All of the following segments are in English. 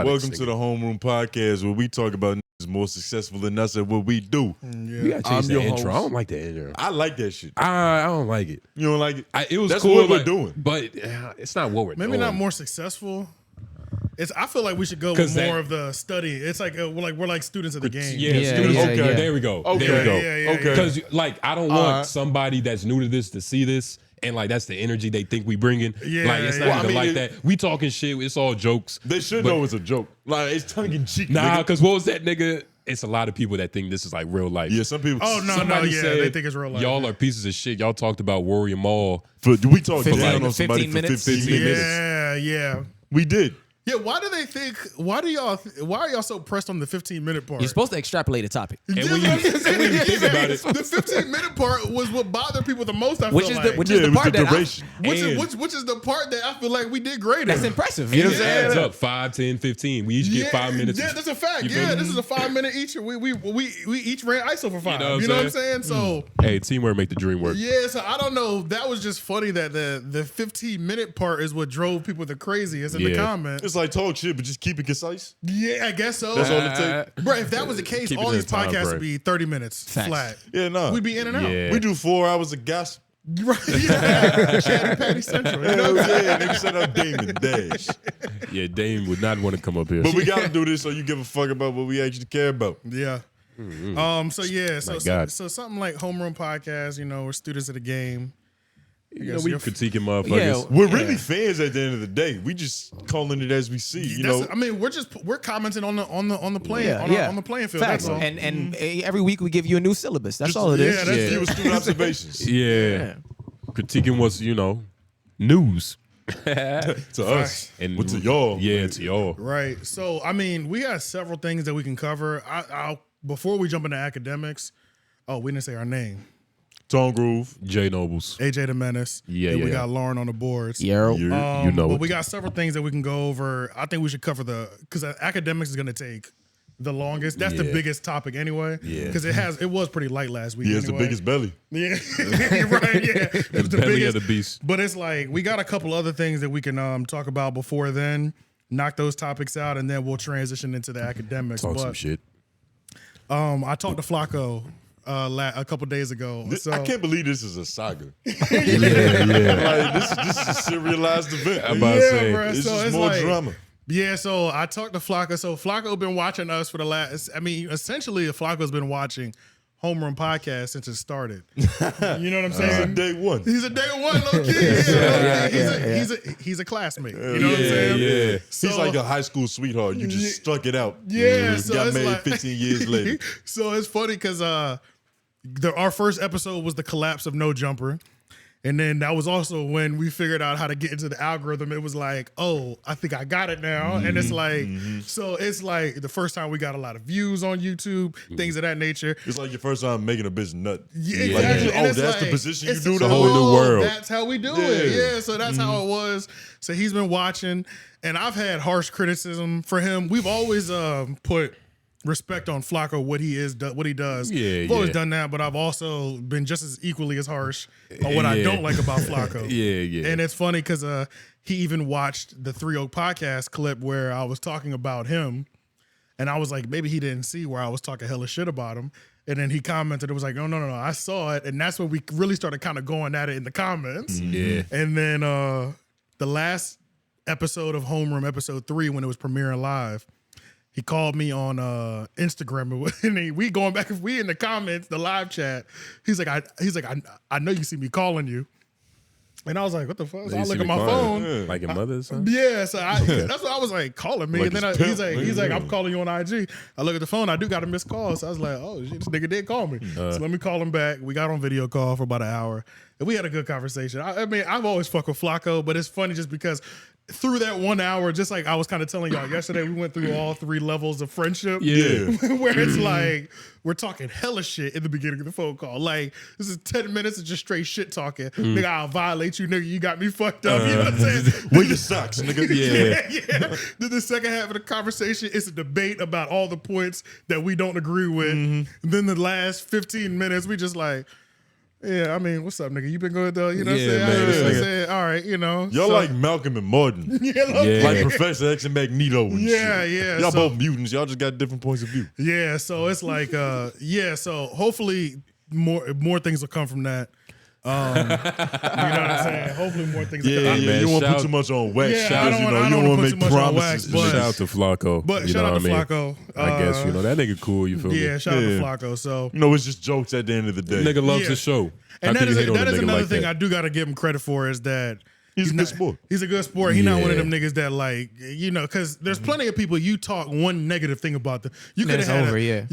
narcotics. Welcome to the Homeroom podcast where we talk about niggas more successful than us at what we do. You gotta change the intro. I don't like the intro. I like that shit. I don't like it. You don't like it? It was That's cool. what we're doing. But it's not what we're doing. Maybe not more successful. I feel like we should go with more of the study. It's like we're like students of the game. Okay, there we go. Okay. There we go. Yeah. Because I don't want somebody that's new to this to see this. And like that's the energy they think we bringing. Like it's not even like that. We talking shit. It's all jokes. They should know it's a joke. Like it's tongue in cheek. Nah, because what was that nigga? It's a lot of people that think this is like real life. Yeah, some people. Oh no, Somebody said, they think it's real life. Y'all are pieces of shit. Y'all talked about Warrior Mall. We talked down like on somebody 15 for minutes? 15 minutes. Yeah. We did. Yeah, why are y'all so pressed on the 15-minute part? You're supposed to extrapolate a topic. And when you think about it, the 15-minute part was what bothered people the most. Which is the part that duration. which is the part that I feel like we did great. that's in. impressive. You know what I'm it saying? adds up 5, 10, 15. We each get 5 minutes. Yeah, that's a fact. You feel me? This is a 5-minute each. We each ran ISO for 5. You know what I'm saying? So Hey, teamwork make the dream work. yeah, so I don't know. That was just funny that the 15-minute part is what drove people the craziest in the comments. It's like talk shit, but just keep it concise. Yeah, I guess so. That's all it takes. Bro, if that was the case, Keep it all in these the time podcasts frame. would be 30 minutes Facts. flat. Yeah, no. We'd be in and out. Yeah. We do 4 hours of gossip. Right? Yeah. Chatty Patty Central. You know? Yeah, nigga said I'm Damon Dash. Yeah, Dame would not want to come up here. But we gotta do this so you give a fuck about what we actually care about. Yeah. So something like Homeroom Podcast, we're students of the game. we critiquing motherfuckers. We're really fans at the end of the day. We just calling it as we see. You know, I mean, we're commenting on the playing on the playing field. Facts. That's all. And every week we give you a new syllabus. That's all it is. Yeah, that's you student observations. Yeah. Critiquing what's, news. To us. And But to y'all. Yeah, to y'all. Right. So, I mean, we got several things that we can cover. Before we jump into academics, we didn't say our name. Tone Groove. J Nobles. AJ the Menace. Yeah, and we yeah. got Lauren on the boards. Yeah. You know But it. we got several things that we can go over. I think we should cover because academics is going to take the longest. That's the biggest topic anyway. Yeah. Because it was pretty light last week. He has the biggest belly. Yeah. Right. Yeah. It's The belly of the beast. But it's like we got a couple other things that we can talk about before then. Knock those topics out, and then we'll transition into the academics. Talk some shit. I talked to Flacco a couple days ago. So, I can't believe this is a saga. Yeah. Like this is a serialized event. I'm about to say. bruh. It's So just it's more like- drama. Yeah, so I talked to Flacco. So Flacco been watching us for the last. I mean, essentially, Flacco's been watching Homeroom podcast since it started. You know what I'm saying? Day one. He's a day one, low key. He's a classmate. You know what I'm saying? Yeah. So, He's like a high school sweetheart. You just stuck it out. Yeah, so got it's married like- 15 years later. So it's funny because our first episode was the collapse of No Jumper. And then that was also when we figured out how to get into the algorithm. It was like, oh, I think I got it now. And it's like, so it's like the first time we got a lot of views on YouTube, things of that nature. It's like your first time making a bitch nut. Yeah, Yeah. exactly. Like, And oh, it's that's the like, position you it's do the whole new world. That's how we do it. Yeah. Yeah, so that's how it was. So he's been watching, and I've had harsh criticism for him. We've always put respect on Flacco, what he does. Yeah, I've always yeah. done that, but I've also been just as equally as harsh on what I don't like about Flacco. Yeah. And it's funny because he even watched the 3 Oak podcast clip where I was talking about him, and I was like, maybe he didn't see where I was talking hella shit about him. And then he commented, it was like, no, I saw it. And that's when we really started kind of going at it in the comments. Yeah. And then the last episode of Homeroom, episode 3, when it was premiering live, he called me on Instagram, and we going back. If we in the comments, the live chat, he's like, I know you see me calling you, and I was like, what the fuck? So I look at my phone, Like your mother or something? yeah. So that's what I was like, calling me, Like and then his pimp, he's like, yeah. I'm calling you on IG. I look at the phone, I do got a missed call, so I was like, oh shit, this nigga did call me. So let me call him back. We got on video call for about an hour, and we had a good conversation. I mean, I've always fucked with Flacco, but it's funny just because through that 1 hour, just like I was kind of telling y'all yesterday, we went through all 3 levels of friendship. Yeah. Where it's like, we're talking hella shit in the beginning of the phone call. Like, this is 10 minutes of just straight shit talking. Nigga, I'll violate you, nigga. You got me fucked up. You know what I'm saying? Wear your socks, nigga. Yeah. Then the second half of the conversation is a debate about all the points that we don't agree with. And then the last 15 minutes, we just like, Yeah, I mean, what's up, nigga? You been good though? You know what I'm Yeah, saying? man, You know this what I'm nigga- saying? All right, you know. Y'all so- like Malcolm and Martin. yeah, Yeah. Like Professor X and Magneto and Yeah, shit. yeah, Y'all so- both mutants. Y'all just got different points of view. Yeah, so it's like, so hopefully more things will come from that. You know what I'm saying? Hopefully more things will Yeah, come. yeah. man, You don't want to shout- put too much on wax. Yeah, because, I you don't know, you wanna don't put want too to make much on wax, promises. but- and Shout shit. out to Flacco. But you shout know out what to I mean? Flacco. I guess, you know, that nigga cool, you feel Yeah, me? shout out to Yeah. Flacco. So You know, it's just jokes at the end of the day. Nigga loves Yeah. the show. and How that can you is hate on a that is nigga another like thing that? I do got to give him credit for is that He's a good sport. He's a good sport. He's not one of Yeah. them niggas that like, you know, because there's plenty of people you talk one negative thing about them. You Then could it's have had over, yeah.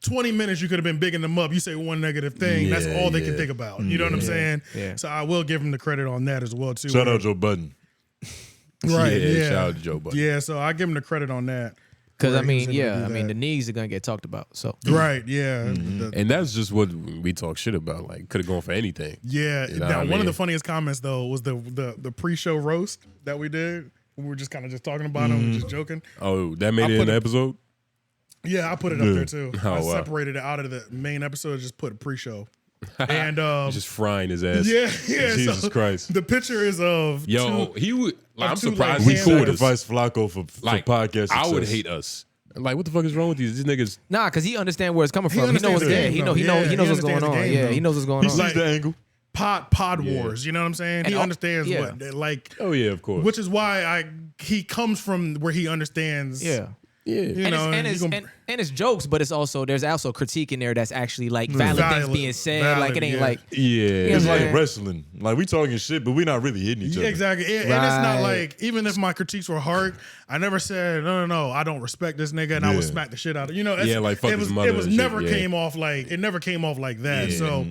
20 minutes. You could have been bigging them up. You say one negative thing. That's Yeah, all they can yeah. think about. You know what I'm saying? Yeah. So I will give him the credit on that as well too. Shout out Joe Budden. Right? Yeah, Yeah. shout out to Joe Budden. Yeah. So I give him the credit on that. Because Where I he was mean, able to yeah, do I mean, that. the knees are gonna get talked about. So Right. Yeah. The- And that's just what we talk shit about. Like, could have gone for anything. Yeah. You know Now, what I one of the mean? funniest comments though was the pre-show roast that we did. We were just kind of just talking about him, just joking. Oh, that made I it put in the it- episode? Yeah, I put it up Yeah. there too. Oh, I wow. separated it out of the main episode, just put a pre-show. And Just frying his ass. yeah, yeah. Jesus so Christ. The picture is of Yo, two- he would. Like, I'm two, surprised like, he hand called us. Sacrifice Flacco for Like, podcast I would success. hate us. Like, what the fuck is wrong with these niggas? nah, because he understands where it's coming He from. He knows understands what's the yeah, game, he though. know he Yeah, knows he what's going understands the on. game, Yeah, though. he knows what's going He on. sees the angle. pod wars. You know what I'm saying? He And understands yeah. what like, Oh, yeah, of course. which is why he comes from where he understands. Yeah. yeah. You And, know, it's, you and, gonna- it's, and it's jokes, but there's also critique in there that's actually like valid things Valid, being said. valid, like it ain't yeah. like Yeah. It's Yeah. like wrestling. Like, we talking shit, but we not really hitting each Yeah, other. exactly. And it's not Right. like, even if my critiques were hard, I never said, no, I don't respect this nigga and I would Yeah. smack the shit out of you know. It's, Yeah, like, fuck it his was, mother it was and shit, never yeah. came off like that. So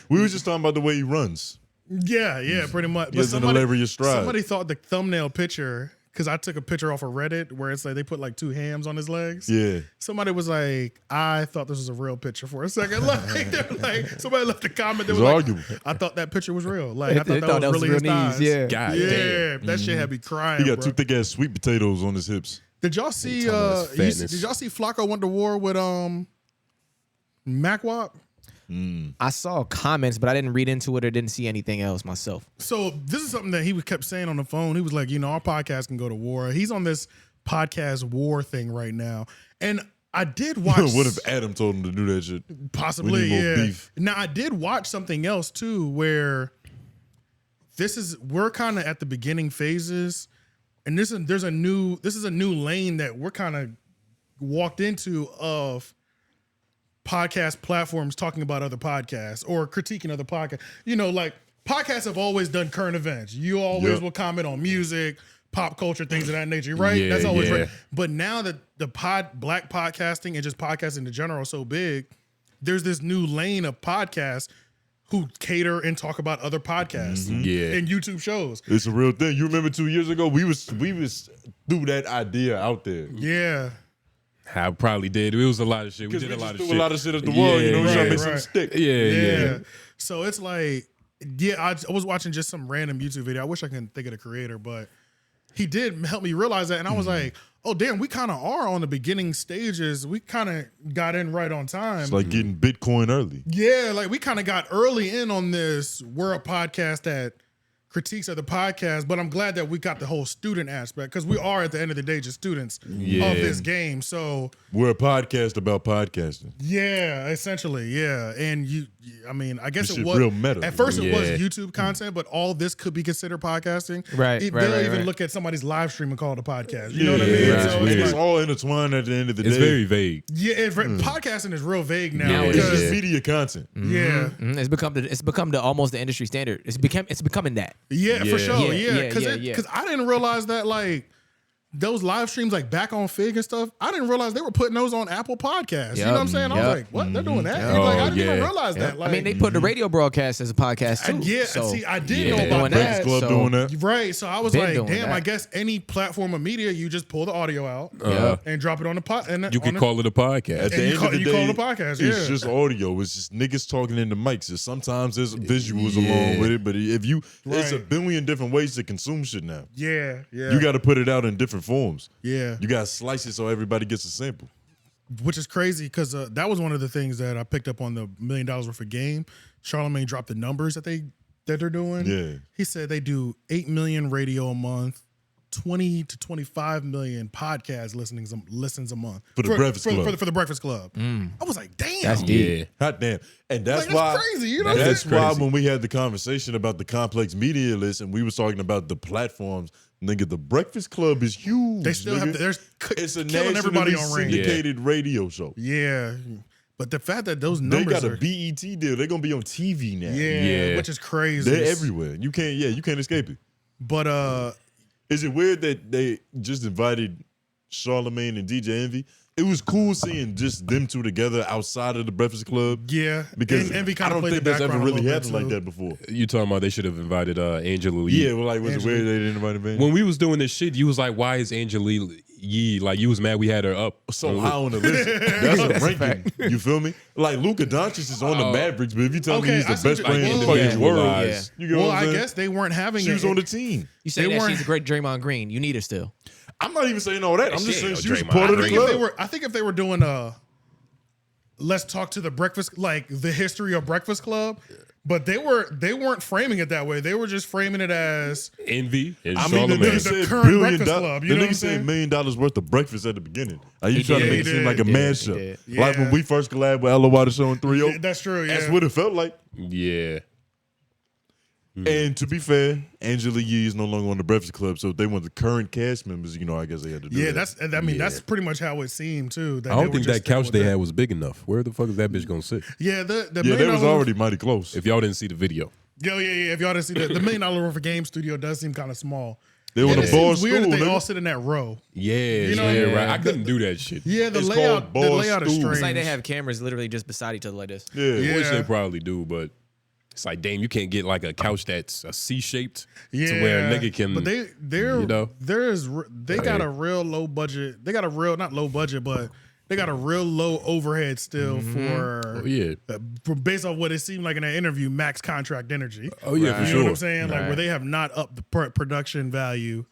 We was just talking about the way he runs. yeah, pretty much. He has an hilarious stride. Somebody thought the thumbnail picture, because I took a picture off of Reddit where it's like they put like two hams on his legs. Yeah. Somebody was like, I thought this was a real picture for a second. Like, they were like, somebody left a comment. They It's were like, arguable. I thought that picture was real. Like, I They thought that was really his real knees. thighs. Yeah. God yeah, damn. that shit had me crying. He got bro. two thick ass sweet potatoes on his hips. Did y'all see? talking about his fatness. Did y'all see Flacco went to war with MacWop? I saw comments, but I didn't read into it or didn't see anything else myself. So this is something that he kept saying on the phone. He was like, our podcast can go to war. He's on this podcast war thing right now, and I did watch. What if Adam told him to do that shit? Possibly, We need more yeah. beef. Now I did watch something else too, where we're kind of at the beginning phases, and this is a new lane that we're kind of walked into of podcast platforms talking about other podcasts or critiquing other podcasts. Like podcasts have always done current events. You always Yep. will comment on music, pop culture, things of that nature, right? Yeah, That's always yeah. right. But now that the black podcasting and just podcasting in general is so big, there's this new lane of podcasts who cater and talk about other podcasts Yeah. and YouTube shows. It's a real thing. You remember 2 years ago, we was threw that idea out there. Yeah. I probably did. It was a lot of shit. We Because did we a lot just of threw shit. a lot of shit at the wall, you know, Yeah, trying to right, make something right. stick. Yeah. So it's like, I was watching just some random YouTube video. I wish I could think of the creator, but he did help me realize that. And I was like, oh, damn, we kind of are on the beginning stages. We kind of got in right on time. It's like getting Bitcoin early. Yeah, like we kind of got early in on this. We're a podcast that critiques of the podcast, but I'm glad that we got the whole student aspect because we are at the end of the day just students Yeah. of this game. So We're a podcast about podcasting. yeah, essentially, yeah. And I guess This it shit was real meta. At first, it was Yeah. YouTube content, but all this could be considered podcasting. Right, They'll right, even right. look at somebody's live stream and call it a podcast. You know what I Yeah, mean? right. So It's it's weird. It's like, all intertwined at the end of the It's day. very vague. yeah, podcasting is real vague now. Yeah, It's because, just media content. yeah. Mhm. It's become the almost the industry standard. It's becoming that. Yeah, for Yeah. sure. Yeah, Yeah, yeah, because yeah. I didn't realize that like those live streams like back on Fig and stuff. I didn't realize they were putting those on Apple Podcasts. You know what I'm saying? I was Yep. like, what? They're doing that? Yep. Like, I Oh, didn't even yeah. realize that. Like, I mean, they put the radio broadcast as a podcast too. yeah. so, See, I did Yeah. know They're about doing that. that. Club So- doing that. Right. So I was Been like, doing damn. that. I guess any platform of media, you just pull the audio out Uh, and drop it on the pod. And You can call it a podcast. At the you end call- of the you day, call it a podcast, it's yeah. just audio. It's just niggas talking into mics. And sometimes there's visuals Yeah. along with it. But if you, there's a Right. billion different ways to consume shit now. Yeah. You got to put it out in different forms. Yeah. You got to slice it so everybody gets a sample. which is crazy because that was one of the things that I picked up on the $1 million worth of game. Charlamagne dropped the numbers that they're doing. Yeah. He said they do 8 million radio a month, 20 to 25 million podcast listens a month For the Breakfast Club. For the Breakfast Club. I was like, damn, That's deep. Hot damn. And that's like, why crazy. You know, that's why crazy. when we had the conversation about the complex media list and we was talking about the platforms, nigga, the Breakfast Club is huge. they still nigga. have. They're It's a killing nationally everybody on range. syndicated radio show. Yeah, but the fact that those They numbers got a are BET deal. They're gonna be on TV now. Yeah. which is crazy. They're everywhere. You can't escape it. But Is it weird that they just invited Charlamagne and DJ Envy? It was cool seeing just them two together outside of the Breakfast Club. yeah, Because and Envy I kind of don't played think the that's ever background a really little bit, happened like too. that before. You talking about they should have invited Angela Yee? Yeah, well, like, was it weird they didn't invite him? When we was doing this shit, you was like, "Why is Angela Yee?" Like, you was mad we had her up So high on the list. That's a ranking. You feel me? Like Luka Doncic is on the Mavericks, but if you tell me Okay, he's I the see best what player you- in the well, fucking yeah. world, Yeah. you get Well, what I'm I saying? guess they weren't having She was it. on the team. You say They that weren't- she's a great Draymond Green. You need her still. I'm not even saying all that. I'm just She saying ain't she no was Draymond part of the Green. club. I think if they were doing let's talk to the Breakfast, like the history of Breakfast Club, but they weren't framing it that way. They were just framing it as Envy and I mean, the nigga Charlamagne. The said current billion Breakfast dollars. Club, you The know what nigga I'm said saying? $1 million worth of breakfast at the beginning. Are you He trying to did, make he it seem did, like a he man did, show? he did. Like when we first collabed with LOY the Show on 3 that's true. Yeah, That's what it felt like. Yeah. And to be fair, Angela Yee is no longer on the Breakfast Club, so if they want the current cast members, I guess they had to do that. that's pretty much how it seemed too. That I they don't were think just that couch sticking they with had was big enough. Where the fuck is that bitch gonna sit? Yeah, the Yeah, $1 they million was already mighty close. If y'all didn't see the video, yeah. If y'all didn't see the $1 million worth of game studio does seem kind of small. They on And a it bar seems weird stool. that they nigga. all sit in that row. yeah, know, yeah, yeah. right. I couldn't do that shit. Yeah, the It's layout called bar is stool. strange. It's like they have cameras literally just beside each other like this. Yeah. I wish Yeah. they probably do, but it's like, damn, you can't get like a couch that's a C-shaped Yeah, to where a nigga can. But they're you know? they got a real low budget. They got a real not low budget, but they got a real low overhead still for Oh, yeah. Based on what it seemed like in that interview, max contract energy. Oh yeah, for You sure. know what I'm saying? Like Right. where they have not upped the production value.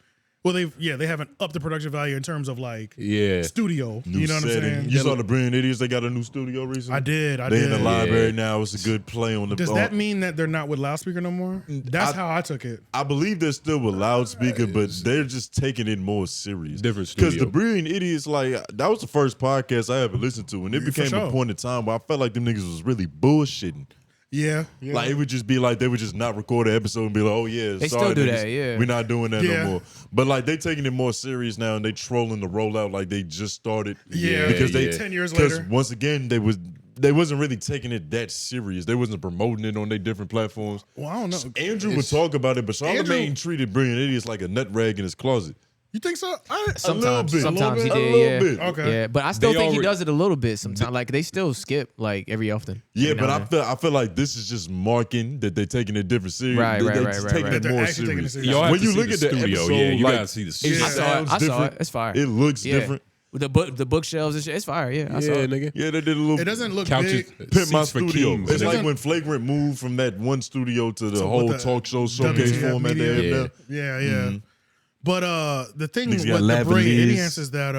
Well, they haven't upped the production value in terms of like Yeah. studio. New You know what I'm setting. saying? You saw the Brilliant Idiots, they got a new studio recently? I did. They in the did. library now. It's a good play on the Does that mean that they're not with loudspeaker no more? That's how I took it. I believe they're still with loudspeaker, but they're just taking it more serious. Different Because studio. the Brilliant Idiots, like, that was the first podcast I ever listened to, and it For became sure. a point in time where I felt like them niggas was really bullshitting. Yeah. Like, it would just be like, they would just not record an episode and be like, oh, yeah, They sorry, still do niggas, that, yeah. we're not doing that Yeah. no more. But, like, they taking it more serious now, and they trolling the rollout like they just started. Yeah. Because they 10 years Because later. once again, they wasn't really taking it that serious. They wasn't promoting it on their different platforms. Well, I don't know. Andrew would talk about it, but Charlamagne Andrew- treated Brilliant Idiots like a nut rag in his closet. You think so? Sometimes, bit. sometimes he A did. little Yeah, bit. Okay. yeah. But I still They think he already- does it a little bit sometimes. Like they still skip like every often. Yeah, Every but now I and then. feel like this is just marking that they're taking it different serious. Right, They- right, they're right, just right, taking right. it They're more actually taking it serious. serious. Y'all have When to you see look the at the studio, episode, yeah, you like, gotta see the it studio. I saw it. sounds I saw different. it. It's fire. It looks Yeah. different. With the bookshelves and shit. It's fire. Yeah, I saw Yeah, it. nigga. Yeah, they did a little. It doesn't look Couches, big. Pimp My seats for Studio. kings. It's nigga. like when Flagrant moved from that one studio to the So whole with the talk show showcase WTF format they have media. now. Yeah, yeah. But the thing Niggas with got the Brilliant lavaliers. Idiots is that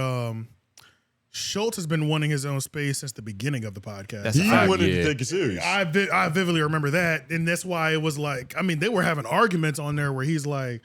Schultz has been wanting his own space since the beginning of the podcast. That's a He fact. wanted Yeah. to take it serious. I vividly remember that, and that's why it was like, I mean, they were having arguments on there where he's like,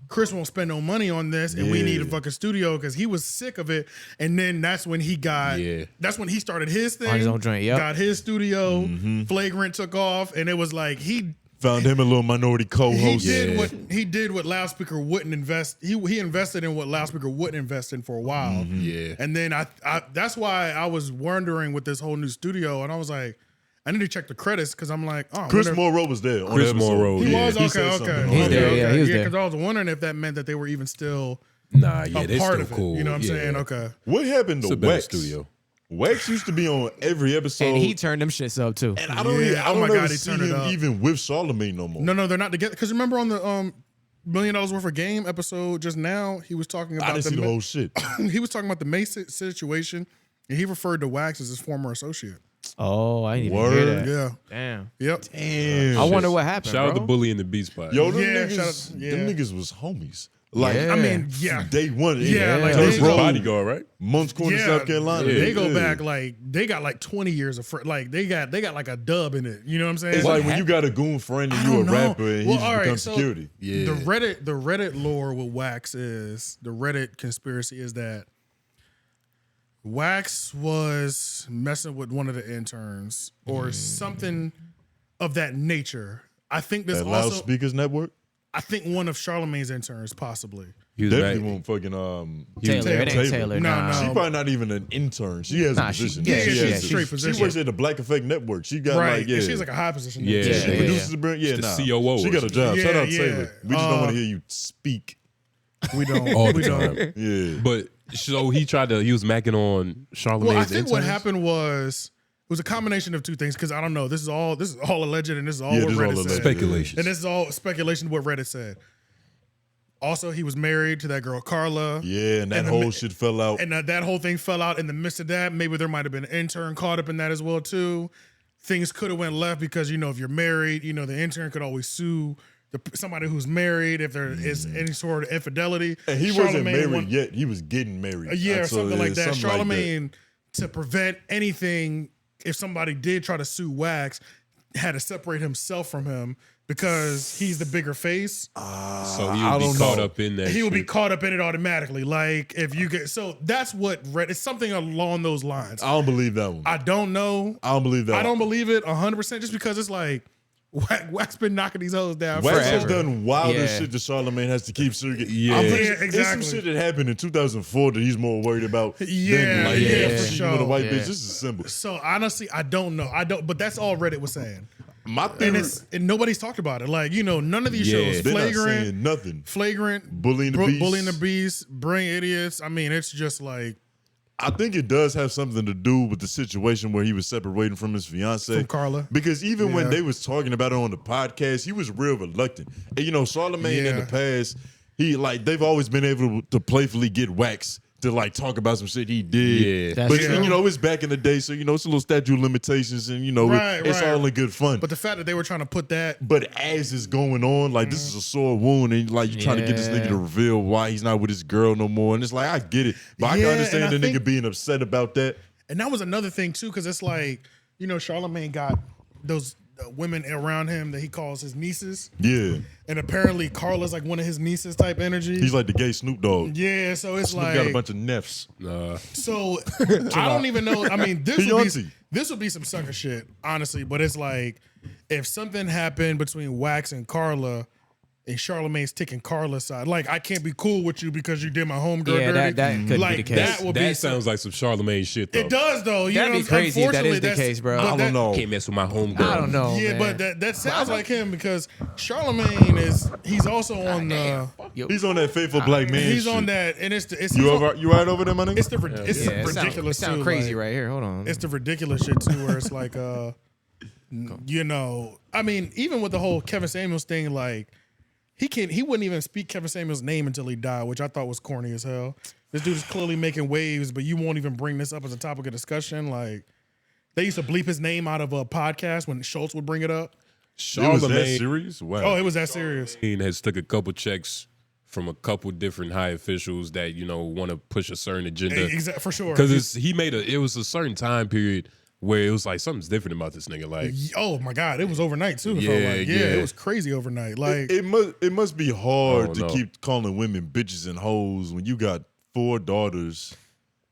Chris won't spend no money on this, and we need a Yeah. fucking studio because he was sick of it. And then that's when he got, Yeah. that's when he started his thing, On his own joint, yep. got his studio, Flagrant took off, and it was like he Found him a little minority co-host. did what Loudspeaker wouldn't invest. He invested in what Loudspeaker wouldn't invest in for a while. Yeah. And then I that's why I was wondering with this whole new studio, and I was like, I need to check the credits because I'm like, oh, I Chris wonder- Morrow was there. On Chris the episode. Morrow, He yeah. was He said okay. something. Okay, He's okay, there, okay. yeah, he was there. Because I was wondering if that meant that they were even still Nah, yeah, a they're part still of it. cool. You know what I'm yeah. saying? Okay. What happened It's to a better Wax? studio. Wax used to be on every episode. And he turned them shits up too. And I don't, Yeah, I oh don't my ever God, he see turned it him up. even with Charlamagne no more. No, they're not together. Because remember on the $1 million worth of game episode just now, he was talking about I didn't see the whole shit. he was talking about the Menace situation, and he referred to Wax as his former associate. Oh, I didn't even Word. hear that. Yeah. Damn. Yep. Damn. I wonder what happened. Shout out bro. to Bully in the Beat Spot. Yo, them Yeah, niggas, shout out- yeah. them niggas was homies. Like, Yeah. I mean, yeah. day one. Yeah, like Turf they His go- bodyguard, right? Months Corner, Yeah, South Carolina. They go back like they got like 20 years of like they got like a dub in it. You know what I'm saying? It's like when you got a goon friend and I you a don't know. rapper and Well, he just all right, becomes so security. Yeah. The Reddit lore with Wax is the Reddit conspiracy is that Wax was messing with one of the interns or something of that nature. I think this That also. Loudspeakers Network? I think one of Charlamagne's interns possibly. He was Definitely back. won't fucking Taylor. It ain't Taylor. No, Nah. no. She probably not even an intern. She has Nah, a she- position. yeah, she's has a a- straight position. She works at the Black Effect Network. She got Right. like, yeah. And she's like a high position. Yeah. there. She Yeah, produces the brand. Yeah, She's the nah. COO She or got a job. Yeah, Shout out yeah. Taylor. We just don't want to hear you speak. We don't. All we the don't. time. Yeah. But so he was macking on Charlamagne's Well, I think what interns? happened was it was a combination of two things because I don't know. This is all alleged and this is all Yeah, what this is all Reddit alleged. said. Speculations. And this is all speculation what Reddit said. Also, he was married to that girl Carla. Yeah, and that And the whole mi- shit fell out. And that whole thing fell out in the midst of that. Maybe there might have been an intern caught up in that as well too. Things could have went left because if you're married, the intern could always sue somebody who's married if there is any sort of infidelity. And he wasn't Charlamagne married yet. He was getting married. Yeah, or So, something like that. something like that. Charlamagne, to prevent anything, if somebody did try to sue Wax, had to separate himself from him because he's the bigger face. So he I would be don't caught know. up in that. He would be shit. caught up in it automatically. Like if you get so that's what it's something along those lines. I don't believe that one. I don't know. I don't believe that I one. don't believe it 100% just because it's like Wax been knocking these hoes down Wax has forever. done wilder Yeah. shit that Charlamagne has to keep circuit. Yeah. I'm pretty Yeah, sure exactly. It's some shit that happened in 2004 that he's more worried about. Yeah, than, like, yeah, cheating for sure. with a white Yeah. bitch. This is simple. So honestly, I don't know. But that's all Reddit was saying. My theory, And nobody's talked about it. Like, none of these Yeah. shows, they're not Flagrant, saying nothing. Bullying the Beast. Bullying the Beast, Bring Idiots. I mean, it's just like I think it does have something to do with the situation where he was separating from his fiance. From Carla. Because even when Yeah. they was talking about it on the podcast, he was real reluctant. And Charlamagne in Yeah. the past, they've always been able to playfully get Wax to talk about some shit he did. Yeah. That's But true. it's back in the day, so it's a little statute of limitations and Right, it's right. all in good fun. but the fact that they were trying to put that But as it's going on, this is a sore wound, and you're trying to get this nigga Yeah. to reveal why he's not with his girl no more. And it's like, I get it, but I Yeah, can and understand I the think- nigga being upset about that. and that was another thing too, because it's like, Charlamagne got those women around him that he calls his nieces. Yeah, And apparently Carla's like one of his nieces type energy. he's like the gay Snoop Dogg. yeah, so it's Snoop like got a bunch of neffs. So I don't even know. I mean, He auntie. this would be some sucker shit, honestly. But it's like if something happened between Wax and Carla, and Charlamagne's taking Carla's side, like I can't be cool with you because you did my homegirl Yeah, dirty. that could like be the case. that would be. That sounds like some Charlamagne shit, though. It does though. You That'd know, be crazy if that is unfortunately, the that's- case, bro. but I don't that- know. Can't mess with my homegirl. I don't know. Yeah, man. but that sounds like him because Charlamagne he's also on the He's on that faithful black man. he's shit. on that and it's You right over there, my nigga? it's the it's Yeah, it ridiculous sound too, crazy like, right here. Hold on. It's the ridiculous shit too, where it's like, I mean, even with the whole Kevin Samuels thing, like he wouldn't even speak Kevin Samuels' name until he died, which I thought was corny as hell. This dude is clearly making waves, but you won't even bring this up as a topic of discussion. Like they used to bleep his name out of a podcast when Schultz would bring it up. It was that Charlamagne serious? Wow. Oh, it was that serious. has took a couple checks from a couple different high officials that want to push a certain agenda. For sure. Because it was a certain time period where it was like something's different about this nigga. Like Oh my God, it was overnight too. Yeah, Yeah, yeah. it was crazy overnight. Like It must be hard Oh, to no. keep calling women bitches and hoes when you got 4 daughters,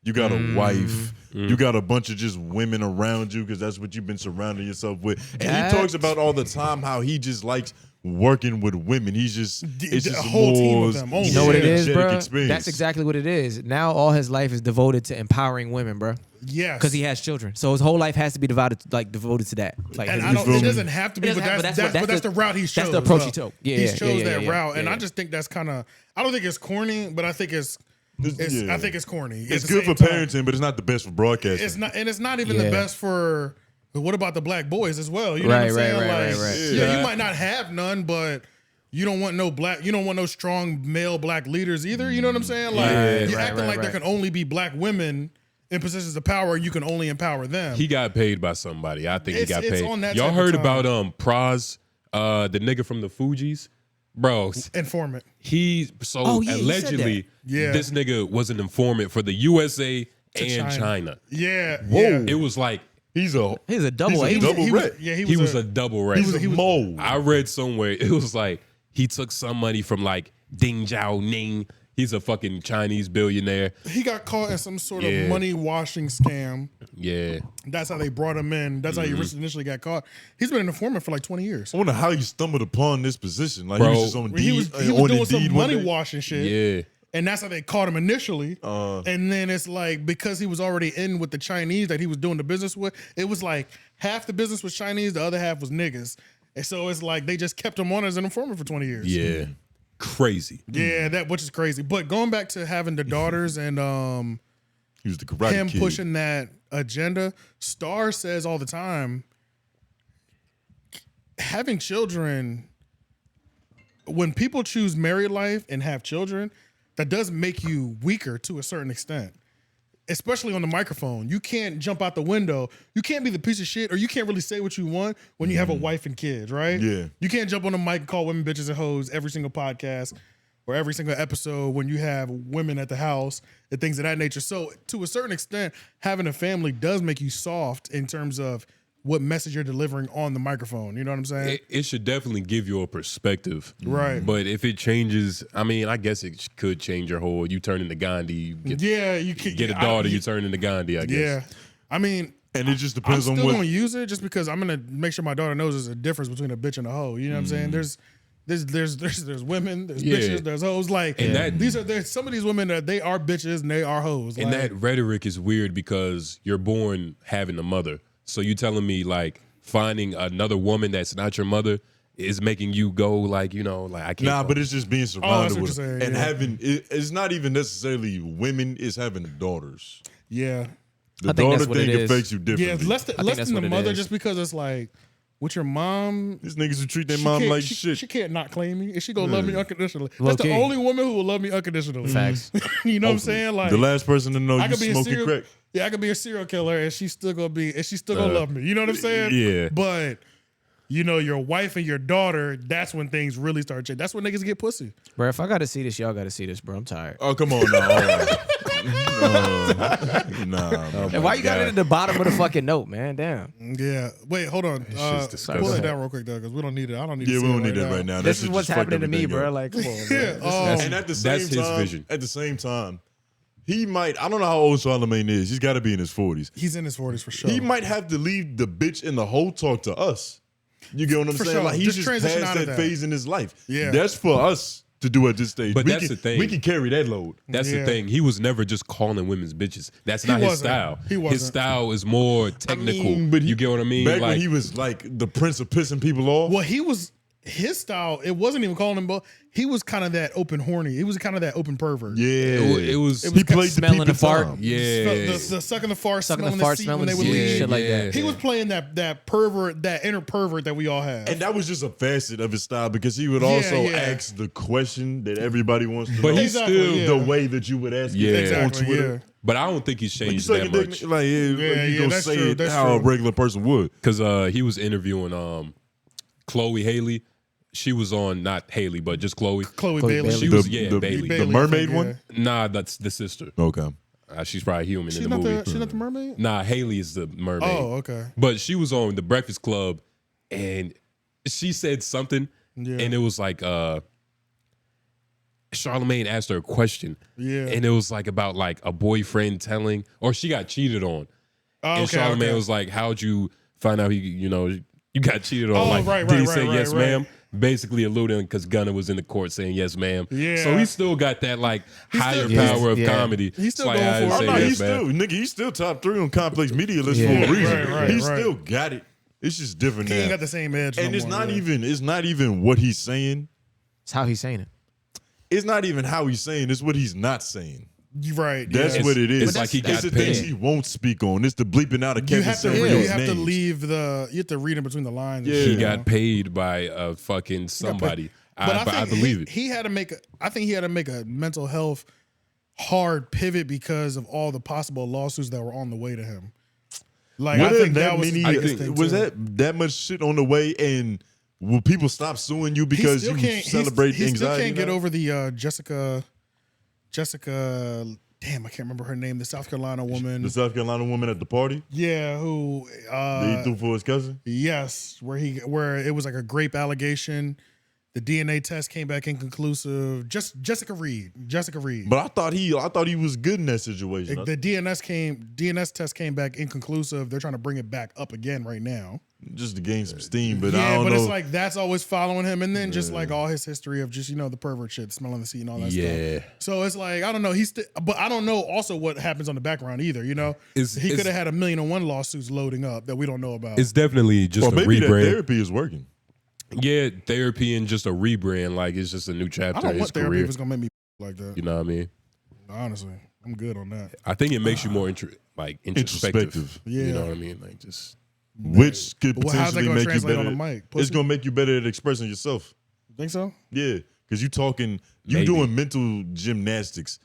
you got a wife, you got a bunch of just women around you because that's what you've been surrounding yourself with. And he talks about all the time how he just likes working with women. He's just it's a just whole team more of them only. You know what it is, energetic bro? experience. That's exactly what it is. Now all his life is devoted to empowering women, bro. yes, Because he has children, so his whole life has to be devoted to that. Like, And his- I don't, feel it me? doesn't have to be, It but doesn't have- but that's the route he chose. that's the approach though. he took. Yeah, he yeah, chose yeah, that yeah, route, and yeah. I just think that's kind of. I don't think it's corny, but I think it's. Yeah. I think it's corny. It's At the good for same time, parenting, but it's not the best for broadcasting. It's not, and it's not even the Yeah. best for. What about the black boys as well? You know what I'm Right, saying? right, right, Like, right. yeah, Yeah. you might not have none, but. You don't want no strong male black leaders either. You know what I'm saying? Like you're acting like there can only be black women in positions of power, and you can only empower them. he got paid by somebody. I think he It's- got it's paid. on that Y'all type of heard time. about Praz, the nigga from the Fugees Bro, Informant. Allegedly, this nigga was an informant for the USA and China. Yeah. Whoa. Yeah. It was like He's a double agent. double red. he was a double red. He was a mole. I read somewhere it was like he took some money from like 𝙿𝙻𝙰𝙃. He's a fucking Chinese billionaire. He got caught in some sort of money washing scam. Yeah. That's how they brought him in. That's how he initially got caught. He's been an informant for like 20 years. I wonder how you stumbled upon this position. Like Bro, he was just on He was doing some money washing shit. Yeah. And that's how they caught him initially. And then it's like, because he was already in with the Chinese that he was doing the business with, it was like half the business was Chinese, the other half was niggas. And so it's like they just kept him on as an informant for 20 years. Yeah. Crazy. Yeah, which is crazy. But going back to having the daughters and he was the karate him kid. pushing that agenda, Star says all the time, having children, when people choose married life and have children, that does make you weaker to a certain extent. Especially on the microphone. You can't jump out the window. You can't be the piece of shit, or you can't really say what you want when you have a wife and kids, right? Yeah. You can't jump on the mic and call women bitches and hoes every single podcast or every single episode when you have women at the house and things of that nature. So to a certain extent, having a family does make you soft in terms of what message you're delivering on the microphone. You know what I'm saying? It should definitely give you a perspective. Right. But if it changes, I mean, I guess it could change your whole, you turn into Gandhi, you get a daughter, you turn into Gandhi, I guess. Yeah. I mean, And it just I'm depends on still what. gonna use it just because I'm gonna make sure my daughter knows there's a difference between a bitch and a hoe. You know what I'm saying? There's women, there's bitches, there's hoes. Like, And there's some of these women that they are bitches and they are hoes. And like, that rhetoric is weird because you're born having a mother. So you telling me like finding another woman that's not your mother is making you go like, you know, like I can't. Nah, but it's just being surrounded what with you're them. saying, And yeah. having it's not even necessarily women, it's having daughters. yeah, The I think daughter that's what thing it is. affects you yeah. differently. Less think than that's the what it mother, is. just because it's like with your mom. These niggas who treat their She mom can't- like she, shit. She can't not claim me. Is she gonna love me unconditionally? Low That's key. the only woman who will love me unconditionally. Facts. You know what I'm saying? Like The last person to know I you could be a smoking serial, crack. yeah, I could be a serial killer, and she's still gonna love me. You know what I'm saying? Yeah. But you know, your wife and your daughter, that's when things really start changing. That's when niggas get pussy. Bro, if I gotta see this, y'all gotta see this, bro. I'm tired. Oh, come on now. Nah, man. And why you got it at the bottom of the fucking note, man? Damn. Yeah. Wait, hold on. shit's disgusting. Pull it down real quick, though, because we don't need it. I don't need. Yeah, to we see don't it need that right now. That This shit is what's just fucked happening to me, everything bro. up. Like, come on, Yeah. man. And at the That's same his time, vision. at the same time, he might. I don't know how old Charlamagne is. He's got to be in his 40s. He's in his 40s for sure. He might have to leave the bitch and the whole talk to us. You get what I'm For saying? sure. Like he's Just just transition past out of that that. phase in his life. Yeah. That's for us to do at this stage. But we that's can, the thing. We can carry that load. That's Yeah. the thing. He was never just calling women's bitches. That's not his wasn't. style. He wasn't. His style is more technical. but you get what I mean? Back Like, when he was like the prince of pissing people off. Well, his style. It wasn't even calling him. He was kind of that open horny. He was kind of that open pervert. Yeah, it was He played the smelling peep the of fart. time. yeah. The sucking the fart, Sucking the smelling fart, the seat smelling when they the would seat, leave. shit like that. He was playing that pervert, that inner pervert that we all have. And that was just a facet of his style because he would also yeah. ask the question that everybody wants to But know. he's Exactly, still yeah. the way that you would ask Yeah. it Exactly, on Twitter. yeah. But I don't think he's Like, you changed sucking that dick, much. like you gonna that's say true, it that's how a true. regular person would. Because he was interviewing Chloe Haley. She was on not Haley, but just Chloe. Chloe Chloe Bailey. Bailey. She was Bailey. Bailey, the mermaid I think, one. Nah, that's the sister. Okay. She's probably human She's in the not movie. she's not the mermaid. Nah, Haley is the mermaid. Oh, okay. But she was on the Breakfast Club, and she said something, Yeah. and it was like Charlamagne asked her a question, Yeah. and it was like about like a boyfriend telling, or she got cheated on, Oh, and okay, Charlamagne okay. was like, "How'd you find out you got cheated on?" Oh, like, right, did he right, say right, yes, right. ma'am? Basically alluding because Gunna was in the court saying yes, ma'am. Yeah. So he still got that like higher still- power of Yeah. comedy. He's still It's like, going I for it. Oh, say no, yes, he's ma'am. still nigga. He's still top 3 on complex media list Yeah. for a reason. Right, He's right. still got it. It's just different He now. ain't got the same edge. and no it's more, not yeah. even. It's not even what he's saying. It's how he's saying it. It's not even how he's saying. It's what he's not saying. You're right. That's yeah. what it is. It's like he It's got the things paid. he won't speak on. It's the bleeping out of You Kevin have to Samuel's read. You have to names. leave the. You have to read in between the lines. and Yeah. shit, He you got know? paid by a fucking somebody. But I think believe it. He had to make. I think he had to make a mental health hard pivot because of all the possible lawsuits that were on the way to him. Like Were I there think that was many- his biggest thing was too. that much shit on the way, and Will people stop suing you because you celebrate he anxiety? still can't get now? over the Jessica. Damn, I can't remember her name. The South Carolina woman. The South Carolina woman at the party. Yeah, who That he threw for his cousin. yes, where it was like a grape allegation. The DNA test came back inconclusive. Just Jessica Reed. But I thought he was good in that situation. The DNS test came back inconclusive. They're trying to bring it back up again right now. Just to gain some steam, but I Yeah, don't but know. it's like that's always following him, and then just like all his history of just the pervert shit, smelling the seat and all that stuff. So it's like I don't know. But I don't know also what happens on the background either. He could have had 1,000,001 lawsuits loading up that we don't know about. It's definitely just or a maybe that rebrand. therapy is working. Yeah, therapy and just a rebrand. Like it's just a new chapter I don't in his want therapy career. if it's gonna make me like that. You know what I mean? Honestly, I'm good on that. I think it makes you more introspective. Introspective. Yeah. You know what I mean? Like just Which could Well, how's that potentially gonna make you translate better. on the mic? It's Pussy? gonna make you better at expressing yourself. Think so? Yeah, because you Maybe. doing mental gymnastics,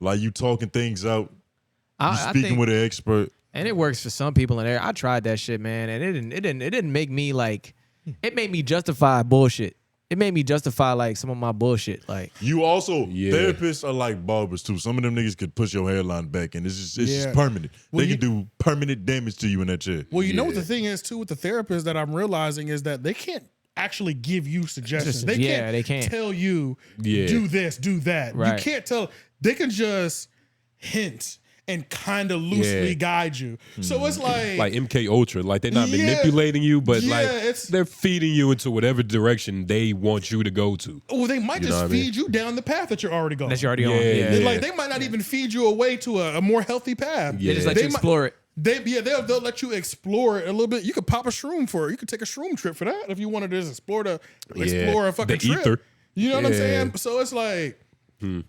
like you talking things out. You I speaking think, with an expert. and it works for some people in there. I tried that shit, man, and it didn't make me like. It made me justify bullshit. It made me justify like some of my bullshit. Like You also Yeah. therapists are like barbers too. Some of them niggas could push your hairline back, and it's Yeah. just permanent. Well, They can do permanent damage to you in that chair. Well, you know what the thing is too with the therapist that I'm realizing is that they can't actually give you suggestions. They can't tell you do this, do that. Right. You can't tell. They can just hint and kind of loosely guide you. So it's like MK Ultra. Like they're not Yeah. manipulating you, but Yeah, like it's- they're feeding you into whatever direction they want you to go to. well, they might You know just what I mean? feed you down the path that you're already going. that you're already on. Yeah, Yeah, yeah. Like they might not even feed you away to a more healthy path. Yeah. They just let They you might- explore it. They'll let you explore it a little bit. You could pop a shroom for it. You could take a shroom trip for that if you wanted to just explore a fucking The trip. ether. You know what I'm Yeah. saying? So it's like,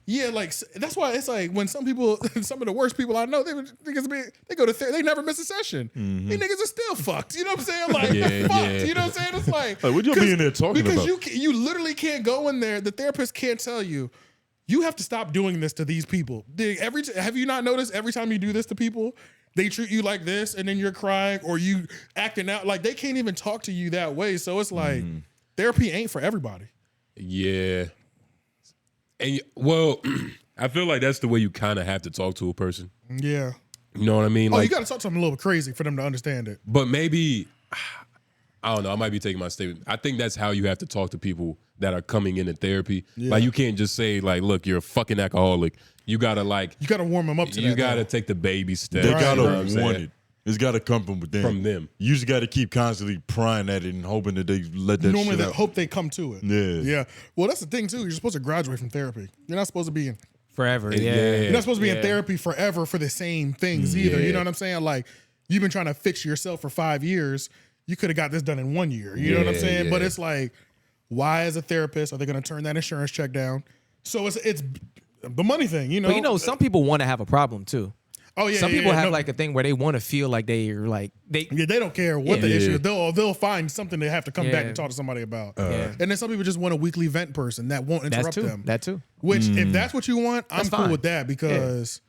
yeah, like that's why it's like when some people, some of the worst people I know, they go to therapy, they never miss a session. These niggas are still fucked. You know what I'm saying? Like Yeah, fucked. yeah. You know what I'm saying? It's like Like, what you be in there talking because about? you literally can't go in there. The therapist can't tell you. You have to stop doing this to these people. Have you not noticed every time you do this to people, they treat you like this, and then you're crying or you acting out like they can't even talk to you that way. So it's like therapy ain't for everybody. Yeah. And well, I feel like that's the way you kind of have to talk to a person. Yeah. You know what I mean? Oh, Like, you got to talk to them a little crazy for them to understand it. but maybe I don't know. I might be taking my statement. I think that's how you have to talk to people that are coming into therapy. Yeah. Like you can't just say like, "Look, you're a fucking alcoholic." You gotta like, You got to warm them up to you that. gotta though. take the baby step. They Right, gotta right. You know what I'm want saying? it. It's gotta come from within. From them. You just gotta keep constantly prying at it and hoping that they let that Normally, shit they out. hope they come to it. Yeah. Yeah. Well, that's the thing too. You're supposed to graduate from therapy. You're not supposed to be in. Forever. Yeah. Yeah. You're not supposed to be in Yeah. therapy forever for the same things either. You know what I'm saying? Like you've been trying to fix yourself for 5 years. You could have got this done in 1 year. You know what I'm Yeah, saying? But yeah. it's like, why as a therapist are they going to turn that insurance check down? So it's the money thing. You know. But you know, some people want to have a problem too. Oh yeah. Some yeah, people yeah, have no. like a thing where they want to feel like they're like they. Yeah, they don't care what the Yeah. issue is. They'll find something they have to come back Yeah. and talk to somebody about. Yeah. And then some people just want a weekly vent person that won't That's interrupt too. them. That too. Which, if that's what you want, I'm That's cool fine. with that because,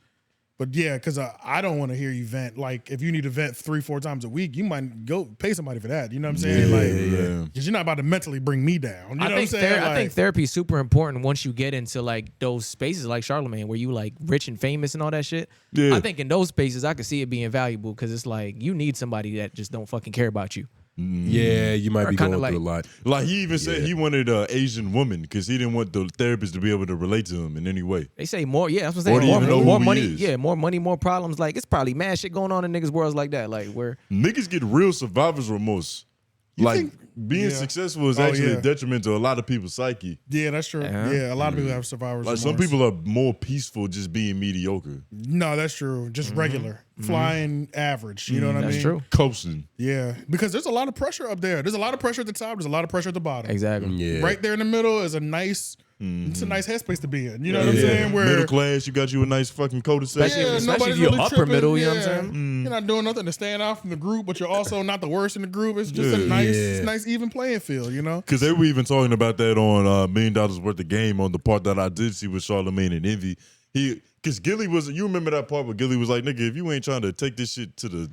but yeah, because I don't want to hear you vent. Like, if you need to vent 3-4 times a week, you might go pay somebody for that. You know what I'm saying? Yeah. Because you're not about to mentally bring me down. You know I what I'm think saying? I think therapy is super important once you get into like those spaces like Charlamagne where you like rich and famous and all that shit. Yeah. I think in those spaces I could see it being valuable because it's like you need somebody that just don't fucking care about you. Yeah, you might Or be kinda going like- through a lot. Like he even said he wanted an Asian woman because he didn't want the therapist to be able to relate to him in any way. They say more, yeah, that's what I'm Or saying. do you even know More who he money, is? yeah, more money, more problems. Like it's probably mad shit going on in niggas' worlds like that. Like where Niggas get real survivor's remorse. Like think- being Yeah. successful is Oh, actually yeah. a detriment to a lot of people's psyche. Yeah, that's true. Yeah. Yeah, a lot of people have survivors. Like some remorse. people are more peaceful just being mediocre, No, that's true. Just regular, flying average. You know what I mean? that's true. coasting. Yeah, because there's a lot of pressure up there. There's a lot of pressure at the top. There's a lot of pressure at the bottom. exactly. Yeah. Right there in the middle is a nice. It's a nice headspace to be in. You know what I'm saying? Where middle class, you got you a nice fucking cul-de-sac. Especially nobody's if you're really upper tripping. middle, you know Yeah. what I'm saying? You're not doing nothing to stand out from the group, but you're also not the worst in the group. It's just a nice even playing field, you know? Because they were even talking about that on $1 million worth of game on the part that I did see with Charlamagne and Envy. Because Gilly was, you remember that part where Gilly was like, nigga, if you ain't trying to take this shit to the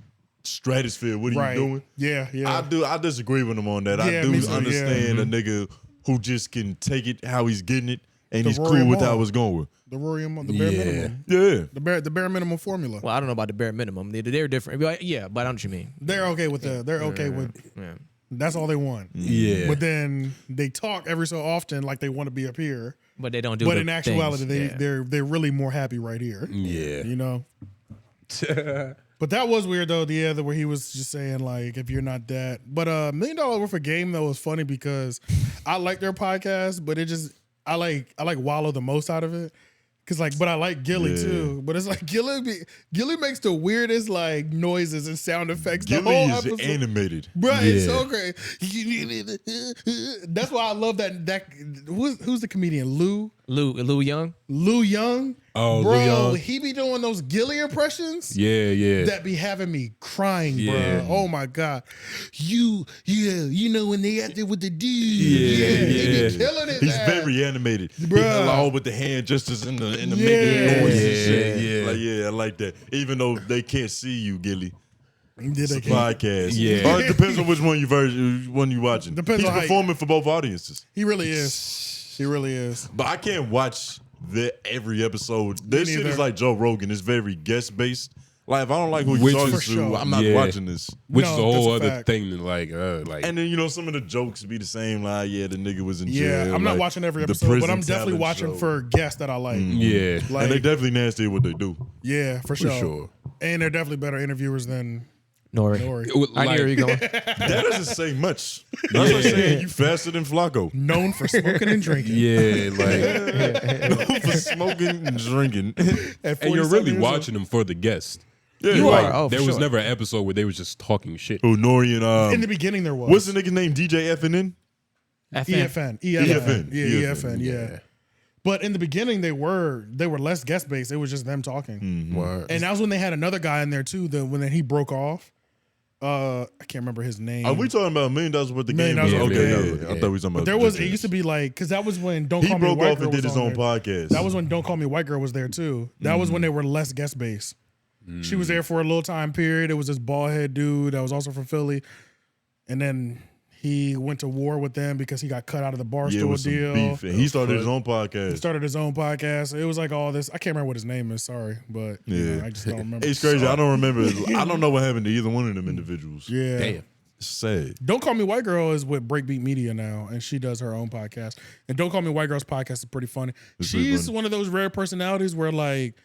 stratosphere. What are you doing? Yeah, yeah. I disagree with him on that. Yeah, I do me too, understand a nigga who just can take it how he's getting it, and The he's Rory cool with how Moore. it's going. The bare minimum. Yeah. The bare minimum formula. Well, I don't know about the bare minimum. They're different. But yeah, but I know what you mean. They're okay with they're okay with. Yeah. That's all they want. Yeah. But then they talk every so often like they want to be up here. But they don't do. But the in actuality, things. they're really more happy right here. Yeah. You know. But that was weird though. The other where he was just saying like, if you're not that. But $1 Million Worth of Game though was funny because I like their podcast, but it just I like Wallow the most out of it. Cause like, but I like Gilly too. But it's like Gilly makes the weirdest like noises and sound effects. Gilly the whole is episode. animated. Right, it's Yeah. so great. That's why I love that. Who's the comedian? Lou Young. Lou Young. Oh, bro, Lou Young. he be doing those Gilly impressions. Yeah. That be having me crying, Yeah. bro. Oh my god, you know when they out there with the dude, Yeah. he be killing it. He's man. very animated. Bruh. He hello with the hand gestures in the Yeah. making noise and Yeah, shit. yeah. Like, yeah, I like that. Even though they can't see you, Gilly. Did It's they a podcast. Yeah. Or it depends on which one you watching. Depends He's on how performing for both audiences. He really is. He really is. But I can't watch every episode. This shit neither. is like Joe Rogan. It's very guest based. Like if I don't like who you're Which talking is- to, For sure. I'm not Yeah. watching this. Which No, is a whole that's a other fact. thing than like And then some of the jokes be the same. Like the nigga was in Yeah, jail. I'm not like, watching every the episode, but prison I'm definitely talent watching show. for guests that I like. yeah. Like, And they definitely nasty at what they do. yeah, for sure. sure. And they're definitely better interviewers than Nori. Nori. I knew where you going. That doesn't say much. That's like saying you faster than Flacco. Known for smoking and drinking. Yeah, like For smoking and drinking. At and you're 47 really years watching them for the guest. Yeah, You like, are. Oh, there for was sure. never an episode where they was just talking shit. Oh, Nori and old. In the beginning, there was. what's the nigga name? DJ FNN? EFN. EFN. Yeah, EFN. Yeah. Yeah. But in the beginning, they were less guest based. It was just them talking. Word. And that was when they had another guy in there too. When he broke off. I can't remember his name. Are we talking about $1 million worth of $1 game? million worth of Okay, game. yeah. I thought we were talking about. There was. just It used to be like because that was when Don't He Call Me broke White off Girl and did was his on own there. podcast. That was when Don't Call Me White Girl was there too. That was when they were less guest based. She was there for a little time period. It was this bald head dude that was also from Philly, and then he went to war with them because he got cut out of the yeah, it Barstool was some deal. beef. And he started his own podcast. Started his own podcast. It was like all this. I can't remember what his name is. Sorry, but Yeah. I just don't remember. It's crazy. I don't remember. I don't know what happened to either one of them individuals. Yeah. Damn. It's sad. Don't Call Me White Girl is with Breakbeat Media now, and she does her own podcast. And Don't Call Me White Girl's podcast is pretty funny. It's pretty She's funny. one of those rare personalities where like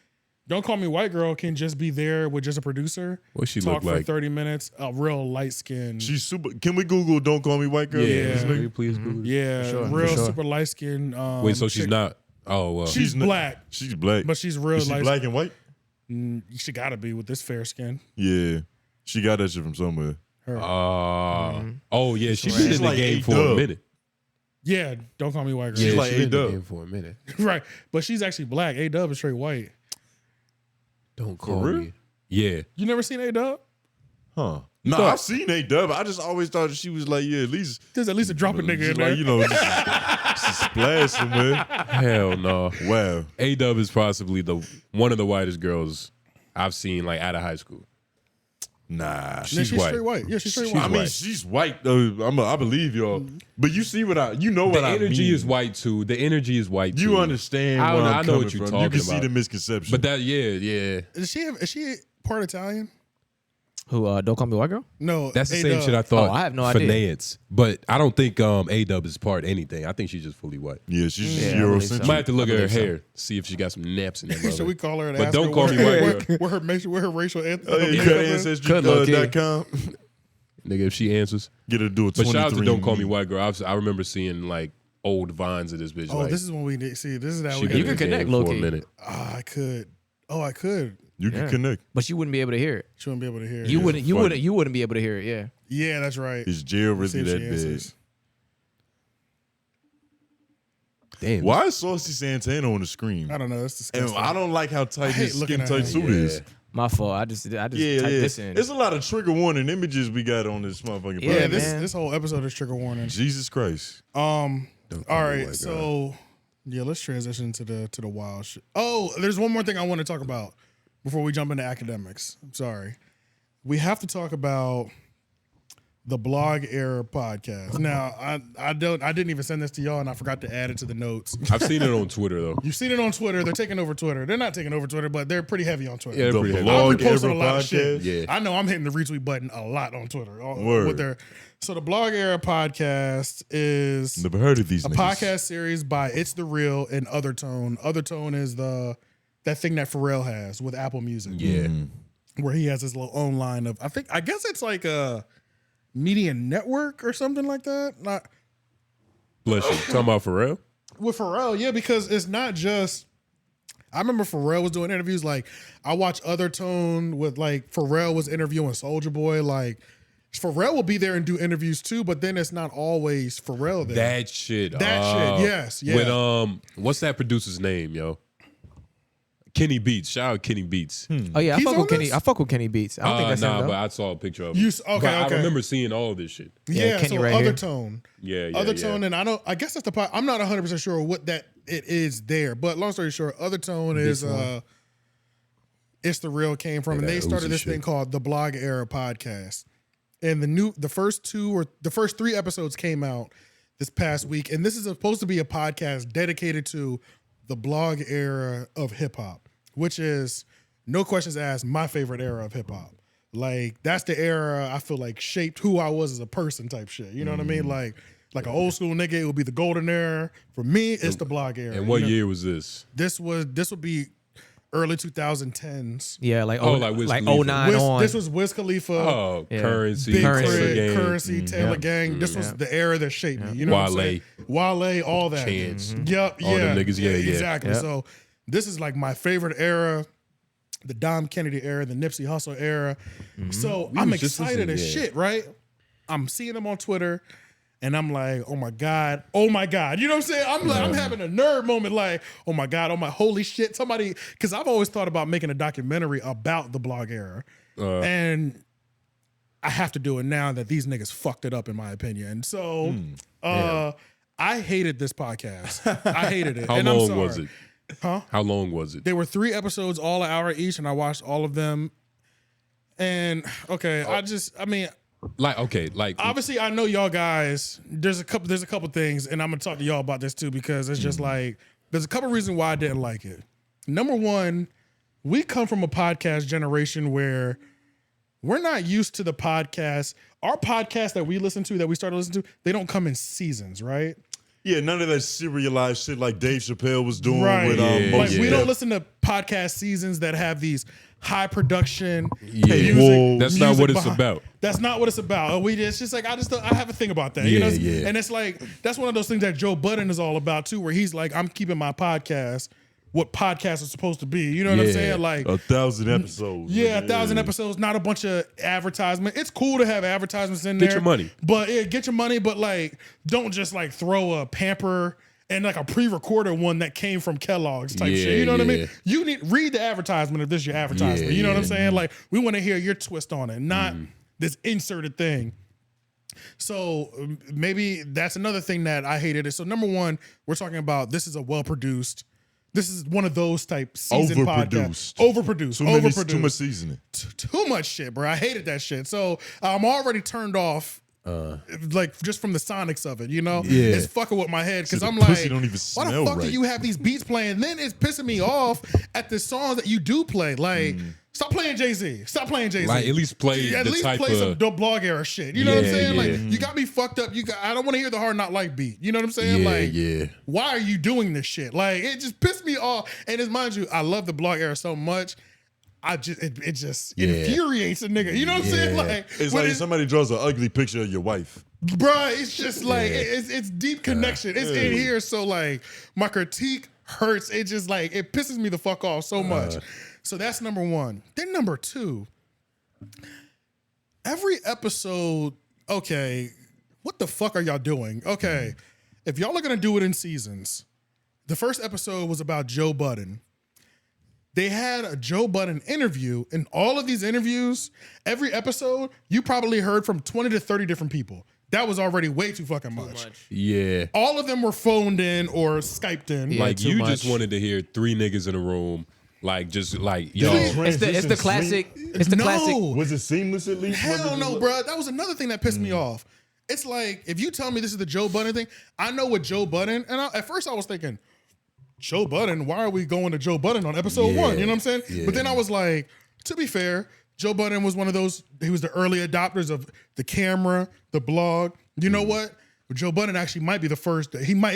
Don't Call Me White Girl can just be there with just a producer. What she talk look for like? 30 minutes. A real light skin. She's super. Can we Google "Don't Call Me White Girl"? Yeah. Can you please Google it? yeah, sure, real for sure. super light skin. Wait, so she's chick. not? Oh, well. She's not- black, She's black. but she's real Is she light. black and white? She gotta be with this fair skin. Yeah. She got that shit from somewhere. Oh, yeah. She's been She's in the like game for a A-Dub. minute. Yeah, Don't Call Me White Girl. She's Yeah, like she been in the A-Dub. game for a minute. right, but she's actually black. A-Dub is straight white. Don't call real? me. Yeah. You never seen A-Dub? Huh. No, thought- I've seen A-Dub. I just always thought that she was like, yeah, at least, There's at least a drop a nigga in just there. like, just a splash somewhere. Hell no. Wow. A-Dub is possibly one of the whitest girls I've seen like out of high school. Nah. Yeah, She's she's white. straight white. Yeah, she's straight She's white. I mean, white. she's white though. I believe y'all. But you see what I The what I energy mean. is white too. The energy is white too. You understand I where know- I'm I know coming what you're from. talking You can see about. the misconception. But that, yeah. Is she part Italian? Who? Don't Call Me White Girl. No, That's the same A-Dub. shit I thought. Oh, I have no for idea. Nance. But I don't think A-Dub is part anything. I think she's just fully white. yeah, she's Yeah, I Eurocentric. believe so. Might have to look I at her believe so. hair, see if she got some naps in there. Should we call her and But ask don't her call me white girl. where her racial Oh, yeah, you got Could look, yeah. ancestry.com. Nigga, if she answers. Get her to do a But 23. shout out to Don't Call Me White Girl. I remember seeing like old vines of this bitch. Oh, like, this is when we need. See, this is how she we been You in can the connect, game for a low-key. minute. I could. Oh, I could. You can Yeah. connect. But you wouldn't be able to hear it. She wouldn't be able to hear. You it. wouldn't. You funny. wouldn't. You wouldn't be able to hear it. Yeah. Yeah, that's right. Is jail Let's see really if that she bad? answers. Damn. Why is Saucy Santana on the screen? I don't know. That's And disgusting. I don't like how tight hate his looking skin at tight him. suit Yeah. is. My fault. I just Yeah, typed this in. It's a lot of trigger warning images we got on this motherfucking yeah, Yeah, podcast. this man. this whole episode is trigger warning. Jesus Christ. All Don't call me right, white so yeah, let's transition to the wild shit. Oh, there's one more thing I want to talk about before we jump into academics. I'm sorry. we have to talk about the Blog Era podcast. Now, I didn't even send this to y'all, and I forgot to add it to the notes. I've seen it on Twitter though. You've seen it on Twitter. They're taking over Twitter. They're not taking over Twitter, but they're pretty heavy on Twitter. Yeah, The pretty heavy. I've Blog been posting Era a lot of shit. podcast. Yeah. I know I'm hitting the retweet button a lot on Twitter. Word. So the Blog Era podcast is Never heard of these a niggas. podcast series by It's the Real and Other Tone. Other Tone is that thing that Pharrell has with Apple Music. Yeah. Where he has his little own line of, I guess it's like a media network or something like that. Not Bless you. Talking about Pharrell? with Pharrell, yeah, because it's not just. I remember Pharrell was doing interviews. Like I watched Other Tone with like Pharrell was interviewing Soulja Boy. Like Pharrell will be there and do interviews too, but then it's not always Pharrell there. That shit. Yes, yeah. With what's that producer's name, yo? Kenny Beats. Shout out Kenny Beats. Oh yeah, I He's fuck on with Kenny. this? I fuck with Kenny Beats. I don't think that's him but though. I saw a picture of You him. s- okay, But okay. I remember seeing all this shit. Yeah, Kenny so right Other here. Tone. Yeah, Other Tone, and I guess that's the part. I'm not 100% sure what that it is there, but long story short, Other Tone is It's the Real came from, and that they started Uzi this shit. thing called the Blog Era podcast. And the first 3 episodes came out this past week, and this is supposed to be a podcast dedicated to the blog era of hip hop, which is no questions asked my favorite era of hip hop. Like that's the era I feel like shaped who I was as a person type shit. You know what I mean? Like an old school nigga, it would be the golden era. For me, it's the blog era. And what You know, year was this? This would be early 2010s. Yeah, like like Wiz like Khalifa. 09 on. This was Wiz Khalifa. Oh, Yeah. Currency, Big Currency. Taylor Crit, Gang. Currency, Taylor Gang. This was the era that shaped me. You know what I'm saying? Wale, all that. Chance. Yep, All yeah. them niggas, yeah. Exactly. Yep. So this is like my favorite era, the Dom Kennedy era, the Nipsey Hussle era. So I'm was just excited listening, as yeah. shit, right? I'm seeing them on Twitter. And I'm like, oh my God. You know what I'm saying? I'm having a nerd moment, like, oh my God, holy shit. Somebody, because I've always thought about making a documentary about the blog era. And I have to do it now that these niggas fucked it up, in my opinion. So I hated this podcast. I hated it. How and I'm long sorry. was it? Huh? How long was it? There were 3 episodes, all an hour each, and I watched all of them. And okay, obviously I know y'all guys. There's a couple things, and I'm gonna talk to y'all about this too, because it's just like there's a couple reasons why I didn't like it. Number one, we come from a podcast generation where we're not used to the podcast. Our podcast that we listen to, that we started listening to, they don't come in seasons, right? Yeah, none of that serialized shit like Dave Chappelle was doing Right. with Yeah, Like Mos we Def. don't listen to podcast seasons that have these high production. Yeah. Whoa. That's not music what it's behind- about. That's not what it's about. It's just like I have a thing about that. You know? Yeah. And it's like that's one of those things that Joe Budden is all about too, where he's like, I'm keeping my podcast what podcasts are supposed to be. You know what I'm Yeah. saying? Like 1,000 episodes. yeah, 1,000 episodes, not a bunch of advertisement. It's cool to have advertisements in Get there. your money. But yeah, get your money, but like don't just like throw a pamper and like a pre-recorded one that came from Kellogg's type shit. You know what I mean? Yeah. You need read the advertisement if this is your advertisement. Yeah, you know what I'm yeah. saying? Like we want to hear your twist on it, not this inserted thing. So maybe that's another thing that I hated. So number one, we're talking about this is a well-produced. This is one of those type season podcasts. Overproduced. Too much seasoning. Too much shit, bro. I hated that shit. So I'm already turned off. Like just from the sonics of it, you know, Yeah. it's fucking with my head because So the I'm like, pussy don't even why the smell fuck do right. you have these beats playing? Then it's pissing me off at the songs that you do play. Like, stop playing Jay-Z. Stop playing Jay-Z. Like at least play At the least type play some of dope blog era shit. You know what I'm Yeah, saying? yeah. Like, you got me fucked up. I don't want to hear the Hard Not Life beat. You know what I'm saying? Like, why are you doing this shit? Like, it just pissed me off. And it's mind you, I love the blog era so much. It just infuriates a nigga. You know what I'm saying? Like, It's when like somebody draws an ugly picture of your wife. bruh, it's just like it's deep connection. It's in here, so like my critique hurts. It just like it pisses me the fuck off so much. So that's number one. Then number two, every episode. Okay, what the fuck are y'all doing? Okay, if y'all are gonna do it in seasons, the first episode was about Joe Budden. They had a Joe Budden interview, and all of these interviews, every episode, you probably heard from 20 to 30 different people. That was already way too fucking much. Yeah. All of them were phoned in or Skyped in. Yeah, Like too you much. just wanted to hear 3 niggas in a room Like just like Did it yo. It's the transition classic. seam- It's the No. classic. Was it seamless at least? Was Hell it no, just bro. That was another thing that pissed me off. It's like, if you tell me this is the Joe Budden thing, I know what Joe Budden, and at first I was thinking, Joe Budden, why are we going to Joe Budden on episode 1? You know what I'm saying? Yeah. But then I was like, to be fair, Joe Budden was one of those, he was the early adopters of the camera, the blog. You know what? Joe Budden actually might be the first. He might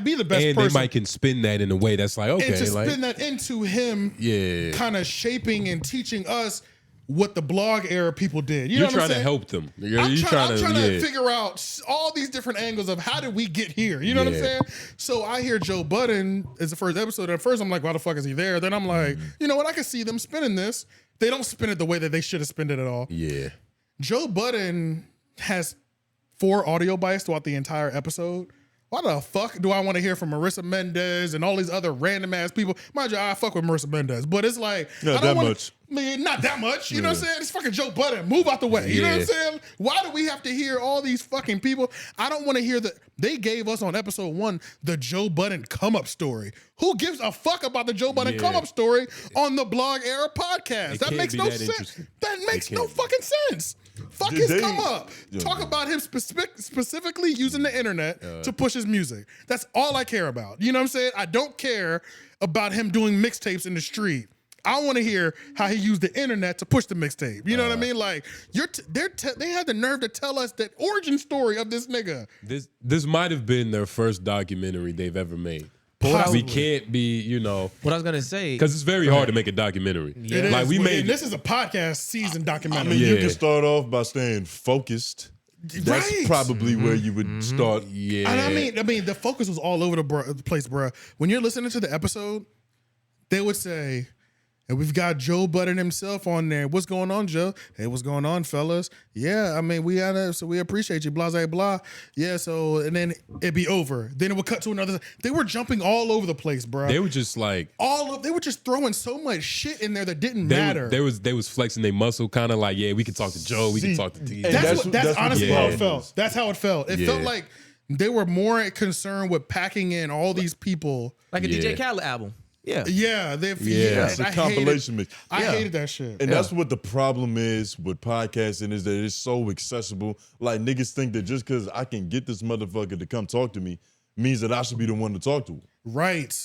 be the best And person. they might can spin that in a way that's like, okay, and to like spin that into him Yeah. kind of shaping and teaching us what the blog era people did. You know you're what trying I'm to saying? help them. You're, I'm you're trying to yeah. figure out all these different angles of how did we get here. You know what I'm Yeah. saying? So I hear Joe Budden is the first episode. At first I'm like, why the fuck is he there? Then I'm like, you know what? I can see them spinning this. They don't spin it the way that they should have spinned it at all. Yeah. Joe Budden has 4 audio bites throughout the entire episode. Why the fuck do I want to hear from Marissa Mendez and all these other random ass people? Mind you, I fuck with Marissa Mendez, but it's like Not I don't that wanna, much. Man, not that much. You know what I'm saying? It's fucking Joe Budden. Move out the way. You know what I'm Yeah. saying? Why do we have to hear all these fucking people? I don't want to hear they gave us on episode 1 the Joe Budden come up story. Who gives a fuck about the Joe Budden Yeah. come up story on the Blog Era podcast? It That can't makes be no that sense. interesting. That makes It no can't be. fucking sense. Fuck Did his they- come up. Yeah. Talk about him specifically using the internet to push his music. That's all I care about. You know what I'm saying? I don't care about him doing mixtapes in the street. I want to hear how he used the internet to push the mixtape. You know what I mean? Like they had the nerve to tell us the origin story of this nigga. This might have been their first documentary they've ever made. Possibly. We can't be, you know, What I was gonna say. because it's very hard to make a documentary. It is. Like we And made this is a podcast season I documentary. mean, you Yeah. can start off by staying focused. That's Right. probably where you would start. yeah. And I mean, the focus was all over the place, bruh. When you're listening to the episode, they would say, and we've got Joe Budden himself on there. What's going on, Joe? Hey, what's going on, fellas? Yeah, I mean, so we appreciate you, blah, blah, blah. Yeah, so, and then it'd be over. Then it would cut to another. They were jumping all over the place, bruh. They were just like They were just throwing so much shit in there that didn't matter. they was flexing their muscle, kind of like, yeah, we can talk to Joe, we can See, talk to D. and That's that's what honestly the how it problem felt. is. That's how it felt. It Yeah. felt like they were more concerned with packing in all these people. Like a Yeah. DJ Khaled album. Yeah. Yeah, Yeah. It's and a I compilation mix. I Yeah. hated that shit. And that's what the problem is with podcasting is that it's so accessible. Like niggas think that just because I can get this motherfucker to come talk to me means that I should be the one to talk to him. Right.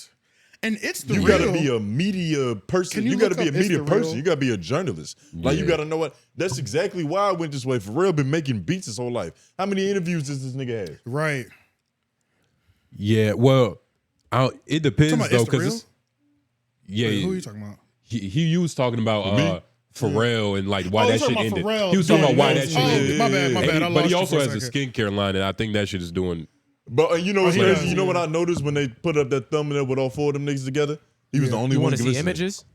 And it's the You real. gotta be a media person. Can you You gotta look be a up It's media the person. Real? You gotta be a journalist. Like you Yeah. gotta know what. That's exactly why I went this way. For real, been making beats his whole life. How many interviews does this nigga have? Right. Yeah, well, it depends Talking about though, It's the because Wait, yeah, who are you talking about? he was talking about Me? Pharrell and like why Oh, that he's shit talking about ended. Pharrell He was talking doing about why those- that shit oh, ended. my bad, my And bad. I but lost he you also for a has a second. skincare line, and I think that shit is doing. But you know what's he crazy? does, You know yeah. what I noticed when they put up that thumbnail with all 4 of them niggas together? He was the only You one want to see glistening. images?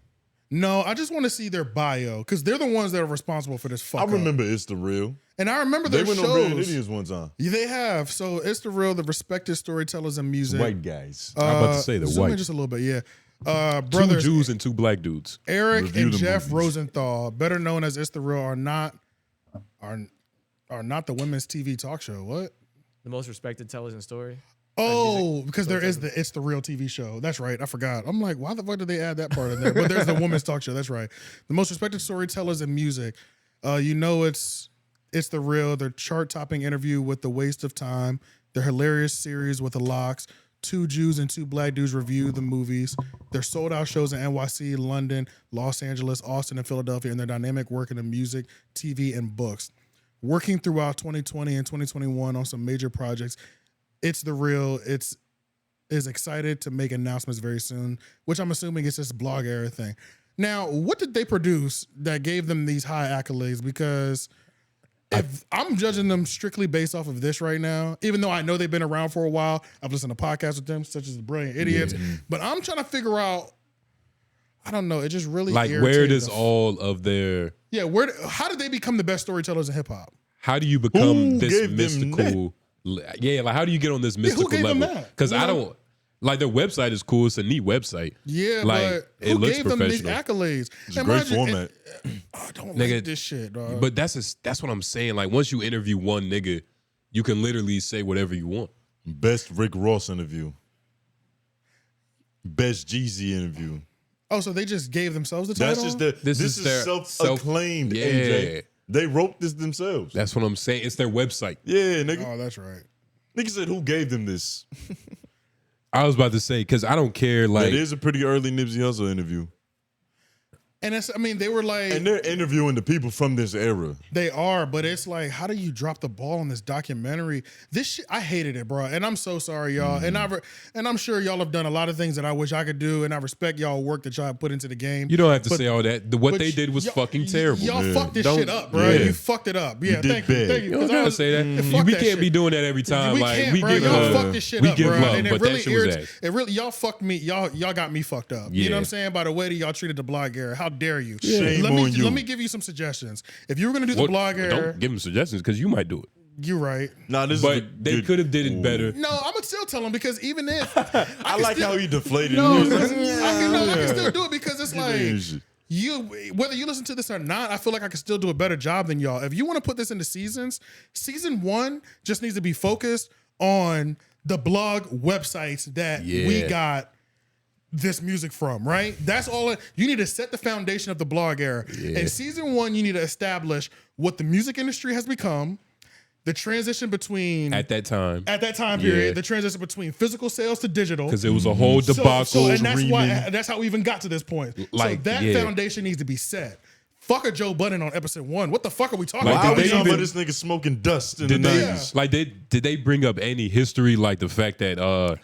No, I just want to see their bio because they're the ones that are responsible for this fuck I up. remember It's the Real. And I remember They their went on Red shows. Idiots one time. Yeah, they have. So It's the Real, the respected storytellers in music. White guys. I'm about to say the zoom in white. just a little bit, yeah. 2 Brothers Jews and 2 black dudes. Eric Review and the Jeff movies. Rosenthal, better known as It's the Real, are not the women's TV talk show. What? The most respected television story. Oh, because there is the It's the Real TV show. That's right. I forgot. I'm like, why the fuck did they add that part in there? But there's the women's talk show. That's right. The most respected storytellers in music. You know it's the Real. Their chart-topping interview with The Waste of Time. Their hilarious series with The Locks. 2 Jews and 2 black dudes review the movies. Their sold-out shows in NYC, London, Los Angeles, Austin, and Philadelphia, and their dynamic work in the music, TV, and books. Working throughout 2020 and 2021 on some major projects. It's the Real. Is excited to make announcements very soon, which I'm assuming is this blog era thing. Now, what did they produce that gave them these high accolades? Because if I'm judging them strictly based off of this right now, even though I know they've been around for a while, I've listened to podcasts with them, such as The Brilliant Idiots, but I'm trying to figure out, I don't know, it just really Like, where irritated does the- all of their Yeah, how did they become the best storytellers in hip hop? how do you become Who this gave them mystical? Yeah, like how do you get on this mystical gave them level? that? Because You I know? don't like their website is cool. It's a neat website. Yeah, like but it who looks gave them these professional. accolades? It's a great format. I don't Nigga, like this shit, dog. But that's what I'm saying. Like once you interview one nigga, you can literally say whatever you want. Best Rick Ross interview. Best Jeezy interview. Oh, so they just gave themselves the title? That's just this is their self-acclaimed. Yeah. AJ. They wrote this themselves. That's what I'm saying. It's their website. Yeah, nigga. Oh, that's right. Nigga said, who gave them this? I was about to say, because I don't care. Like, It is a pretty early Nipsey Hussle interview. And it's, I mean, they were like, And they're interviewing the people from this era. they are, but it's like, how do you drop the ball on this documentary? This shit, I hated it, bro. And I'm so sorry, y'all. And I'm sure y'all have done a lot of things that I wish I could do, and I respect y'all work that y'all have put into the game. you don't have to But- say all that. What but they did was y'all- fucking terrible. Y'all Yeah. fucked this Don't- shit up, bro. yeah. You fucked it up. Yeah, did thank you. bad. Thank you. You don't 'Cause gotta say that. fuck We that can't shit. be doing that every time. We like can't, we bro. give Y'all love. fucked this shit we up, give bro. love, And it but really that shit was irritates. ass. It really, y'all fucked me. Y'all got me fucked up. You know Yeah. what I'm saying? By the way that y'all treated the blog era. How dare you? Shame let me on you. let me give you some suggestions. If you were gonna do the Well, blog era, don't give them suggestions because you might do it. you're right. Nah, this But is a they good- could have did it better. No, I'm gonna still tell them because even if I like how he deflated. no, it. listen, I can still do it because it's like shit. you, whether you listen to this or not, I feel like I can still do a better job than y'all. If you want to put this into seasons, season 1 just needs to be focused on the blog websites that we Yeah. got this music from, right? That's all. You need to set the foundation of the blog era. Yeah. In season 1, you need to establish what the music industry has become, the transition between At that time, at that time period, Yeah. the transition between physical sales to digital. because it was a whole debacle. And that's Reaming. why that's how we even got to this point. Like, so that yeah. foundation needs to be set. Fuck a Joe Budden on episode 1. What the fuck are we talking Like, Why about? are we they talking even- about this nigga smoking dust in Did the they 90s? like did they bring up any history like the fact that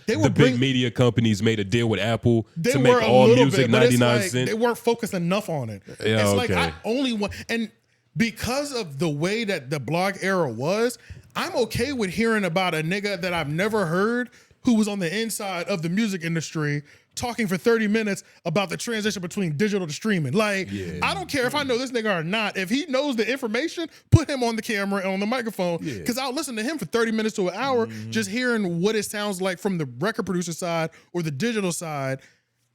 They were the big bring- media companies made a deal with Apple They to were make a all little music bit, but it's 99 like cents? they weren't focused enough on it. Yeah, it's like I okay. only want, and because of the way that the blog era was, I'm okay with hearing about a nigga that I've never heard who was on the inside of the music industry talking for 30 minutes about the transition between digital to streaming. Like, I don't care if I know this nigga or not. If he knows the information, put him on the camera and on the microphone, because I'll listen to him for 30 minutes to an hour just hearing what it sounds like from the record producer side or the digital side,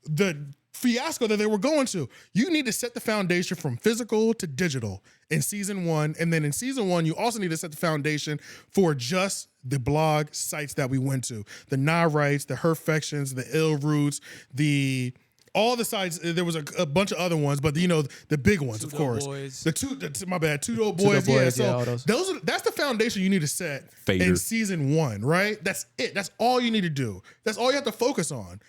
the fiasco that they were going to. You need to set the foundation from physical to digital in season 1. And then in season 1, you also need to set the foundation for just the blog sites that we went to. The Nah Rights, the Herfections, the Ill Roots, all the sites. There was a bunch of other ones, but you know, the big ones, of Two course. Dope Boys. My bad. Two Dope Boys. Dope Boys, Yeah. yeah, all So those. that's the foundation you need to set Fader. in season 1, right? That's it. That's all you need to do. That's all you have to focus on.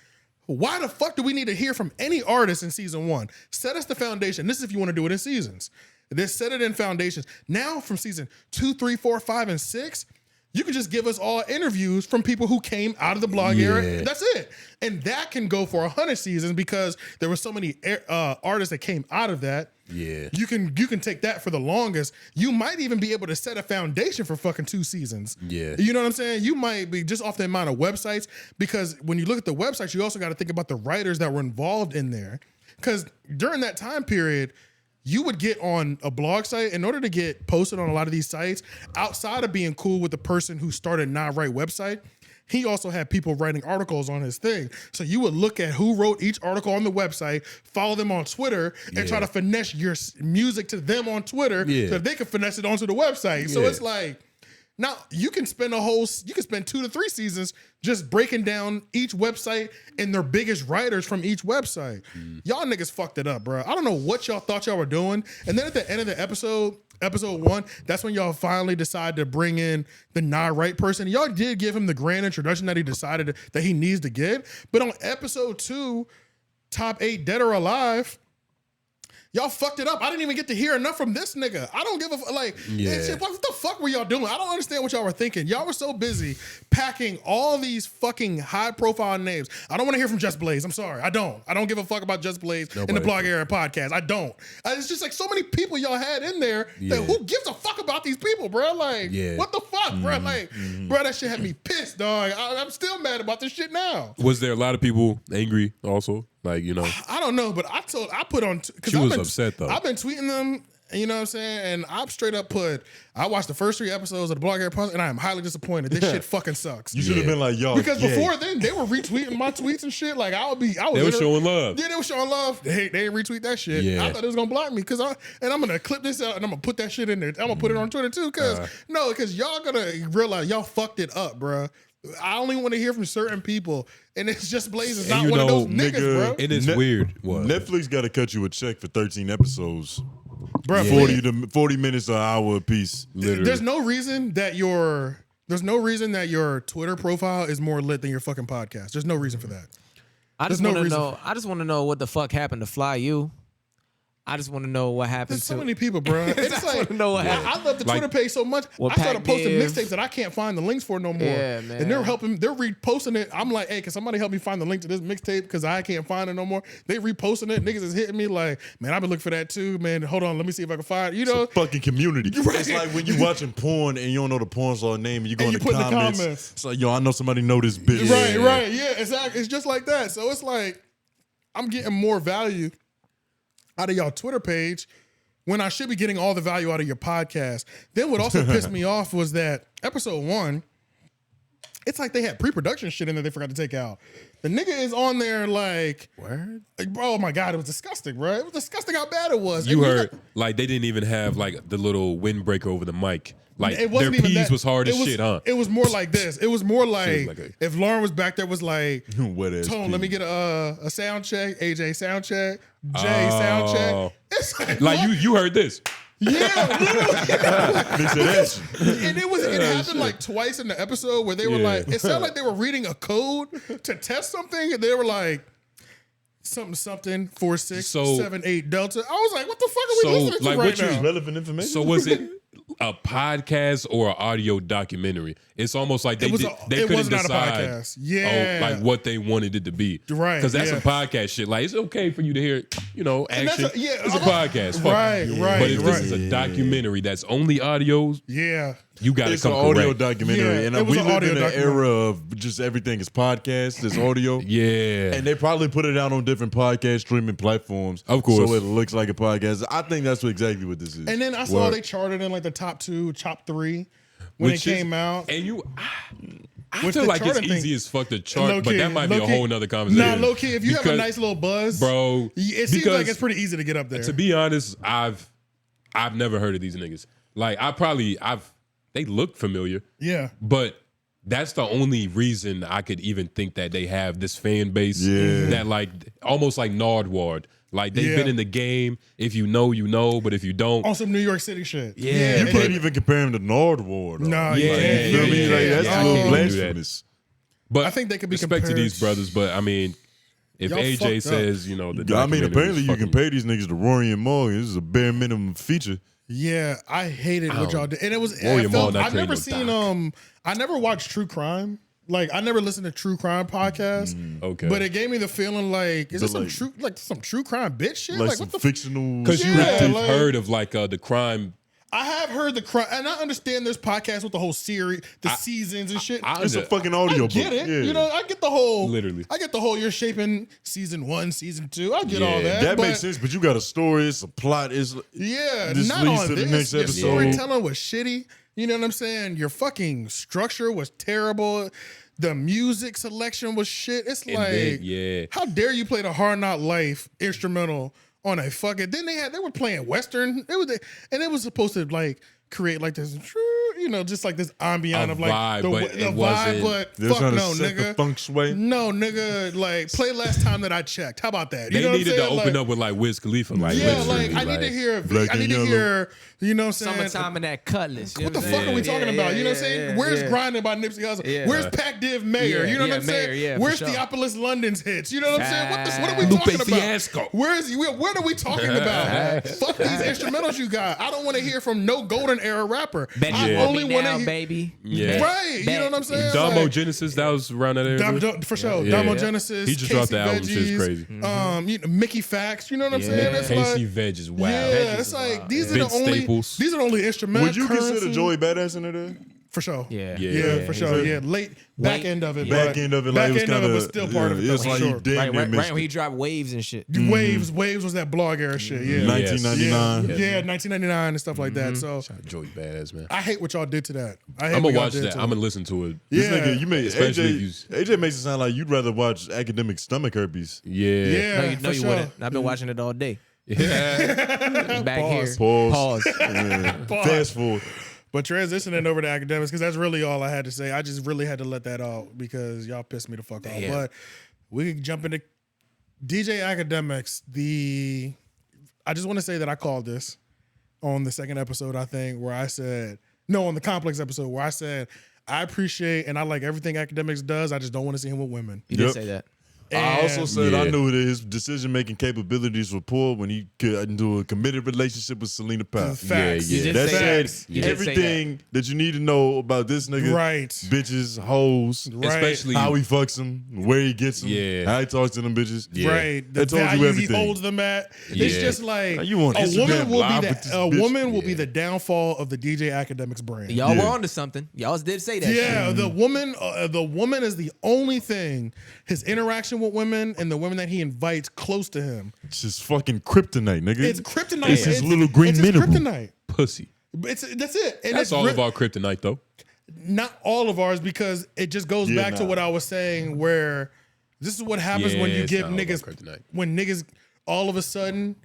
Why the fuck do we need to hear from any artist in season 1? Set us the foundation. This is if you want to do it in seasons. This set it in foundations. Now from season 2, 3, 4, 5, and 6, you can just give us all interviews from people who came out of the blog era. That's it. And that can go for 100 seasons because there were so many artists that came out of that. Yeah. You can take that for the longest. You might even be able to set a foundation for fucking 2 seasons. Yeah. You know what I'm saying? You might be just off the amount of websites, because when you look at the websites, you also got to think about the writers that were involved in there. Because during that time period, you would get on a blog site, in order to get posted on a lot of these sites, outside of being cool with the person who started Not Right website, he also had people writing articles on his thing. So you would look at who wrote each article on the website, follow them on Twitter, and try to finesse your music to them on Twitter so that they can finesse it onto the website. So it's like, now you can spend 2 to 3 seasons just breaking down each website and their biggest writers from each website. Y'all niggas fucked it up, bro. I don't know what y'all thought y'all were doing. And then at the end of the episode 1, that's when y'all finally decided to bring in the not right person. Y'all did give him the grand introduction that he decided that he needs to get. But on episode 2, top 8 dead or alive, y'all fucked it up. I didn't even get to hear enough from this nigga. I don't give a what the fuck were y'all doing? I don't understand what y'all were thinking. Y'all were so busy packing all these fucking high profile names. I don't want to hear from Just Blaze. I'm sorry. I don't give a fuck about Just Blaze in the Blog Era podcast. I don't. It's just like so many people y'all had in there that who gives a fuck about these people, bro? Like, what the fuck, bro? Like, bro, that shit had me pissed, dog. I'm still mad about this shit now. Was there a lot of people angry also? Like, you know, I don't know, but I put on, because She was upset, though. I've been tweeting them, you know what I'm saying? And I've straight up I watched the first 3 episodes of the Blog Era podcast, and I am highly disappointed. This shit fucking sucks. You should have been like, yo, Because before then, they were retweeting my tweets and shit. Like, they were showing love. Yeah, they were showing love. They didn't retweet that shit. Yeah. I thought it was gonna block me, and I'm gonna clip this out and I'm gonna put that shit in there. I'm gonna put it on Twitter too, because y'all gonna realize y'all fucked it up, bruh. I only want to hear from certain people, and it's just Blaze is And not you one of know, those niggas, bro. And it's weird. What? Netflix got to cut you a check for 13 episodes. Bro, 40 minutes to an hour a piece. Literally. There's no reason that your Twitter profile is more lit than your fucking podcast. There's no reason for that. I just There's want no to reason know. I just want to know what the fuck happened to Fly You. I just want to know what happened There's to. so many people, bro. It's like wanna know what I happened. love the Like- Twitter page so much. Well, I started Pac posting Div. mixtapes that I can't find the links for no more. Yeah, man. And they're reposting it. I'm like, hey, can somebody help me find the link to this mixtape because I can't find it no more? They reposting it. Niggas is hitting me like, man, I've been looking for that too, man. Hold on, let me see if I can find it. You know, It's a fucking community. Right. It's like when you watching porn and you don't know the porn star name and you go And in you the put in the comments. comments. It's like, yo, I know somebody know this bitch. right, yeah, exactly. It's just like that. So it's like I'm getting more value out of y'all Twitter page when I should be getting all the value out of your podcast. Then what also pissed me off was that episode 1, it's like they had pre-production shit in there they forgot to take out. The nigga is on there like, Word? bro, oh my God, it was disgusting, bro. It was disgusting how bad it was. You And heard like they didn't even have like the little windbreaker over the mic. Like it their wasn't even P's that. was hard as It was- shit, huh? It was more like this. It was more like, like a- if Lauren was back there was like, Wet ass Tone, pee. let me get a sound check. AJ sound check. Jay sound check. Oh. It's like, Like what? you heard this. Yeah, literally. Mix of that shit. And it happened like twice in the episode where they were Yeah. like, it sounded like they were reading a code to test something, and they were like, something 4678 Delta. I was like, what the fuck are we So, listening to like, right what you- now? Relevant information. So was it a podcast or an audio documentary? It's almost like they It was did, a- they it couldn't was not a decide podcast. Yeah. like what they wanted it to be. Right, Because that's yeah. a podcast shit. Like it's okay for you to hear, you know, And that's action. yeah, it's a podcast. Fuck Right, it. right, But if this right. is a documentary that's only audio, Yeah. you got to It's an come audio correct. documentary, Yeah, and it was we an live audio in an documentary. era of just everything is podcast, it's audio. Yeah. And they probably put it out on different podcast streaming platforms. Of course. So it looks like a podcast. I think that's exactly what this is. And then I saw Word. they charted in like the top 2, top 3 when Which it is- came out. And you, I With feel the like it's charting thing. easy as fuck to chart, but Low-key, that might be a low-key. whole nother conversation. Nah, low key, if you have a Because- nice little buzz, bro, it seems because- like it's pretty easy to get up there. To be honest, I've never heard of these niggas. Like they look familiar, yeah. but that's the only reason I could even think that they have this fan base that like almost like Nardward. Like they've Yeah. been in the game. If you know, you know, but if you don't, On some New York City shit. Yeah, you but- can't even compare him to Nardwar. though. Nah, Yeah, yeah, You feel me? yeah, Like, that's yeah. a little I can't do that. blasphemous. but I think they could be respect to compared. these brothers. But I mean, if Y'all AJ fucked up. says, you know, the I mean, documentary apparently is you can fucking- pay these niggas to Rory and Morgan. This is a bare minimum feature. Yeah, I hated what y'all did, and it was. Roy I and Maul felt, not I've never creating seen no I never watched true crime. Like I never listened to true crime podcasts. Okay. But it gave me the feeling like, is So, this some like- some true crime bitch shit? Like Like some what the fictional. Because Yeah, you've like- heard of like the crime. I have heard the crime, and I understand there's podcasts with the whole series, the seasons and shit. I It's a under- fucking audio I get book. it. Yeah. You know, I get the whole. Literally. I get the whole. You're shaping season 1, season 2. I get all Yeah, that. that but makes sense, but you got a story, it's a plot, it's Yeah, This not leads on to the this. next Your episode. storytelling was shitty. You know what I'm saying? Your fucking structure was terrible. The music selection was shit. It's And like, then, yeah. how dare you play the Hard Knock Life instrumental on a fucking? Then they were playing Western. And it was supposed to like create like this, you know, just like this ambient A of like vibe, the but vibe. it wasn't- But they're fuck trying no, to set the nigga. feng shui. No, nigga. Like play last time that I checked. How about that? You They know what I'm needed to saying? open Like, up with like Wiz Khalifa. Like, yeah, literally, like I need to hear. Black I need and to yellow. hear. You know what I'm saying? Summertime in that cutlass. What the fuck are we talking about? You know what I'm saying? Where's Grinding by Nipsey Hussle? Yeah. Where's Pac Div Mayor? Yeah, You know what yeah, I'm saying? Mayor, yeah, for Where's sure. Theopolis London's hits? You know what I'm saying? What are we Lupe talking about? Fiasco. What are we talking about? Fuck these instrumentals you got. I don't want to hear from no golden era rapper. Bet I you only want want now, to hear. baby. Yeah. Right, you know what I'm saying? Damo Like, Genesis, that was around that area. For sure. Yeah. Damo Genesis. He just Casey dropped the album. Veggies, Shit's crazy. You know, Mickey Fax. You know what I'm saying? It's Casey like, Veg is wild. yeah, it's like these are Vince the only. Staples. These are the only instrumental. Would you consider currency- Joey Badass in there? For sure. Yeah. Yeah, for sure. Yeah, late back Late- end of it. Back but end of it, back like it was end of kind it was still part of it. It's though, like for you sure. damn Right, near right, missed right when he it. dropped waves and shit. Waves was that blog era shit. Yeah, 1999. Yeah, 1999 and stuff like that. So Joey Badass, man. I hate what y'all did to that. I hate I'm what gonna y'all watch did that. to I'm it. gonna listen to it. This Yeah. nigga, you made Especially if AJ makes it sound like you'd rather watch Academics stomach herpes. Yeah. Yeah, No, you for sure. wouldn't. I've been watching it all day. Yeah. Back Pause. here. Pause. Pause. Yeah. Fast forward. But transitioning over to academics, because that's really all I had to say. I just really had to let that out because y'all pissed me the fuck off. But we can jump into DJ Akademiks. I just want to say that I called this on the second episode, I think, where I said, no, on the complex episode, where I said, I appreciate and I like everything Akademiks does. I just don't want to see him with women. You did say that. I also said I knew that his decision-making capabilities were poor when he got into a committed relationship with '𝔓𝔦𝚑𝚃. Facts. You did That say said that. You did say everything that you need to know about this nigga. Right. Bitches, hoes, Especially how he fucks them, where he gets them, Yeah. how he talks to them bitches. Right. The That told you value he everything. holds them at. It's Yeah. just like Now you on a Instagram woman will live be with this a bitch. woman will be the downfall of the DJ Akademiks brand. Y'all Yeah. were onto something. Y'all did say that. Yeah, shit. the woman is the only thing. His interaction with women and the women that he invites close to him. It's just fucking kryptonite, nigga. It's kryptonite. It's his little green it's his mineral. kryptonite. Pussy. That's it. And That's it's all of our kryptonite, though. not all of ours, because it just goes back to what I was saying, where this is what happens when you it's give not all of our niggas, kryptonite. when niggas all of a sudden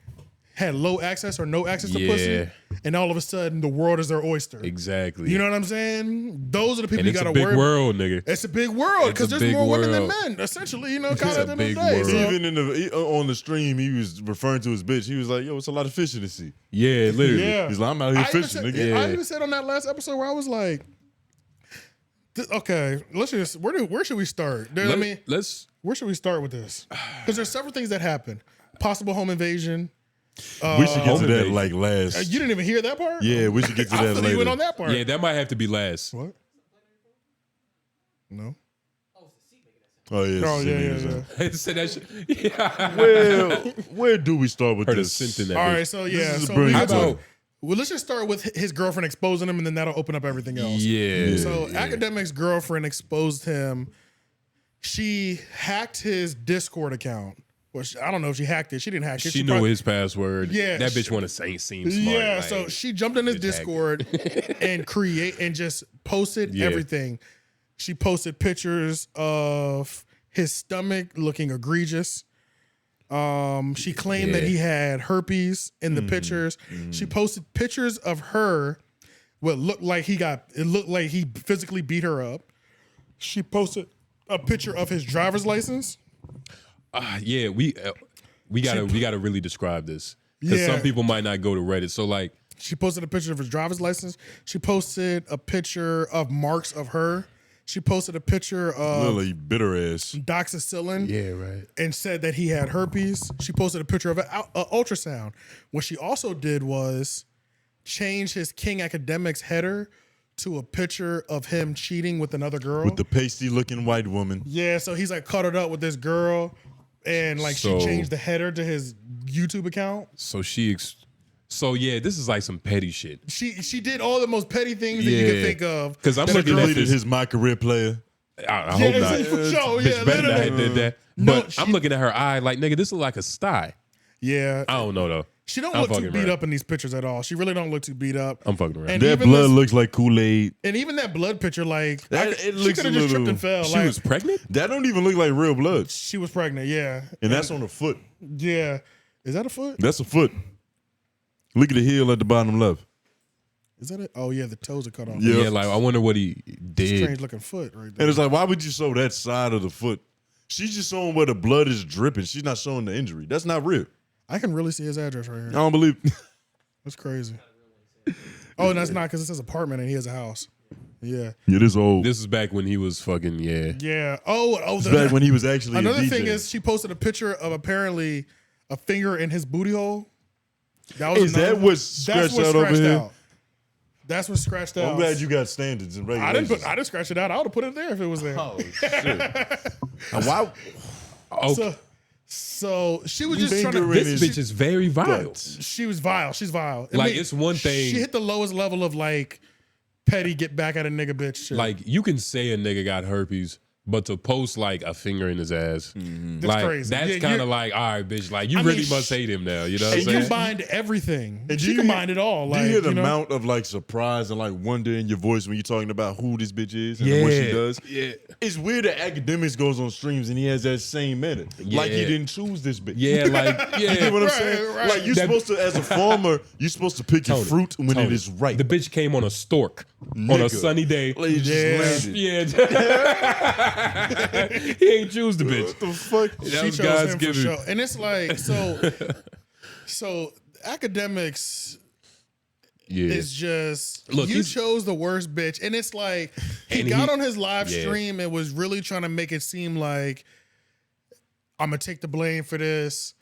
had low access or no access to Yeah. pussy, and all of a sudden the world is their oyster. Exactly. You know what I'm saying? Those are the people and you it's gotta a big worry. world, nigga. It's a big world because It's a there's big more women than world. men, essentially. You know, It's kind a of at the end of big the day. world. So- Even in on the stream, he was referring to his bitch. He was like, "Yo, it's a lot of fish in the sea." Yeah, literally. Yeah. He's like, "I'm out here I even fishing, said- nigga." I even said on that last episode where I was like, okay, let's just where should we start? Let's Where should we start with this? Because there's several things that happen. Possible home invasion. We should get to Home that invasion. like last. You didn't even hear that part? Yeah, we should get to I that thought you went later. on that part. Yeah, that might have to be last. What? No. Oh yeah, Oh yeah, Sydney was yeah. on. Say that shit. Yeah. Where do we start with Heard a this? synth in that. All bitch. right, so yeah, is a so brilliant we got topic. well, let's just start with his girlfriend exposing him, and then that'll open up everything else. Yeah. So Akademiks' girlfriend exposed him. She hacked his Discord account. Well, I don't know if she hacked it. She didn't hack it. She knew his password. Yeah, That bitch want to seem smart. Yeah, like, so she jumped in his bitch hacked Discord and just posted everything. She posted pictures of his stomach looking egregious. She claimed that he had herpes in the pictures. She posted pictures of her. What looked like it looked like he physically beat her up. She posted a picture of his driver's license. Yeah, we gotta really describe this because Yeah. some people might not go to Reddit. So like, She posted a picture of his driver's license. She posted a picture of marks of her. She posted a picture of Lily bitter ass. doxycycline. yeah, right. And said that he had herpes. She posted a picture of an ultrasound. What she also did was change his King Akademiks header to a picture of him cheating with another girl. With the pasty looking white woman. Yeah, so he's like cuddled up with this girl, and like So- she changed the header to his YouTube account. So so yeah, this is like some petty shit. She did all the most petty things that you could think of. 'Cause I'm that a looking girl- at Deleted this- his My Career Player. I hope Yeah, not. for sure. Bitch Yeah, better not literally. have did that. No, But I'm looking at her eye like, nigga, this look like a sty. Yeah, I don't know though. she don't I'm look too fucking beat around. up in these pictures at all. She really don't look too beat up. I'm fucking around. And That even blood this- looks like Kool-Aid. And even that blood picture, like That- she it looks could have a just tripped little- and fell. She Like was pregnant? That don't even look like real blood. she was pregnant. Yeah, And that's on the foot. yeah. Is that a foot? That's a foot. Look at the heel at the bottom left. Is that it? Oh yeah, the toes are cut off. Yeah. Yeah, like I wonder what he did. Strange looking foot right there. And it's like, why would you show that side of the foot? She's just showing where the blood is dripping. She's not showing the injury. That's not real. I can really see his address right I here. don't believe. That's crazy. Oh, and that's not because it says apartment and he has a house. Yeah. Yeah, this old. This is back when he was fucking Yeah. Oh, It's back when he was actually another a DJ. thing is she posted a picture of apparently a finger in his booty hole. That was Is that another- what's that's scratched out over here? That's what's scratched out. I'm glad you got standards and I regulations. didn't scratch it out. I would have put it there if it was there. Oh shit! Why? okay. So she was just trying finger to. in This his bitch is very vile. She was vile. She's vile. I Like, mean, it's one thing- She hit the lowest level of like petty get back at a nigga bitch shit. Like you can say a nigga got herpes, But to post like a finger in his ass, That's like crazy. that's Yeah, kind you're- of like, all right, bitch, like you I really mean, must hate him now. You know what I'm She saying? combined everything. And She do you combined it all. Do Like, you hear the know? amount of like surprise and like wonder in your voice when you're talking about who this bitch is and what she does? Yeah. It's weird that Akademiks goes on streams and he has that same manner. Like he Yeah. didn't choose this bitch. Yeah, like You yeah. get what I'm Right, saying? right. Like you're That- supposed to, as a farmer, you're supposed to pick your Tony, fruit when Tony, it is ripe. The bitch came on a stork on a Nigga. sunny day. Like, it just Yeah. landed. Yeah. He ain't choose the bitch. What the fuck? That She was chose God's him giving. for sure. And it's like, so Akademiks Yeah. is just, Look, you he's- chose the worst bitch. And it's like, he And got he- on his live yeah. stream and was really trying to make it seem like, I'm going to take the blame for this.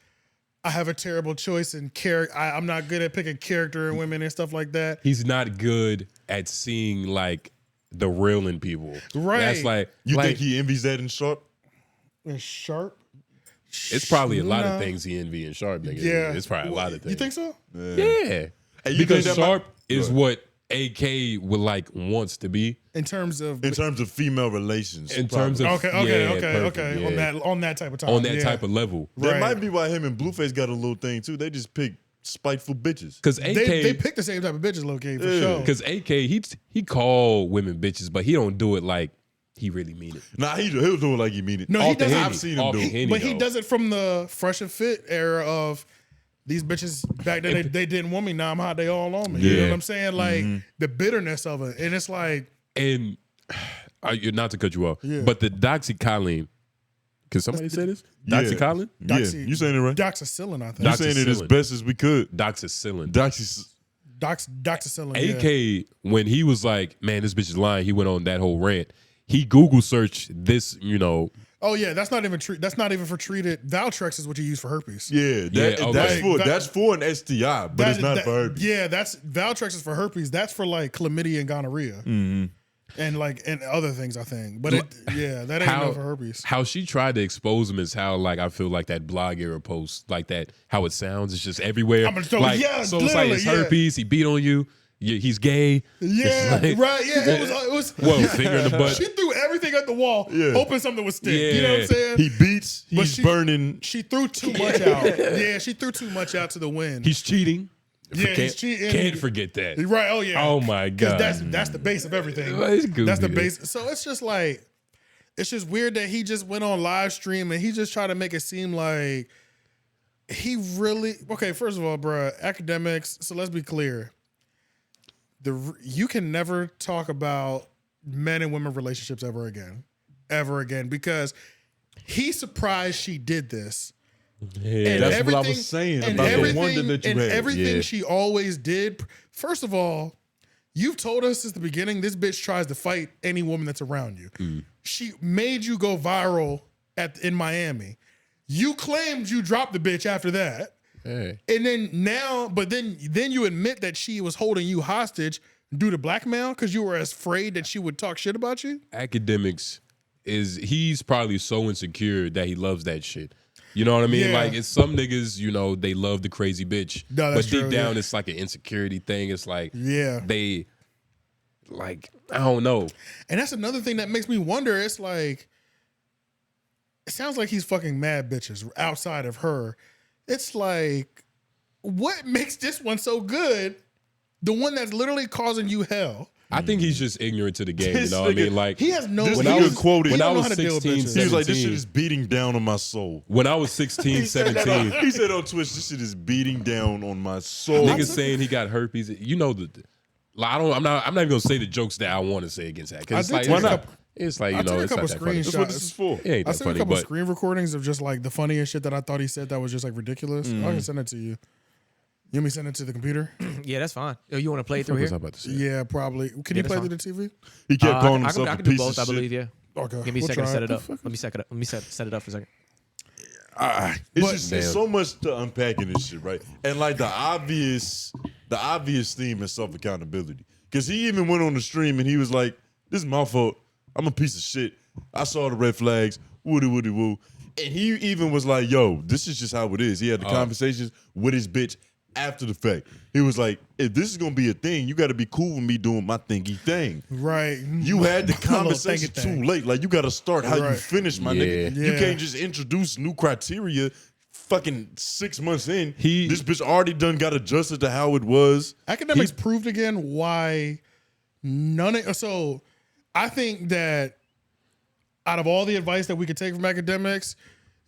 I have a terrible choice in character. I'm not good at picking character in women and stuff like that. He's not good at seeing like the real in people. Right. That's like You like, think he envies that in Sharp? And Sharp. it's probably a lot No. of things he envy in Sharp, nigga. Yeah. It's probably a lot of things. You think so? Yeah. Hey, you Because think that Sharp might- is Go what AK would like wants to be. In terms of in terms of female relations. In terms of okay, yeah, perfect, okay. yeah. On that type of time. on that yeah. type of level. that Right. might be why him and Blueface got a little thing too. They just pick spiteful bitches. Because AK, They pick the same type of bitches, low key, for Yeah. sure. because AK, he call women bitches, but he don't do it like he really mean it. Nah, he'll do it like he mean it. No, he Off the doesn't. Henny. I've seen him Off do the it. Henny, But he though. does it from the Fresh and Fit era of these bitches back then. They didn't want me. Now I'm hot. They all on me. You know Yeah. what I'm saying? Like the bitterness of it, and it's like And not to cut you off, Yeah. but the 𝙿𝙾𝚃. Can somebody say this? 𝙿𝙾𝚃? Yeah, you saying it right. doxycycline. I think You saying it as Doxycycline. best as we could. 𝙿𝙾𝚃. doxycycline. Yeah. AK, when he was like, man, this bitch is lying, he went on that whole rant. He Google searched this, Oh yeah, that's not even That's not even for treated. Valtrex is what you use for herpes. Yeah, okay. that's for an STI, but it's not for herpes. Yeah, that's Valtrex is for herpes. That's for like chlamydia and gonorrhea, Mm-hmm. and other things. I think, but that ain't no for herpes. How she tried to expose him is how like I feel like that blog era post, like that, how it sounds, it's just everywhere. I'm gonna show- like, yeah, so it's like it's literally, yeah. herpes, he beat on you, he's gay. Yeah, It's like- right. Yeah, it was. Whoa, finger in the butt. She threw everything at the wall, Yeah. hoping something would stick. You know what I'm Yeah. saying? He beats, But he's burning. She threw too much out. Yeah, she threw too much out to the wind. He's cheating. Yeah, can't, he's cheating. Can't forget that. Right. Oh yeah. Oh my 'Cause God. that's the base of everything. Well, it's goofy, That's the dude. base. So it's just like, it's just weird that he just went on live stream and he just tried to make it seem like he really. Okay, first of all, bro, Akademiks. So let's be clear. You can never talk about men and women relationships ever again, because he's surprised she did this. Yeah. And That's what I everything- was saying and about the everything- wonder that you and had. everything Yeah. she always did. First of all, you've told us since the beginning this bitch tries to fight any woman that's around you. She made you go viral in Miami. You claimed you dropped the bitch after that. Hey. And then now, but then you admit that she was holding you hostage due to blackmail because you were afraid that she would talk shit about you. Akademiks he's probably so insecure that he loves that shit. You know what I mean? Yeah. Like it's some niggas, they love the crazy bitch. No, but that's deep true, down yeah. it's like an insecurity thing. It's like Yeah. they like, I don't know. And that's another thing that makes me wonder. It's like, it sounds like he's fucking mad bitches outside of her. It's like, what makes this one so good? The one that's literally causing you hell. I think he's just ignorant to the game, you This know what I mean? nigga- Like He has no. This he nigga doesn't- quoted- he when don't I know was how to deal with 16, bitches. He was like, this 17. shit is beating down on my soul. when I was 16, He said 17, he said on Twitch, this shit is beating down on my soul. niggas saying he got herpes. Like, I'm not even gonna say the jokes that I want to say against that. Cause it's I like, did take it's a not, couple- it's like, I you know, took a it's not couple that funny. screenshots. That's what this is for. It ain't I that sent a funny, couple but screen recordings of just like the funniest shit that I thought he said that was just like ridiculous. I can send it to you. You want me to send it to the computer? Yeah, that's fine. Oh, you want to play it through what was I here? about to say? Yeah, probably. Can you that's play fine. through the TV? He kept calling I himself can a do piece both, of I shit. believe. Yeah. Okay. Give me a we'll second to try set it up. Let me set it up for a second. It's But- just it's so much to unpack in this shit, right? And like the obvious theme is self accountability. Because he even went on the stream and he was like, "This is my fault. I'm a piece of shit. I saw the red flags. Woody woody woo." And he even was like, "Yo, this is just how it is." He had the conversations with his bitch after the fact. He was like, if this is gonna be a thing, you got to be cool with me doing my thingy thing. Right. You had the My little conversation thingy too thing. late. Like you got to start how you Right. finish, my nigga. Yeah. You can't just introduce new criteria. Fucking 6 months in, He- this bitch already done got adjusted to how it was. Academics proved again why none of so I think that out of all the advice that we could take from academics,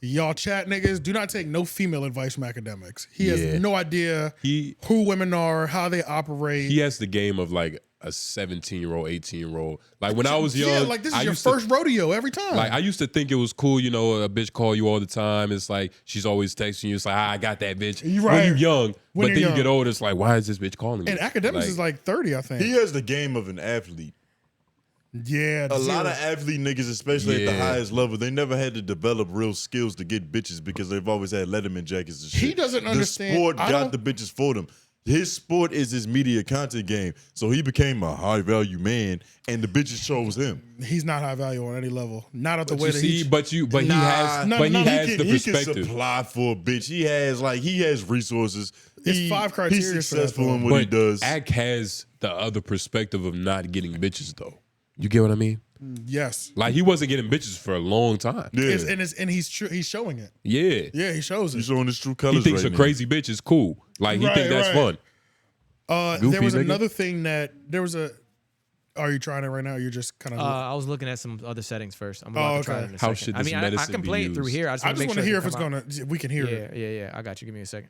y'all chat niggas do not take no female advice from academics. He Yeah. has no idea He who women are, how they operate. he has the game of like a 17-year-old, 18-year-old. Like when I was young, yeah, like this is I your used to- first rodeo every time. Like I used to think it was cool, you know, a bitch call you all the time. It's like she's always texting you. It's like, I got that bitch. You're When right. you young, When but then you're you get young. older, it's like, why is this bitch calling me? and academics is like 30, I think. He has the game of an athlete. Yeah, A lot of athlete niggas, especially at the Yeah. highest level, they never had to develop real skills to get bitches because they've always had Letterman jackets and shit. He doesn't understand- The sport I got don't- the bitches for them. His sport is his media content game. So he became a high value man and the bitches chose him. he's not high value on any level. Not at the But way you that see, he. but he has, no, but no, he he has the He perspective. can supply for a bitch. He has resources. It's 5 criteria He's for that, successful though. in what he But does. Ak has the other perspective of not getting bitches though. You get what I mean? Yes. Like he wasn't getting bitches for a long time. Yeah. And he's showing it. Yeah. Yeah, he shows it. He's showing his true He colors thinks right a now. crazy bitch is cool. Like he Right, think that's right. fun. There Goofy, was nigga. another thing that there was a. Are you trying it right now? Or you're just kind of. I was looking at some other settings first. I'm about to try okay. it in a How second. should I this mean, I medicine can be play it through used? here. I I just make want to sure hear it if it's come out. gonna. We can hear it. Yeah. I got you. Give me a second.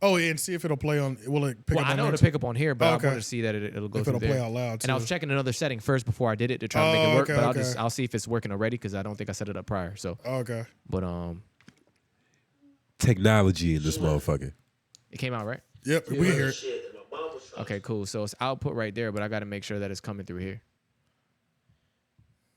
Oh, yeah, and see if it'll play on. Will it pick Well, up? I on know there to too? pick up on here, but Okay. I want to see that it'll go If through it'll play there. out loud. And I was too. checking another setting first before I did it to try to make it Oh, work. okay, But okay. I'll see if it's working already because I don't think I set it up prior. So, Okay. but Technology in this motherfucker. it came out right. Yep, we can hear it. Okay, cool. So it's output right there, but I got to make sure that it's coming through here.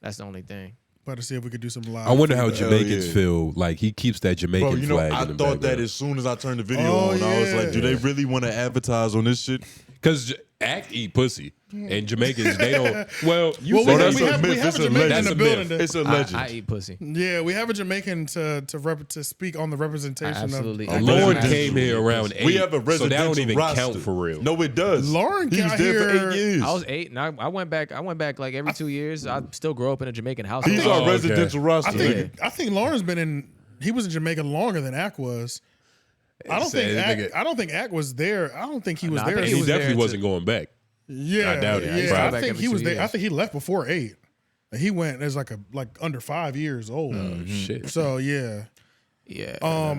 That's the only thing. About to see if we could do some live. I wonder how feedback. Jamaicans yeah. feel. Like he keeps that Jamaican Bro, you know, flag I in the thought that background. as soon as I turned the video Oh, on, I was yeah. like, do they really want to advertise on this shit? Because Ak eat pussy. And Jamaicans, they don't. Well, you Well, say we that, have, that's we a have, we myth. have It's a a Jamaican in legend. the That's a building. myth. It's a legend. I eat pussy. Yeah, we have a Jamaican to speak on the representation absolutely- of. I Lauren Legend. came here around 8. We have a so residential that don't even roster. count for real. No, it does. Lauren he was got there here- for 8 years. I was 8, and I went back. I went back like every 2 years. I still grow up in a Jamaican household. He's Oh, our okay. residential roster. I think Lauren's been in. He was in Jamaica longer than Ak was. I don't Say think that Ak, nigga- I don't think Ak was there. I don't think he was Nah, I there. think And he he was definitely there wasn't going back. Yeah, I doubt it. Yeah, He's I probably back think every he was 2 there. I years. think he left before 8. He went as like under 5 years old. Oh, shit. So yeah, Yeah.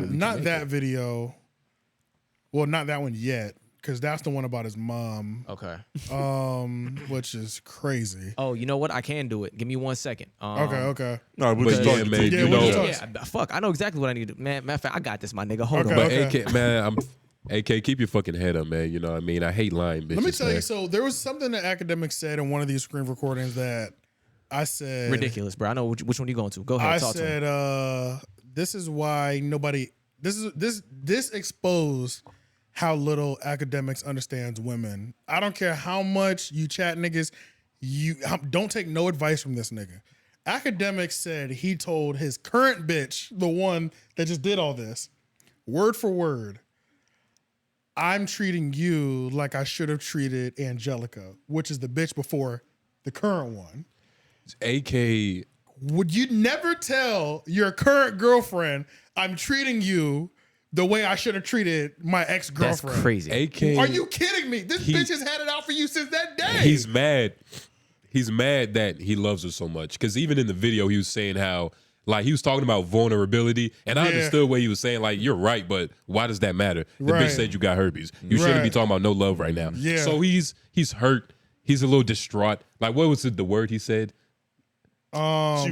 not that video. Well, not that one yet, because that's the one about his mom, Okay. which is crazy. Oh, you know what? I can do it. Give me 1 second. Okay. No, we're But just yeah, talking man, to you you. know- Yeah, fuck. I know exactly what I need to do. Man, matter of fact, I got this, my nigga. Hold Okay. on. But Okay. AK, man, AK, keep your fucking head up, man. You know what I mean? I hate lying bitches. Let me tell man. you. So there was something that Academics said in one of these screen recordings that I said Ridiculous, bro. I know which one you going to. Go ahead. I Talk to me. said, this is why nobody. This exposed how little Academics understands women. I don't care how much you chat niggas. You don't take no advice from this nigga. Academics said he told his current bitch, the one that just did all this, word for word, I'm treating you like I should have treated Angelica, which is the bitch before the current one. AK, Would you never tell your current girlfriend, I'm treating you the way I should have treated my That's ex-girlfriend? crazy. AK. Are you kidding me? This He- bitch has had it out for you since that day. He's mad. He's mad that he loves her so much. Because even in the video, he was saying how, like, he was talking about vulnerability. And I Yeah. understood what he was saying. Like, you're right, but why does that matter? The Right. bitch said you got herpes. You shouldn't be Right. talking about no love right now. Yeah. So he's hurt. He's a little distraught. Like, what was the word he said? She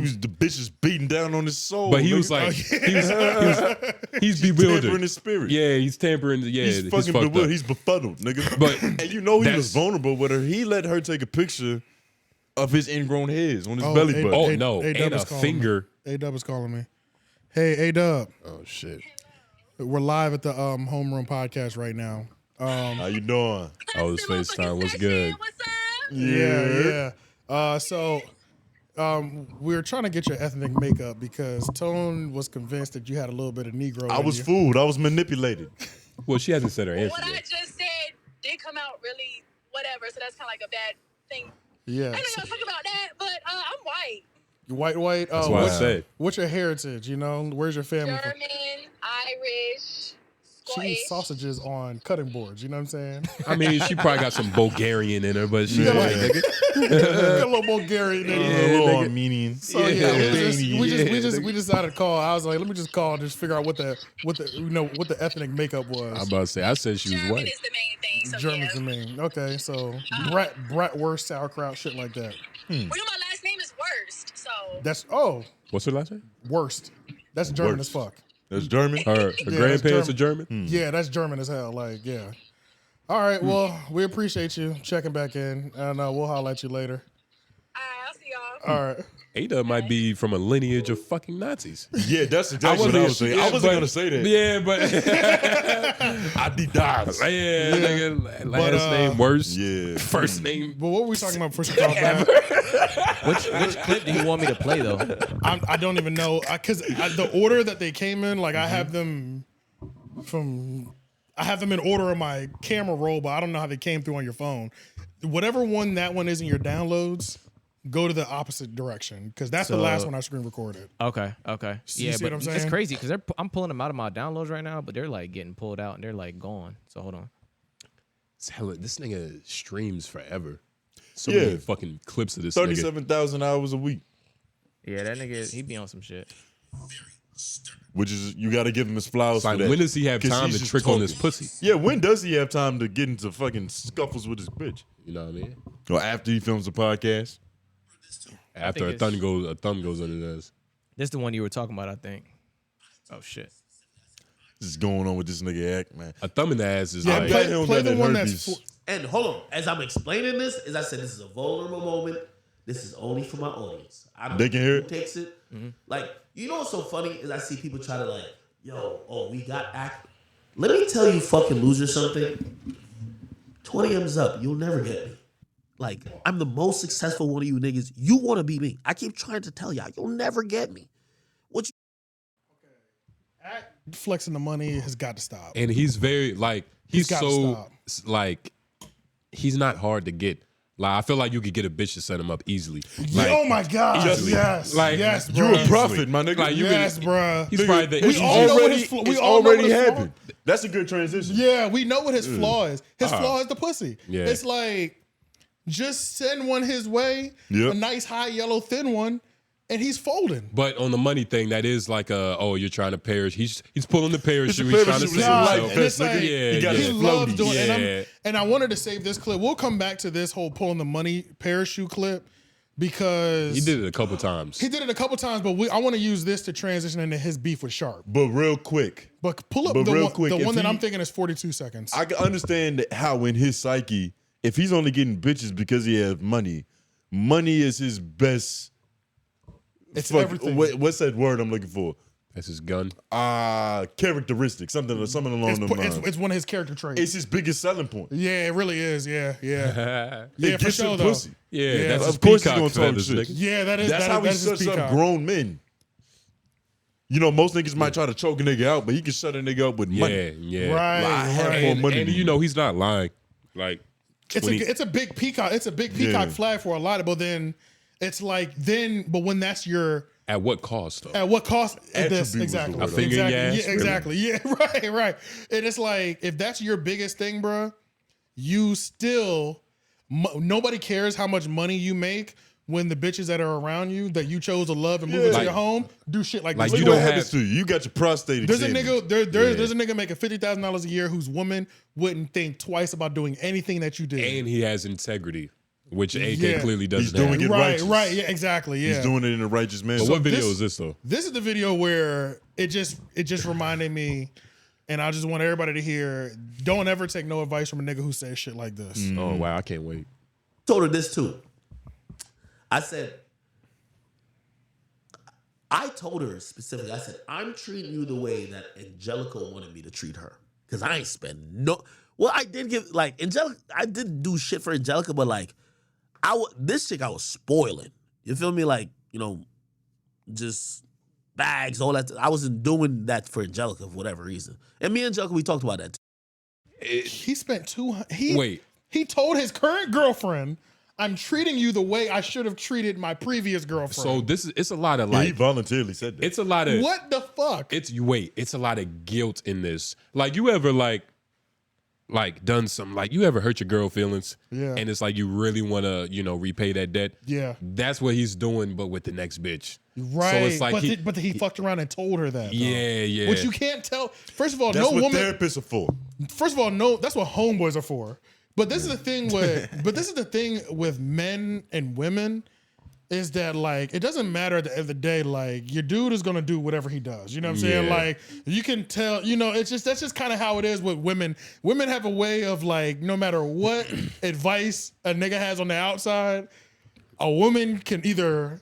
was the bitch is beating down on his soul. But he was nigga. like, he's bewildered. tampering his spirit. Yeah, he's tampering. Yeah, He's he's fucking fucked bewildered. up. He's befuddled, nigga. But and you know he that's- was vulnerable with her. He let her take a picture of his ingrown hairs on his belly button. Oh, no. And A-Dub a is calling finger. Me. A-Dub is calling me. Hey, A-Dub. Oh, shit. We're live at the Homeroom podcast right now. How you doing? Oh, this FaceTime was good. Yeah. So we were trying to get your ethnic makeup because Tone was convinced that you had a little bit of Negro. I in was you. fooled. I was manipulated. Well, she hasn't said her answer What I yet. just said did come out really whatever, so that's kind of like a bad thing. Yeah. I know y'all talk about that, but I'm white. White. That's what I what's, said. what's your heritage? You know, where's your family from? German, Irish, She Scottish. eats sausages on cutting boards. You know what I'm saying? I mean, she probably got some Bulgarian in her, but she Yeah. white, nigga. Got a little Bulgarian in A it. little nigga. Armenian. So yeah, Yeah. we decided to call. I was like, let me just call and just figure out what the ethnic makeup was. I'm about to say, I said she was German white. is the main thing. So German's the yeah. main. Okay, so bratwurst, sauerkraut, shit like that. Well, you know, my last name is Worst, so That's What's her last name? worst. That's German Worst. as fuck. That's German. Her that's grandparents are German. Yeah, that's German as hell. Like, yeah. All right, well, we appreciate you checking back in, and we'll holler at you later. I'll see y'all. All right. Ada might be from a lineage of fucking Nazis. Yeah, that's exactly what I was saying. I wasn't gonna say that. Yeah, but Adidas. yeah, nigga, last But, name worse. Yeah. First name. But what were we talking about before she called back? Which clip do you want me to play though? I don't even know because the order that they came in, like I have them in order on my camera roll, but I don't know how they came through on your phone. Whatever one that one is in your downloads, go to the opposite direction because that's the last one I screen recorded. Okay. You Yeah, see but what I'm it's saying? crazy because I'm pulling them out of my downloads right now, but they're like getting pulled out and they're like gone. So hold on. It's hella, this nigga streams forever. So Yeah. many fucking clips of this nigga. 37,000 hours a week, Yeah, that nigga, he be on some shit. which is you got to give him his flowers It's like, for that. when does he have 'Cause time he's to just trick on talking. this pussy? Yeah, when does he have time to get into fucking scuffles with his bitch? You know what I mean? Or after he films a podcast? After a think thumb goes under this. This the one you were talking about, I think. Oh shit. What's going on with this nigga act, man? A thumb in the ass is Yeah, like, play- him play got the that one herpes. that's. And hold on, as I'm explaining this, as I said, this is a vulnerable moment. This is only for my audience. I don't They can know hear who it? takes it. Like, you know what's so funny is I see people try to like, we got act. Let me tell you, fucking loser, something. 20 M's up, you'll never get me. Like, I'm the most successful one of you niggas. You want to be me. I keep trying to tell y'all, you'll never get me. Flexing the money has got to stop. and he's very like he's gotta so stop. like he's not hard to get. Like I feel like you could get a bitch to set him up easily. Like, Oh my God! easily. Yes, Like, yes, You bro. a prophet, my nigga. Like, you Yes, can, bro. He's probably the We easiest. all know what already, his flaw- it's we all know already what his flaw- happened. That's a good transition. Yeah, we know what his flaw is. His flaw is the pussy. Yeah. It's like just send one his way, Yep. a nice high yellow thin one, and he's folding. But on the money thing, that is like you're trying to perish. He's pulling the parachute. a He's trying to parachute. save Nah, himself. and it's like- yeah, He got He his loves floaties. doing it. Yeah. And I wanted to save this clip. We'll come back to this whole pulling the money parachute clip because He did it a couple times. He did it a couple times, but I want to use this to transition into his beef with Sharp. But real quick, But pull up But the real one, quick, the if one that he- I'm thinking is 42 seconds. I can understand that how in his psyche, if he's only getting bitches because he has money, money is his best. It's everything. What's that word I'm looking for? That's his gun. Characteristic, something along It's, them lines. it's one of his character traits. It's his biggest selling point. Yeah, it really is. Yeah. Yeah, It for gets sure him though. pussy. Yeah, that's his Of course he's peacock gonna talk feathers, shit. nigga. Yeah, that is That's that, how that he is his shuts up peacock. grown men. You know, most niggas might try to choke a nigga out, but he can shut a nigga up with Yeah, money. yeah. Right, Like, I have right. more And, money and than you know he's not lying. Like It's a big peacock. It's a big peacock Yeah. flag for a lot of. But then it's like but when that's your at what cost though? at what cost? Attribute This was the exactly. word. A finger in your exactly. ass, Yeah, exactly. Yeah. Right. And it's like if that's your biggest thing, bro, you still nobody cares how much money you make when the bitches that are around you that you chose to love and move into Like- your home do shit like like this. you Look don't what have- happens to you. You got your prostate There's a examined. nigga. There's a nigga making $50,000 a year whose woman wouldn't think twice about doing anything that you did. And he has integrity, which AK Yeah. clearly doesn't He's doing have. it right, righteous. right, yeah, exactly, yeah. He's doing it in a righteous manner. But what video this- is this though? This is the video where it just reminded me, and I just want everybody to hear: don't ever take no advice from a nigga who says shit like this. Oh wow, I can't wait. Told her this too. I told her specifically, I said, I'm treating you the way that Angelica wanted me to treat her. Because I ain't spend no. Well, I did give, like, Angelica, I did do shit for Angelica, but, like, this chick I was spoiling. You feel me? Like, you know, just bags, all that. I wasn't doing that for Angelica for whatever reason. And me and Angelica, we talked about that too. He spent Wait. He told his current girlfriend, "I'm treating you the way I should have treated my previous girlfriend." So it's a lot of Yeah, like he voluntarily said that. it's a lot of what the fuck? it's a lot of guilt in this. Like you ever like done some like you ever hurt your girl feelings? Yeah. And it's like you really want to repay that debt. Yeah. That's what he's doing, but with the next bitch. Right. So it's like but he fucked around and told her that. though. Yeah. Which you can't tell. First of all, That's no what woman. therapists are for. First of all, no. That's what homeboys are for. But this is the thing with men and women is that like it doesn't matter at the end of the day. Like your dude is gonna do whatever he does. You know what I'm saying? Yeah. Like you can tell. That's just kind of how it is with women. Women have a way of like no matter what advice a nigga has on the outside, a woman can either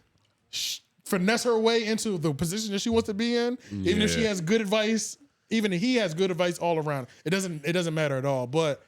finesse her way into the position that she wants to be in, even if she has good advice. Even if he has good advice all around, it doesn't matter at all. But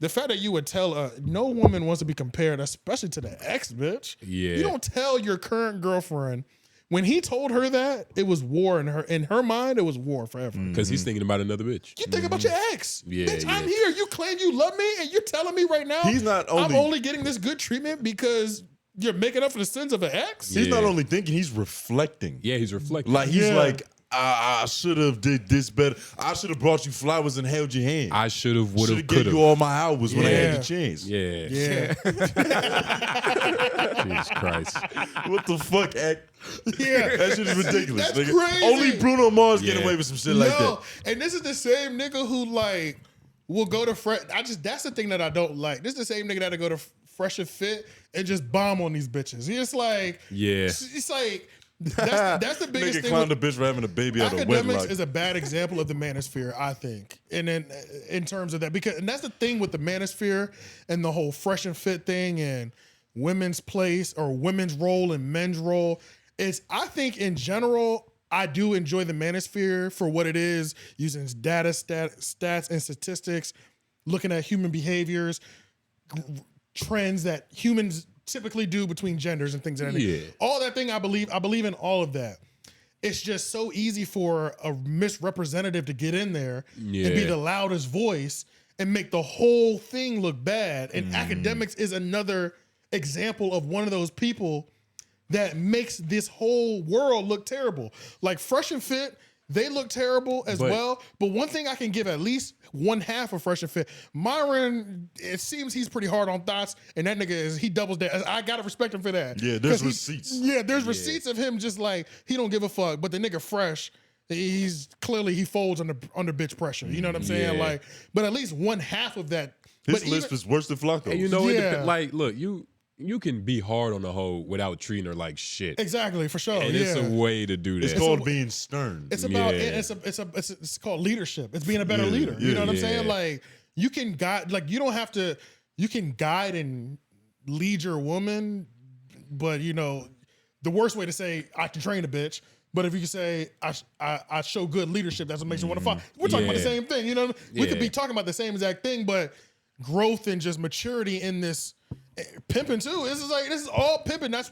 the fact that you would tell no woman wants to be compared, especially to the ex bitch. Yeah. You don't tell your current girlfriend. When he told her that, it was war in her mind. It was war forever. Because he's thinking about another bitch. You think about your ex. Yeah, Bitch, yeah. I'm here. You claim you love me, and you're telling me right now He's not I'm only- only getting this good treatment because you're making up for the sins of an ex. He's Yeah. not only thinking, he's reflecting. Yeah, he's reflecting. Like he's Yeah. like, I should have did this better. I should have brought you flowers and held your hand. I should have, would should have, have could gave you have. all my hours when I had Yeah. the chance. Yeah. Yeah. Jesus Christ. What the fuck, act? Yeah. That shit is ridiculous. That's nigga. crazy. Only Bruno Mars getting Yeah. away with some shit like that. And this is the same nigga who like will go to that's the thing that I don't like. This is the same nigga that'll go to Fresh and Fit and just bomb on these bitches. He's like, Yeah. it's like that's the biggest Nigga thing. clowned with- a bitch for having a baby out of Academics wedlock. is a bad example of the manosphere, I think, and then in terms of that, and that's the thing with the manosphere and the whole Fresh and Fit thing and women's place or women's role and men's role is, I think in general, I do enjoy the manosphere for what it is, using data, stats, and statistics, looking at human behaviors, trends that humans typically do between genders and things like that. Yeah. All that thing, I believe in all of that. It's just so easy for a misrepresentative to get in there and be Yeah. the loudest voice and make the whole thing look bad. And Academics is another example of one of those people that makes this whole world look terrible. Like Fresh and Fit, they look terrible as But- well. But one thing I can give at least one half of Fresh and Fit, Myron, it seems he's pretty hard on thoughts, and that nigga he doubles down. I gotta respect him for that. Yeah, there's 'Cause receipts. Yeah, there's receipts of him just like he don't give a fuck. But the nigga Fresh, he's clearly he folds under bitch pressure. You know what I'm saying? Yeah. Like, but at least one half of that. His but list even- is worse than Flacco. And you know, Yeah. like, look, you can be hard on a hoe without treating her like shit. exactly for sure. And yeah. it's a way to do that. it's called being stern. It's about Yeah. it's called leadership. It's being a better Yeah, leader. You know what I'm yeah. saying? Like you can guide, like you don't have to. You can guide and lead your woman, but the worst way to say I can train a bitch. But if you can say I show good leadership, that's what makes her want to fight. We're talking about the Yeah. same thing. We could Yeah. be talking about the same exact thing, but growth and just maturity in this pimping too. This is all pimping. That's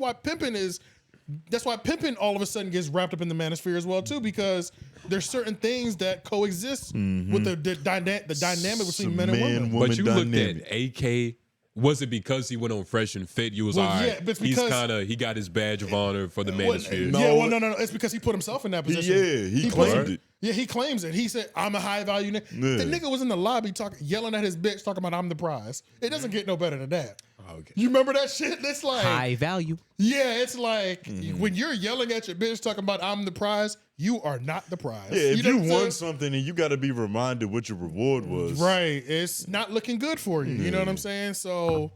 why pimping all of a sudden gets wrapped up in the manosphere as well too, because there's certain things that coexist with the dynamic between Some men and women. man-woman But you dynamic. looked at AK. Was it because he went on Fresh and Fit? You was Well, all right. yeah, but it's He's because- he got his badge of honor for the Well, manosphere. No. Yeah, well, no. It's because he put himself in that position. He puts- claimed it. Yeah, he claims it. He said, "I'm a high value nigga." Yeah. The nigga was in the lobby yelling at his bitch, talking about "I'm the prize." It doesn't get no better than that. Okay. You remember that shit? It's like, High value. yeah, it's like Mm-hmm. when you're yelling at your bitch talking about "I'm the prize," you are not the prize. Yeah, if know you what I'm won saying? something and you got to be reminded what your reward was. Right, it's not looking good for you. You know what I'm saying? So,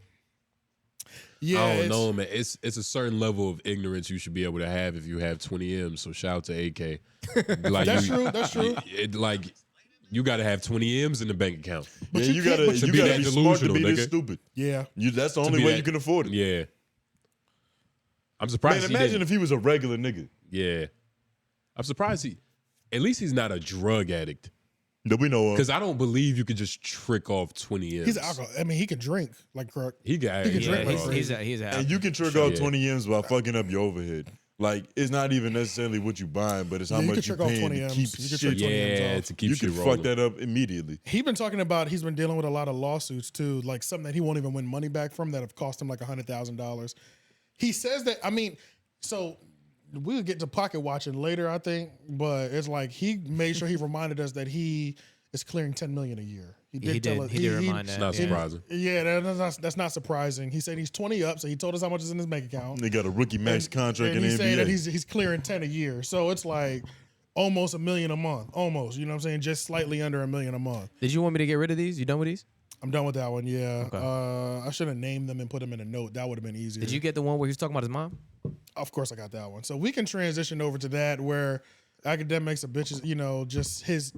yeah, I don't know, man. It's a certain level of ignorance you should be able to have if you have 20 M's. So shout out to AK. Like That's true. That's true. Like you got to have 20 M's in the bank account. Yeah, you you can't- gotta but to you be gotta that be smart to be delusional, this nigga. stupid. Yeah, That's the To only be way that- you can afford it. Yeah. I'm Man, surprised. he imagine didn't. if he was a regular nigga. Yeah. I'm surprised at least he's not a drug addict. That we know of. Because I don't believe you could just trick off 20 M's. he's an alcohol. I mean, he can drink like crack. He got He can yeah, drink like bro. crazy. He's a And you can trick out Yeah. 20 M's while fucking up your overhead. Like, it's not even necessarily what you buying, but it's how you much could you're trick off paying 20 to M's. keep You could shit. trick 20 M's Yeah, off. to keep You shit can rolling. fuck that up immediately. He's been talking about he's been dealing with a lot of lawsuits too, like something that he won't even win money back from that have cost him like $100,000. He says that, I mean, so we'll get to pocket watching later, I think, but it's like he made sure he reminded us that he is clearing $10 million a year. He did remind It's that. not surprising. Yeah, that's not surprising. He said he's 20 up, so he told us how much is in his bank account. They got a rookie max contract in the he's saying that NBA. he's clearing 10 a year. So it's like almost $1 million a month. Almost. You know what I'm saying? Just slightly under $1 million a month. Did you want me to get rid of these? You done with these? I'm done with that one, yeah. Okay. I should have named them and put them in a note. That would have been easier. Did you get the one where he was talking about his mom? Of course I got that one. So we can transition over to that where Akademiks are bitches, you know, just his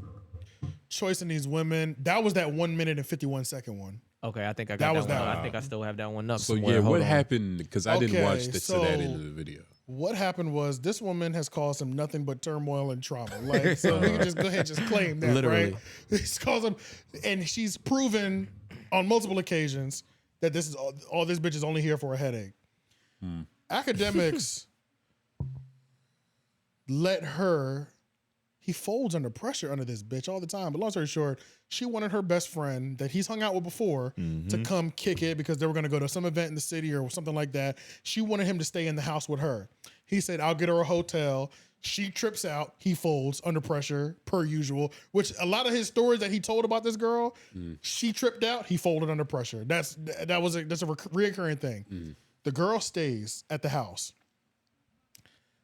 choice in these women. That was that 1 minute and 51 second one. Okay, I think I got That that, was one. that one. I think I still have that one up. So somewhere. yeah, Hold what on. happened? Because I didn't Okay, watch to that so- end of the video. What happened was this woman has caused him nothing but turmoil and trauma. Like, so we can just go ahead and just claim that, Literally. right? He's caused him, and she's proven on multiple occasions that this is all this bitch is only here for a headache. Akademiks let her. He folds under pressure under this bitch all the time. But long story short, she wanted her best friend that he's hung out with before to come kick it because they were going to go to some event in the city or something like that. She wanted him to stay in the house with her. He said, I'll get her a hotel. She trips out. He folds under pressure, per usual, which a lot of his stories that he told about this girl, she tripped out. He folded under pressure. That's a reoccurring thing. The girl stays at the house.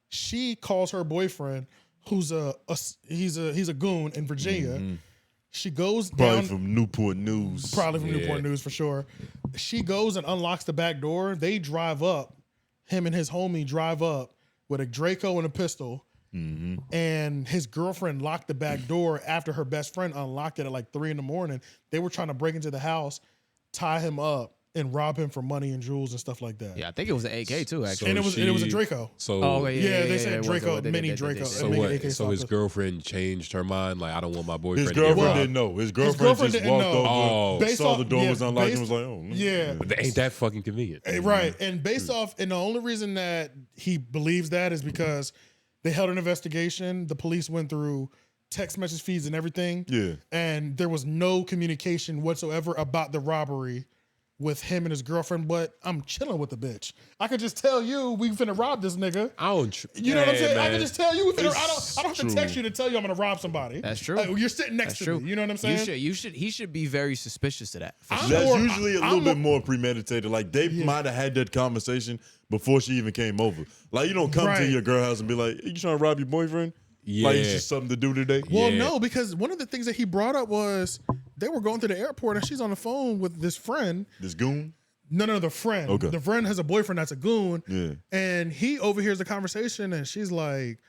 She calls her boyfriend, who's he's a goon in Virginia. She goes Probably down from Newport News. probably from Newport News for sure. She goes and unlocks the back door. They drive up. Him and his homie drive up with a Draco and a pistol. And his girlfriend locked the back door after her best friend unlocked it at like 3 a.m. They were trying to break into the house, tie him up, and rob him for money and jewels and stuff like that. Yeah, I think it was an AK too, actually. And it was a Draco. So Oh, okay, Yeah, they said it was Draco, a- they mini did. Draco. so Make what? AK So his stop girlfriend changed her mind. Like, I don't want my boyfriend. His to get girlfriend robbed. didn't know. His girlfriend girlfriend just didn't walked know. over, Based saw off- the door yeah, was unlocked, and based- was like, "Oh, Yeah. But ain't that fucking convenient? Right. And based off, and the only reason that he believes that is because they held an investigation. The police went through text message feeds and everything. Yeah. And there was no communication whatsoever about the robbery with him and his girlfriend, but I'm chilling with the bitch. I could just tell you we finna rob this nigga. I don't. You know what I'm saying? I Man. can just tell you we finna, I don't have true. to text you to tell you I'm gonna rob somebody. That's true. Like, you're sitting next That's to true. me. You know what I'm saying? He should be very suspicious of that. for I'm sure. That's more- usually a I'm little more- bit more premeditated. Like they might have had that conversation before she even came over. Like you don't come Right. to your girl house and be like, "You trying to rob your boyfriend?" Like it's Yeah. just something to do today. Well, Yeah. no, because one of the things that he brought up was they were going to the airport and she's on the phone with this friend. This goon. No, the friend. Okay. The friend has a boyfriend that's a goon. Yeah. And he overhears the conversation and she's like,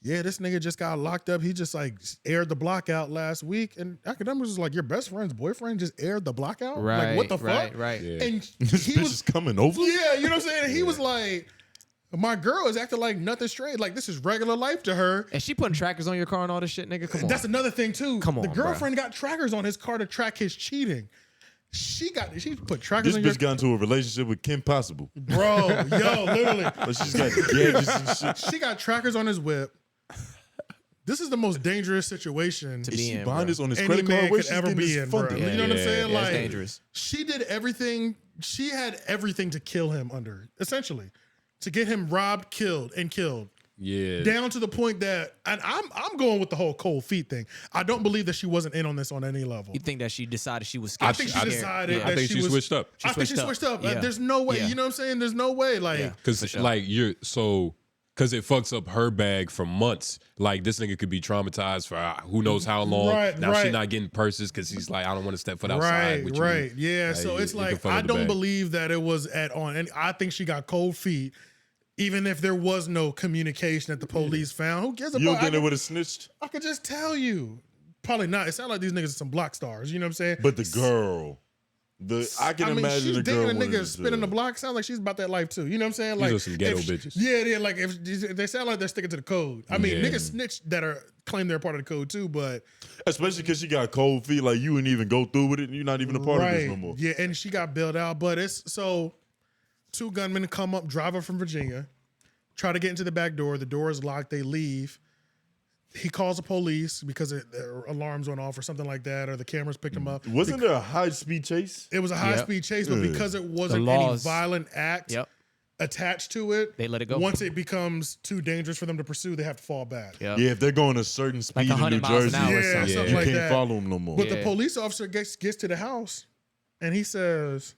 yeah, this nigga just got locked up. He just like aired the block out last week. And Akademiks was like, your best friend's boyfriend just aired the block out? Right. Like, what the fuck? Right. Yeah. And This he bitch was, is coming over. yeah, you know what I'm saying? And he was like, my girl is acting like nothing straight. Like this is regular life to her. And she putting trackers on your car and all this shit, nigga. Come on. That's another thing too. Come on, the bruh. girlfriend got trackers on his car to track his cheating. She put trackers This on your bitch got into a relationship with Kim Possible. bro. Yo, literally, Like she's got gadgets and shit. she got trackers on his whip. This is the most dangerous situation To Is be she in, buying bro. this on his any credit man card? Where could she's ever getting be this in, bro. funding? You know what I'm saying? Yeah, it's Like, dangerous. she did everything. She had everything to kill him under, essentially, to get him robbed, killed. Yeah. Down to the point that, and I'm going with the whole cold feet thing. I don't believe that she wasn't in on this on any level. You think that she decided she was I scared? think she decided I that think she was, switched up. I think she switched up. Yeah. There's no way. Yeah. You know what I'm saying? There's no way. Like, Yeah. Because For sure. like because it fucks up her bag for months. Like this nigga could be traumatized for who knows how long. Right, now right. she not getting purses because he's like, I don't want to step foot outside. with you. Right. Yeah. Like, So it's it can like fuck I up the don't bag. believe that it was and I think she got cold feet. Even if there was no communication that the police found, who cares You about? don't think they would have snitched? I could just tell you. Probably not. It sounds like these niggas are some block stars. You know what I'm saying? But the girl, I can imagine she's the girl dating a nigga was, spinning the block. Sounds like she's about that life too. You know what I'm saying? Like are some ghetto if- bitches. Yeah. Like if they sound like they're sticking to the code. I mean, Yeah. niggas snitch that claim they're part of the code too, but especially because she got cold feet. Like you wouldn't even go through with it, and you're not even a part of this no more. Yeah, and she got bailed out. But it's so 2 gunmen come up, drive her from Virginia. try to get into the back door. The door is locked. They leave. He calls the police because their alarms went off or something like that, or the cameras picked him up. Wasn't there a high-speed chase? It was a high-speed chase, but because it wasn't any violent act attached to it, they let it go. Once it becomes too dangerous for them to pursue, they have to fall back. Yeah, if they're going a certain speed like in New Jersey, something you like can't that. follow them no more. But the police officer gets to the house, and he says,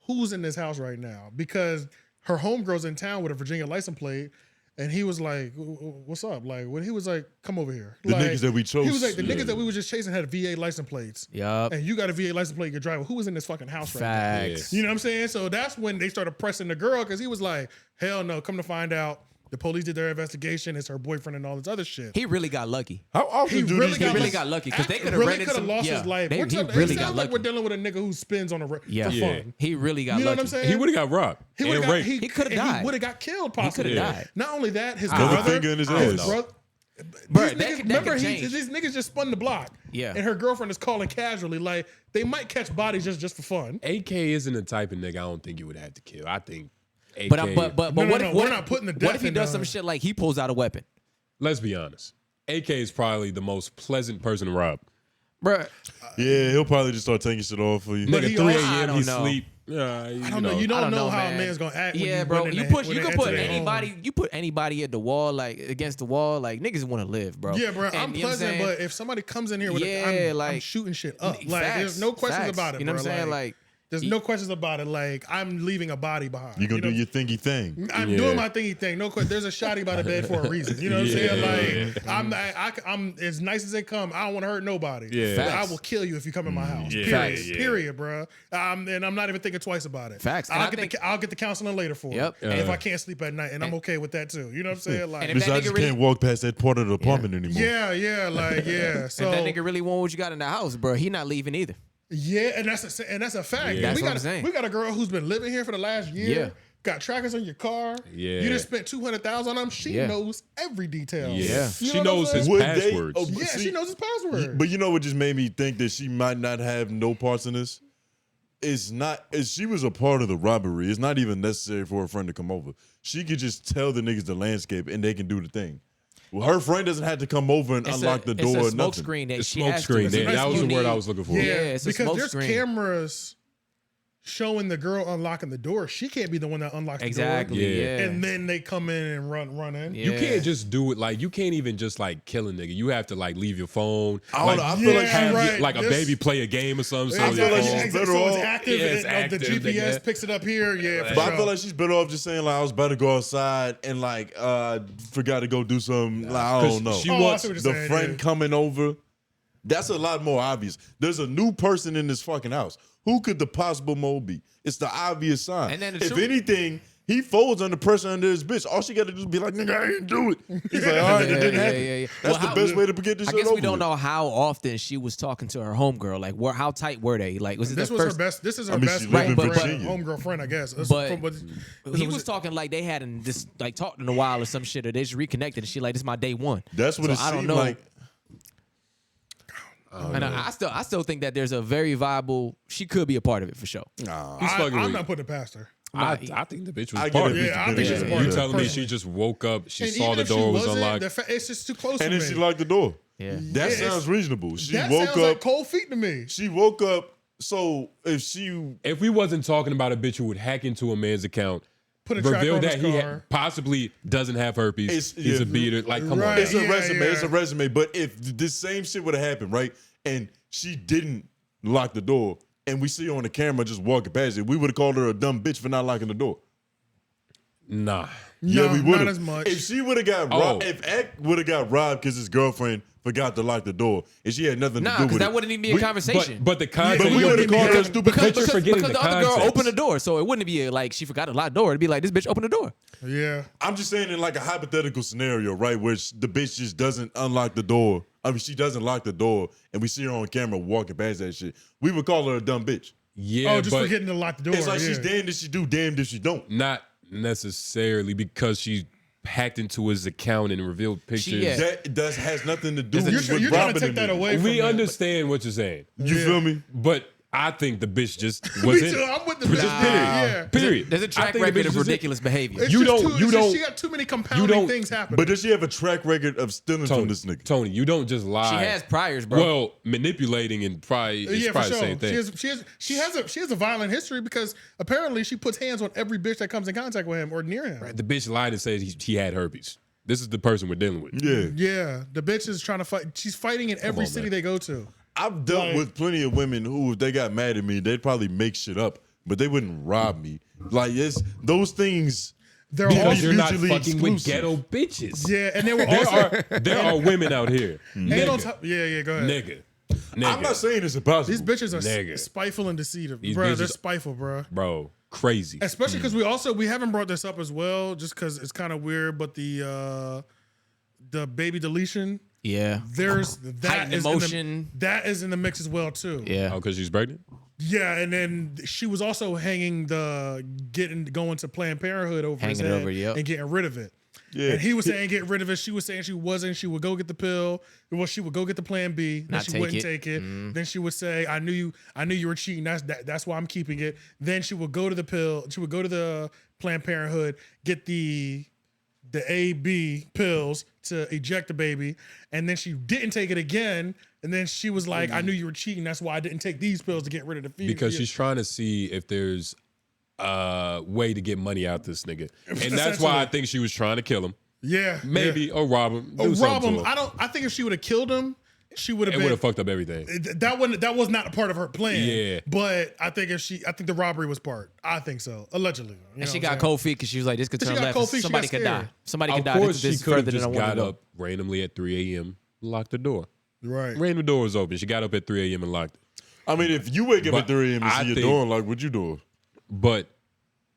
"Who's in this house right now?" Because her homegirl's in town with a Virginia license plate. And he was like, "What's up?" Like when he was like, "Come over here." The like, niggas that we chose. He was like, "The niggas that we were just chasing had VA license plates." Yup. And you got a VA license plate, your driver. Who was in this fucking house right now? Facts. You know what I'm saying? So that's when they started pressing the girl because he was like, "Hell no!" Come to find out, the police did their investigation. It's her boyfriend and all this other shit. He really got lucky. How often He do really these got He really niggas? got lucky because they could have really rented some. lost his life. He It really sounds got like we're lucky. dealing with a nigga who spins on for fun. He really got You know lucky. what I'm saying? He would have got robbed. He and would have raped. He coulda died. He would have got killed. Possibly. coulda died. Not only that, his Another brother, finger in his his ass. brother. Bruh, These that niggas, could remember, change. these niggas just spun the block. Yeah. And her girlfriend is calling casually. Like, they might catch bodies just for fun. AK isn't the type of nigga I don't think you would have to kill. I think AK. But No, what no, if we're not putting the what death if he in, does some shit like he pulls out a weapon? Let's be honest. AK is probably the most pleasant person to rob. Bruh, Yeah, he'll probably just start taking shit off for you. But Nigga, he 3 also- a.m. I he don't know. sleep. I don't know. You don't know how a man's gonna act. Yeah, when bro. when You they- push. when You they can put enter their anybody. home. You put anybody at the wall, like against the wall. Like niggas want to live, bro. Yeah, bro. And, I'm you know what pleasant, saying? but if somebody comes in here with Yeah, I'm like- shooting shit up. Like, Facts, there's no questions facts. about it, You know bro. what I'm saying? Like, there's no questions about it. Like, I'm leaving a body behind. You gonna know? do your thingy thing. I'm doing my thingy thing. No question. There's a shotty by the bed for a reason. You know what I'm saying? Like, I'm as nice as they come. I don't want to hurt nobody. Yeah. But I Facts. will kill you if you come in my house. Yeah. Period. Facts. Period, bro. And I'm not even thinking twice about it. Facts. And I'll I get think- I'll get the counseling later for Yep. it. And if I can't sleep at night, and I'm okay with that too. You know what I'm saying? Like, And if Bitch, that I nigga just really- can't walk past that part of the apartment anymore. yeah. So if that nigga really want what you got in the house, bro, he not leaving either. yeah, and that's a fact. Yeah. We That's what got I'm saying. we got a girl who's been living here for the last year. Yeah. Got trackers on your car. Yeah. You just spent $200,000 on them. She Yeah. knows every detail. Yeah. You She know what knows I'm his saying? Would they- passwords. oh, Yeah, see, she knows his password. But you know what just made me think that she might not have no parts in this? She was a part of the robbery. It's not even necessary for her friend to come over. She could just tell the niggas the landscape and they can do the thing. Well, her friend doesn't have to come over and unlock the door It's or a smoke nothing. screen that It's she smoke has screen. to. Yeah, that was the You word I need- was looking for. yeah, it's a because smoke there's screen. cameras showing the girl unlocking the door. She can't be the one that unlocks Exactly. the door. Yeah. Yeah. And then they come in and run in. Yeah. You can't just do it like you can't even just like kill a nigga. You have to like leave your phone. I don't like, know. I feel like Yeah, she- right. like a This- baby play a game or something. So I feel like your she's phone- better so it's off- active. Yeah, it's and active, the GPS yeah. picks it up here. Yeah, for But sure. I feel like she's better off just saying like I was about to go outside and like forgot to go do something. Like I don't know. she Oh, I wants see what you're The saying, friend yeah. coming over. That's a lot more obvious. There's a new person in this fucking house. Who could the possible mole be? It's the obvious sign. And then the if truth- anything, he folds under pressure under his bitch. All she got to do is be like, "Nigga, I didn't do it." He's like, "All right, it didn't happen." That's Well, the how- best way to get this I shit guess over we don't with. know how often she was talking to her homegirl. Like, how tight were they? Like, was it This the was first? her best. This is her I mean, best she lived in friend, Virginia. homegirl friend, I guess. That's But from what- He was talking like they hadn't just like talked in a while or some shit, or they just reconnected and she like this is my day one. That's what So it I don't seemed know. like. And I still think that there's a very viable. She could be a part of it for sure. Nah. He's fucking I'm with not you. putting it past her. I think the bitch was I part get of it. it. Yeah, I bitch think been she's in part You of there. it. telling me Personally. she just woke up, she And saw even the if she door was wasn't, unlocked. it's just too close And for then me. she locked the door. Yeah. That Yeah, sounds reasonable. She that woke sounds up. like cold feet to me. She woke up. So if she If we wasn't talking about a bitch who would hack into a man's account, Put a tracker reveal on that his he car. possibly doesn't have herpes, It's- he's yeah. a beater. Like, come Right. on. It's a Yeah, resume. yeah. It's a resume. But if this same shit would have happened, right, and she didn't lock the door, and we see her on the camera just walking past it, we would have called her a dumb bitch for not locking the door. Nah. Yeah, No, we would not have. as much. If she would have got Oh. robbed, if Ek would have got robbed because his girlfriend forgot to lock the door, and she had nothing Nah, to do because with that it, wouldn't even be a conversation. But the context. but we wouldn't would have even called her a have- stupid because bitch. you're forgetting because the the other girl context. opened the door, so it wouldn't be like she forgot to lock the door. It'd be like this bitch opened the door. Yeah. I'm just saying in like a hypothetical scenario, right, where the bitch just doesn't unlock the door. I mean, she doesn't lock the door, and we see her on camera walking past that shit. We would call her a dumb bitch. Yeah, Oh, just but forgetting to lock the door. It's like yeah. she's damned if she do, damned if she don't. not necessarily because she hacked into his account and revealed pictures. yeah. That has nothing to do You're with You're trying robbing to take a that nigga. away from We that. understand what you're saying, You feel me? but I think the bitch just was Me in. too. I'm with the Just bitch. period. Yeah. Period. There's a I track think the record bitch of was in. ridiculous behavior. It's You just don't- too- you it's just don't- She got too many compounding don't- things happening. But does she have a track record of stealing from this nigga? Tony, you don't just lie. She has priors, bro. Well, manipulating and probably it's yeah, for probably sure. the same thing. She has a violent history because apparently she puts hands on every bitch that comes in contact with him or near him. The bitch lied and said he had herpes. This is the person we're dealing with. Yeah. Yeah, the bitch is trying to fight. She's fighting in every on, city man. they go to. I've dealt with plenty of women who, if they got mad at me, they'd probably make shit up, but they wouldn't rob me. Like, it's those things. They're all Because you're not mutually fucking with exclusive. ghetto bitches. yeah, and they were also There are women out here. and on Nigga. top, yeah. Go ahead. Nigga. I'm not saying it's impossible. These bitches are Nigga. spiteful and deceitive, These bro. They're bitches- spiteful, bro. Bro, crazy. Especially because we haven't brought this up as well, just because it's kind of weird. But the baby deletion, yeah. there's that Heightened is emotion. that is in the mix as well too. Yeah. Oh, because she's pregnant? Yeah, and then she was also hanging going to Planned Parenthood over his Hanging it head over, yep. and getting rid of it. Yeah. And he was saying get rid of it. She was saying she wasn't. She would go get the pill. Well, she would go get the Plan B. Then Not she take wouldn't it. take it. Then she would say, "I knew you were cheating. That's why I'm keeping it." Then she would go to the pill. She would go to the Planned Parenthood, get the A/B pills to eject the baby, and then she didn't take it again. And then she was like, "I knew you were cheating. That's why I didn't take these pills to get rid of the fever." Because she's trying to see if there's a way to get money out this nigga. And that's why I think she was trying to kill him. yeah, Maybe, yeah. or rob him. Do Rob something him. to him. I think if she would have killed him, she would have It been. would have fucked up everything. That was not a part of her plan. Yeah. But I think the robbery was part. I think so. Allegedly. You And she know got what I'm cold feet because she was like, this could She turn got left. cold feet, she Somebody got could die. scared. Somebody could Of die. course, This she is could have further than I just want to got go. up randomly at 3 a.m., locked the door. saying? Right. Random door was open. She got up at 3 a.m. and locked it. I mean, if you wake up But at 3 a.m. and I see your think- door unlocked, what you doing? But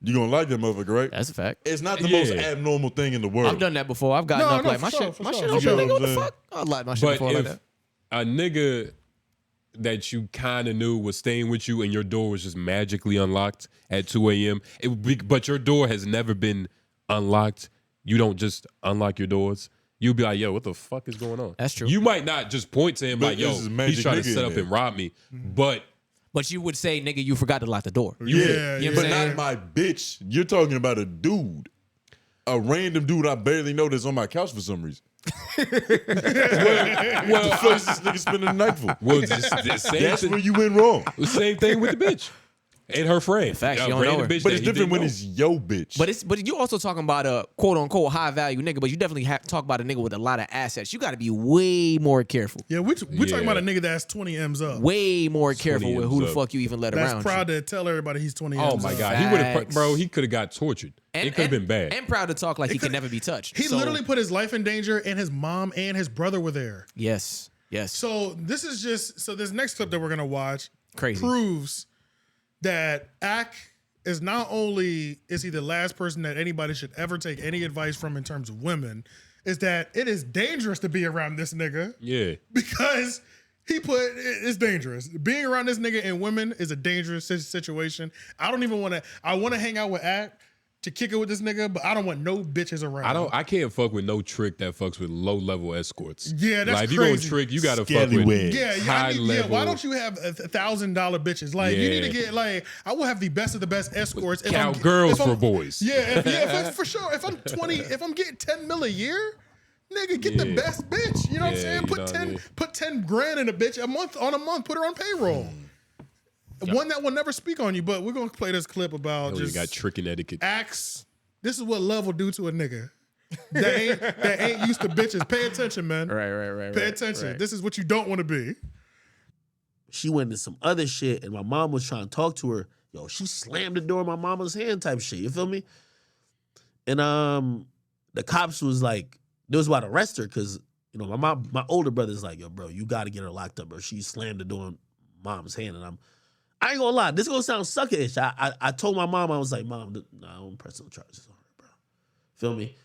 You gonna like that motherfucker, right? That's a fact. It's not the most Yeah. abnormal thing in the world. I've done that before. I've gotten No, up no, like for my sure, shit. for My sure. shit You open. get what Nigga, what I'm the saying? fuck? I like my shit but before like if that. a nigga that you kind of knew was staying with you and your door was just magically unlocked at 2 a.m., but your door has never been unlocked, you don't just unlock your doors. You'll be like, yo, what the fuck is going on? That's true. You might not just point to him But like, yo, this is magic he's trying to nigga set in up there. and rob me. But But you would say, nigga, you forgot to lock the door. Yeah, You know yeah. what But I'm saying? not my bitch. You're talking about a dude. A random dude I barely know that's on my couch for some reason. well, The fuck is this nigga spending the night for? well, just the same, That's where you went wrong. same thing with the bitch and her friend. Facts, A you don't know random her. bitch But that it's he different didn't when know. it's yo bitch. But you also talking about a quote unquote high value nigga, but you definitely have to talk about a nigga with a lot of assets. You got to be way more careful. Yeah, we talking Yeah. about a nigga that's 20 M's up. Way more careful with who the M's up. fuck you even let That's around. proud to tell everybody he's 20 Oh M's my up. god, he would have, Facts. bro. He could have got tortured. It could have been bad. And proud to talk like he could could- never be touched. He So, literally put his life in danger, and his mom and his brother were there. yes. So this next clip that we're gonna watch Crazy. proves that Ak is not only is he the last person that anybody should ever take any advice from in terms of women, is that it is dangerous to be around this nigga Yeah. because it's dangerous. Being around this nigga and women is a dangerous situation. I don't even want to. I want to hang out with Ak to kick it with this nigga, but I don't want no bitches around. I can't fuck with no trick that fucks with low level escorts. Yeah, that's like if you gonna crazy. trick, you gotta fuck with Scallywag. high level. Yeah, why don't you have $1,000 bitches? Like you need to Yeah. get like I will have the best of the best escorts. If I'm- Cowgirls if I'm- for boys. For sure. If I'm 20, if I'm getting 10 mil a year, nigga, get the Yeah. best bitch. You know what I'm Yeah, saying? you Put know what I 10, mean? put 10 grand in a bitch a month, put her on payroll. One that will never speak on you, but we're gonna play this clip about You just got tricking etiquette. acts. This is what love will do to a nigga. that ain't used to bitches. Pay attention, man. Right. Pay attention. This is what you don't want to be. She went into some other shit, and my mom was trying to talk to her. Yo, she slammed the door in my mama's hand type shit. You feel me? And the cops was like, they was about to arrest her because, you know, my older brother's like, yo, bro, you got to get her locked up, bro. She slammed the door in mom's hand, and I ain't gonna lie, this gonna sound sucker-ish. I told my mom, I was like, Mom, I don't personal charges on her, bro. Feel me?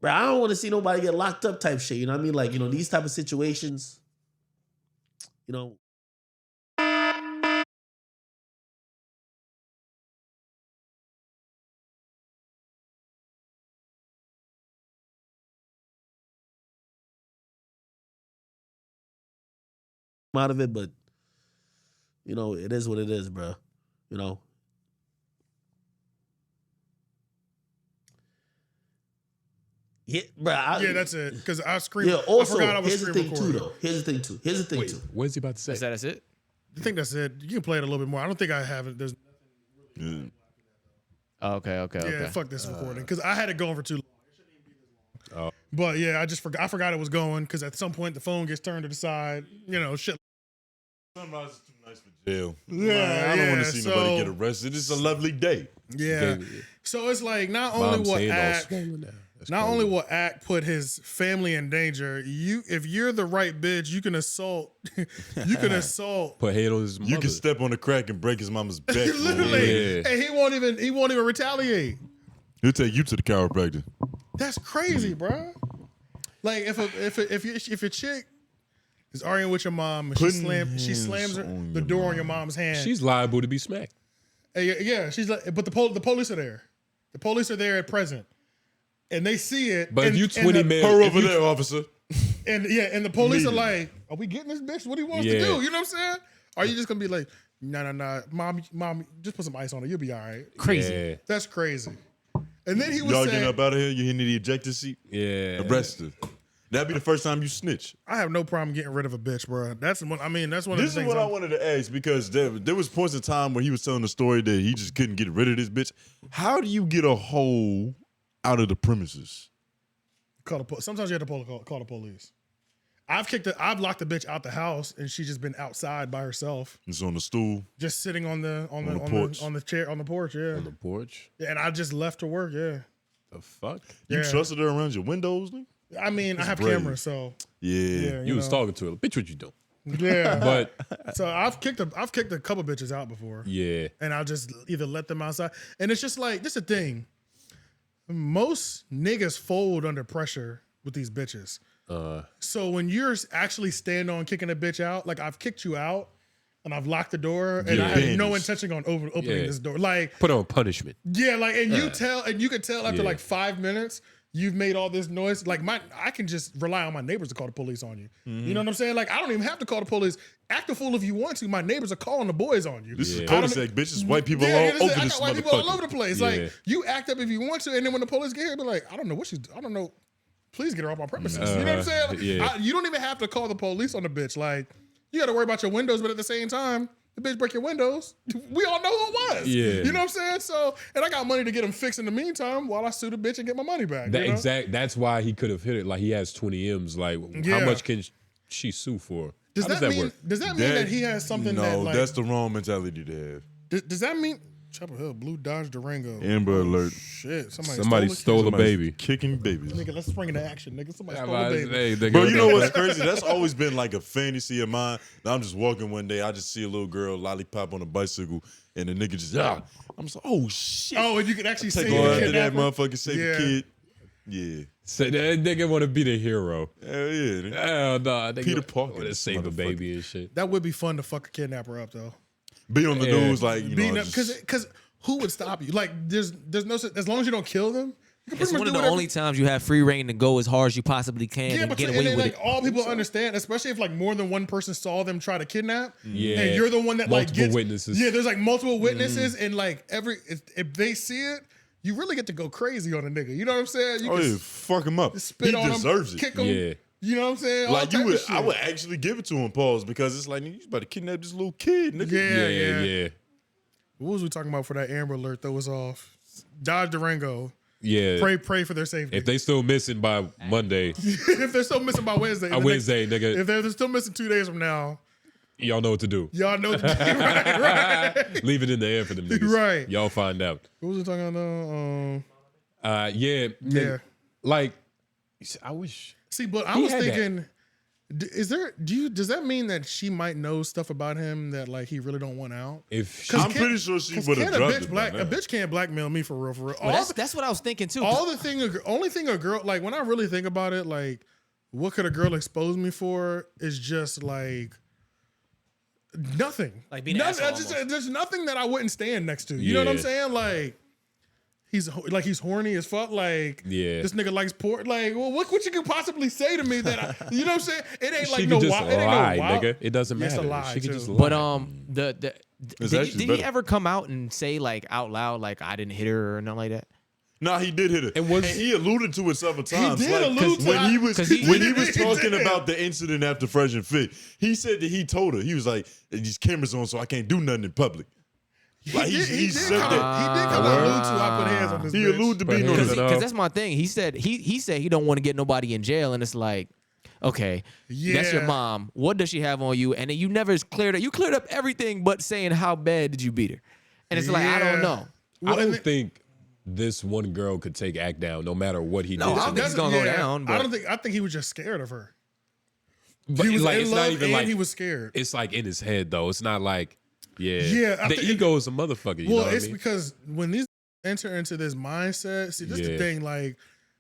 Bro, I don't want to see nobody get locked up type shit. You know what I mean? Like, you know, these type of situations, you know. Out of it, but you know, it is what it is, bro. You know. Yeah, bro. Yeah, that's it. Because I screamed. Yeah. Also, I forgot I was here's the screen thing too, recording. though. Here's the thing too. What is he about to say? That's it. I think that's it. You can play it a little bit more. I don't think I have it. There's Yeah. Oh, okay. yeah. Fuck this recording because I had it going for too long. Oh. But yeah, I just forgot. I forgot it was going because at some point the phone gets turned to the side. You know, shit. Sunrise is too nice for jail. Yeah, I don't want yeah, to see so- nobody get arrested. It's a lovely day. Yeah. So it's like not only Mom's will saying all Act, swollen now. That's not crazy. only will Act put his family in danger. If you're the right bitch, you can assault. You can assault. Put hate on his mother. You can step on the crack and break his mama's back. Literally, Yeah. and he won't even retaliate. He'll take you to the chiropractor. That's crazy, bro. Like if your chick is arguing with your mom and she Putting slams hands on the your door on your mom's hand. She's liable to be smacked. Yeah, she's like, but the police are there. The police are there at present, and they see it. But and, if you and 20 the- men, Her if over you- there, officer. and the police are Immediately. like, "Are we getting this bitch? What do you want us Yeah. to do?" You know what I'm saying? Are you just gonna be like, "No, mom, just put some ice on her. You'll be all right." Crazy. Yeah, That's crazy. And then he was Y'all saying, getting up out of here? You hitting the ejector seat? yeah. Arrested. That'd be the first time you snitch. "I have no problem getting rid of a bitch, bro." That's one. I mean, that's one of This the is things. what I wanted to ask because there was points in time where he was telling the story that he just couldn't get rid of this bitch. How do you get a hoe out of the premises? Sometimes you have to call the police. I've locked the bitch out the house, and she's just been outside by herself, It's on the stool. just sitting on the porch. on the chair on the porch. Yeah, On the porch. yeah, and I just left to work. Yeah, The fuck? You Yeah. trusted her around your windows, nigga? I mean, I have brave. cameras, so Yeah. You was know. talking to her. Bitch, what you doing? Yeah, But so I've kicked a couple bitches out before, yeah, and I'll just either let them outside, and it's just like this is the thing. Most niggas fold under pressure with these bitches. So when you're actually stand on kicking a bitch out, like I've kicked you out and I've locked the door and Yeah. I have no Bandits. intention on opening Yeah. this door. Like, put on punishment. yeah, like, and you can tell after Yeah. like 5 minutes, you've made all this noise. Like I can just rely on my neighbors to call the police on you. Mm-hmm. You know what I'm saying? Like I don't even have to call the police. Act a fool if you want to. My neighbors are calling the boys on you. This is Yeah. cul-de-sac, bitches. White people Yeah, all this is- over I this got white people all over motherfucker. the place. Yeah. Like you act up if you want to, and then when the police get here, be like, I don't know. Please get her off my premises. You know what I'm saying? Like, yeah. you don't even have to call the police on the bitch. Like you got to worry about your windows, but at the same time, the bitch break your windows. We all know who it was. Yeah. You know what I'm saying? So, and I got money to get them fixed in the meantime while I sue the bitch and get my money back. That you know? exact. That's why he could have hit it. Like he has 20 M's. Like Yeah. how much can she sue for? Does How that does that mean? work? Does that mean that he has something no, that like? that's the wrong mentality to have. Does that mean? Chapel Hill, blue Dodge Durango. Amber alert. Shit, Somebody stole a Somebody's baby. Kicking babies. Nigga, let's spring into action, nigga. Somebody stole a Hey, baby. nigga, Bro, you know what's crazy? That's always been like a fantasy of mine. Now I'm just walking one day, I just see a little girl lollipop on a bicycle, and the nigga just I'm just like, oh shit. Oh, and you can actually Take see on the under that kidnapper. motherfucker, save Yeah. a kid. Yeah. So that nigga want to be the hero. Hell yeah. nigga. Hell no, Peter Parker, want to save a motherfucker. baby and shit. That would be fun to fuck a kidnapper up though. Be on the Yeah. news like, you know, Because who would stop you? Like there's no as long as you don't kill them. You can It's pretty much one do of the whatever. only times you have free reign to go as hard as you possibly can Yeah, and but get and away then, with like it. all people understand, especially if like more than one person saw them try to kidnap, Yeah. and you're the one that like Multiple gets witnesses. Yeah, there's like multiple witnesses, and like if they see it, you really get to go crazy on a nigga. You know what I'm saying? You oh can yeah, fuck him up. spit He on deserves him, it. kick him. Yeah. You know what I'm saying? All Like type you of would, shit. I would actually give it to him, pause, because it's like nigga, you about to kidnap this little kid, nigga. Yeah. What was we talking about for that Amber Alert that was off? Dodge Durango. Yeah. Pray for their safety. If they still missing by Monday, if they're still missing by Wednesday, by Wednesday, nigga, if they're still missing 2 days from now, y'all know what to do. y'all know. right. Leave it in the air for them niggas. Right. Y'all find out. What was we talking about? Yeah. Yeah. Like, I wish. See, but I He was had that. thinking, does that mean that she might know stuff about him that like he really don't want out? If she, I'm pretty sure she 'Cause would have can't dropped a bitch it by now. a bitch can't blackmail me for real. Well, that's what I was thinking too. Only thing a girl like when I really think about it, like what could a girl expose me for is just like nothing. Like being an asshole Just, almost. there's nothing that I wouldn't stand next to. You know what I'm Yeah. saying? Like he's horny as fuck. Like, Yeah. this nigga likes porn. Like, well, what you could possibly say to me that you know what I'm saying? It ain't like She no could just wild. It ain't lie, no wild. nigga. It doesn't Yeah, it's matter. a lie, She could too. just lie. But It's did actually he better. ever come out and say like out loud like I didn't hit her or nothing like that? Nah, he did hit it. And was- he alluded to it several times. did Like, allude to when it. he was 'Cause he- when he was he talking did. about the incident after Fresh and Fit. He said that he told her. He was like, "These cameras on, so I can't do nothing in public." Like he said that. He did come out allude to I put hands on this He bitch. alluded to being on hands his. on- Because that's my thing. He said he said he don't want to get nobody in jail, and it's like, okay, that's your Yeah. mom. What does she have on you? And then you never cleared up. You cleared up everything but saying how bad did you beat her, and it's like I Yeah. don't know. Well, I and don't think this one girl could take Act down, no matter what he No, did. I to don't them. think it's gonna go down. I But don't think. I think he was just scared of her. But He was like, in it's love not even and like he was scared. It's like in his head though. It's not like Yeah, I The think- ego is a motherfucker. You know Well, what it's I mean? because when these enter into this mindset, see, this is the Yeah. thing. Like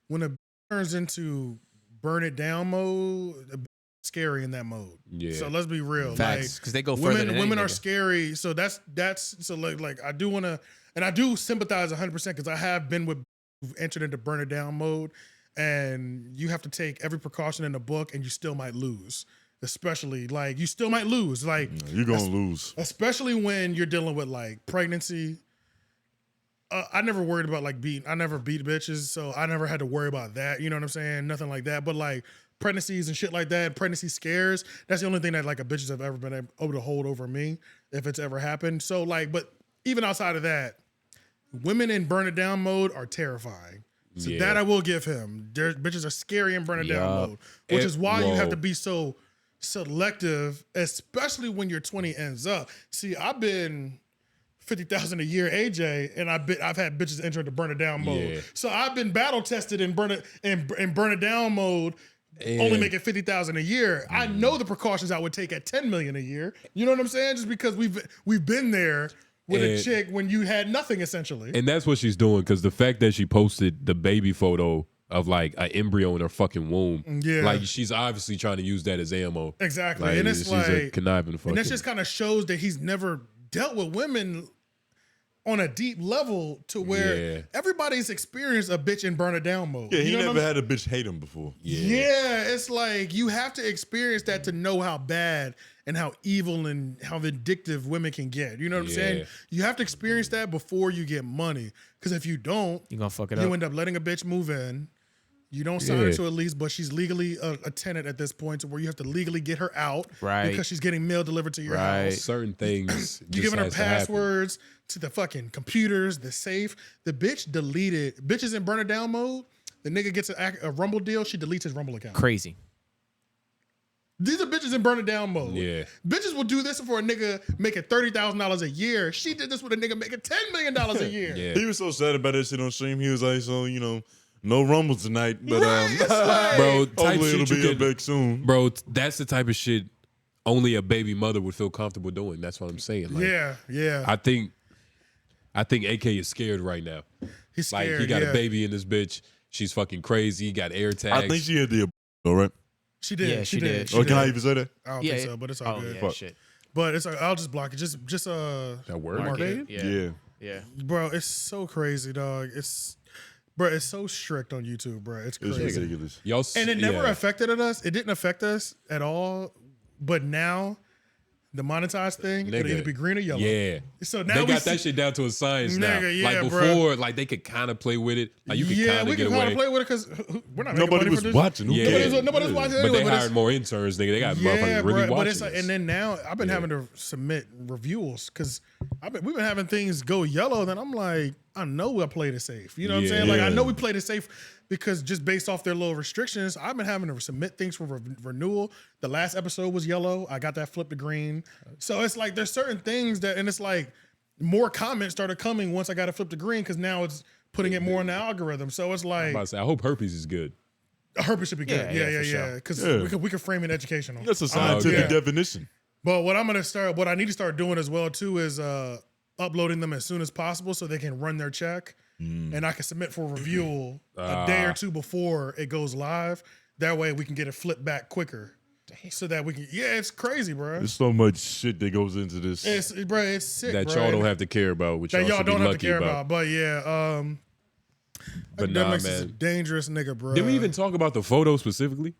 when a turns into burn it down mode, scary in that mode. Yeah. So let's be real. facts because they go Like further. women, than women any are nigga. scary. So that's so like I do want to, and I do sympathize 100% because I have been with who've entered into burn it down mode, and you have to take every precaution in the book, and you still might lose. Especially like you still might lose. Like You're gonna lose. especially when you're dealing with like pregnancy. I never worried about like beating. I never beat bitches, so I never had to worry about that. You know what I'm saying? Nothing like that. But like pregnancies and shit like that, pregnancy scares. That's the only thing that like a bitches have ever been able to hold over me if it's ever happened. So like, but even outside of that, women in burn it down mode are terrifying. So Yeah. that I will give him. Bitches are scary in burn it down Yup. mode, which is why you have Whoa. to be so selective, especially when your 20 ends up. See, I've been 50,000 a year AJ, and I've had bitches enter into burn it down mode. Yeah. So I've been battle tested in burn it down mode, only And- making 50,000 a year. I know the precautions I would take at 10 million a year. You know what I'm saying? Just because we've been there with a And- chick when you had nothing essentially. And that's what she's doing because the fact that she posted the baby photo of like an embryo in her fucking womb, Yeah. like she's obviously trying to use that as ammo. Exactly. Like, And it's she's like, a conniving fucking. and that just kind of shows that he's never dealt with women on a deep level to where Yeah. everybody's experienced a bitch in burn it down mode. Yeah, You he know what never I'm had a bitch hate him before. Yeah, it's like you have to experience that to know how bad and how evil and how vindictive women can get. You know what I'm saying? Yeah. You have to experience that before you get money. Because if you don't, You gonna fuck it you up. end up letting a bitch move in. You don't sign her Yeah. to a lease, but she's legally a tenant at this point to where you have to legally get her out. Right. Because she's getting mail delivered to your Right. house. certain things. You just giving her has to happen. passwords to the fucking computers, the safe. The bitch deleted. Bitches in burn it down mode. The nigga gets a Rumble deal. She deletes his Rumble account. Crazy. These are bitches in burn it down mode. Yeah. Bitches will do this for a nigga making $30,000 a year. She did this with a nigga making $10 million a year. Yeah. He was so sad about that shit on stream. He was like, so no rumble tonight, but Right, it's like- Bro, type hopefully shit it'll you be could, back soon. bro. That's the type of shit only a baby mother would feel comfortable doing. That's what I'm saying. Like, Yeah. I think AK is scared right now. He's Like scared. he got yeah. a baby in this bitch. She's fucking crazy. He got air tags. I think she had the all right. She did. Yeah, she she did. did. She Or can did. I even say that? I don't Yeah, think so, but it's all Oh good. yeah, Fuck. shit. But it's I'll just block it. Just that word, Mark babe. it. Yeah. Yeah. bro, it's so crazy, dog. It's so strict on YouTube, bro. It's It's crazy. ridiculous. Y'all, And it never yeah. affected us. It didn't affect us at all. But now, the monetized thing, it'll Nigga. either be green or yellow. Yeah. So now They we got see- that shit down to a science now. Nigga, yeah, like bruh. before, like they could kind of play with it. Like you could yeah, kind we of can get kind of away. play with it because we're not making Nobody money was for this. watching. Who Yeah. cares? Nobody's watching But anyway. they but hired it's- more interns, nigga. They got Yeah, motherfuckers really bro, but watching it's like, this. and then now I've been having to submit reviews because we've been having things go yellow. Then I'm like, I know we played it safe. You know what I'm Yeah. saying? Like I Yeah. know we played it safe because just based off their little restrictions, I've been having to submit things for renewal. The last episode was yellow. I got that flipped to green. So it's like there's certain things that, and it's like more comments started coming once I got it flipped to green because now it's putting it more in the algorithm. So it's I'm like about to say, I hope herpes is good. herpes should be good. Yeah, Yeah, for sure. Because Yeah. we could frame it educational. That's a scientific yeah. definition. But what I need to start doing as well too is uploading them as soon as possible so they can run their check and I can submit for review a day or two before it goes live. That way we can get it flipped back quicker. So that we can, it's crazy, bro. There's so much shit that goes into this. It's sick, That bro. y'all don't have to care about, which that y'all should be don't have to lucky care about. about. But yeah, But nah, Akademiks is a man. dangerous nigga, bro. Did we even talk about the photo specifically?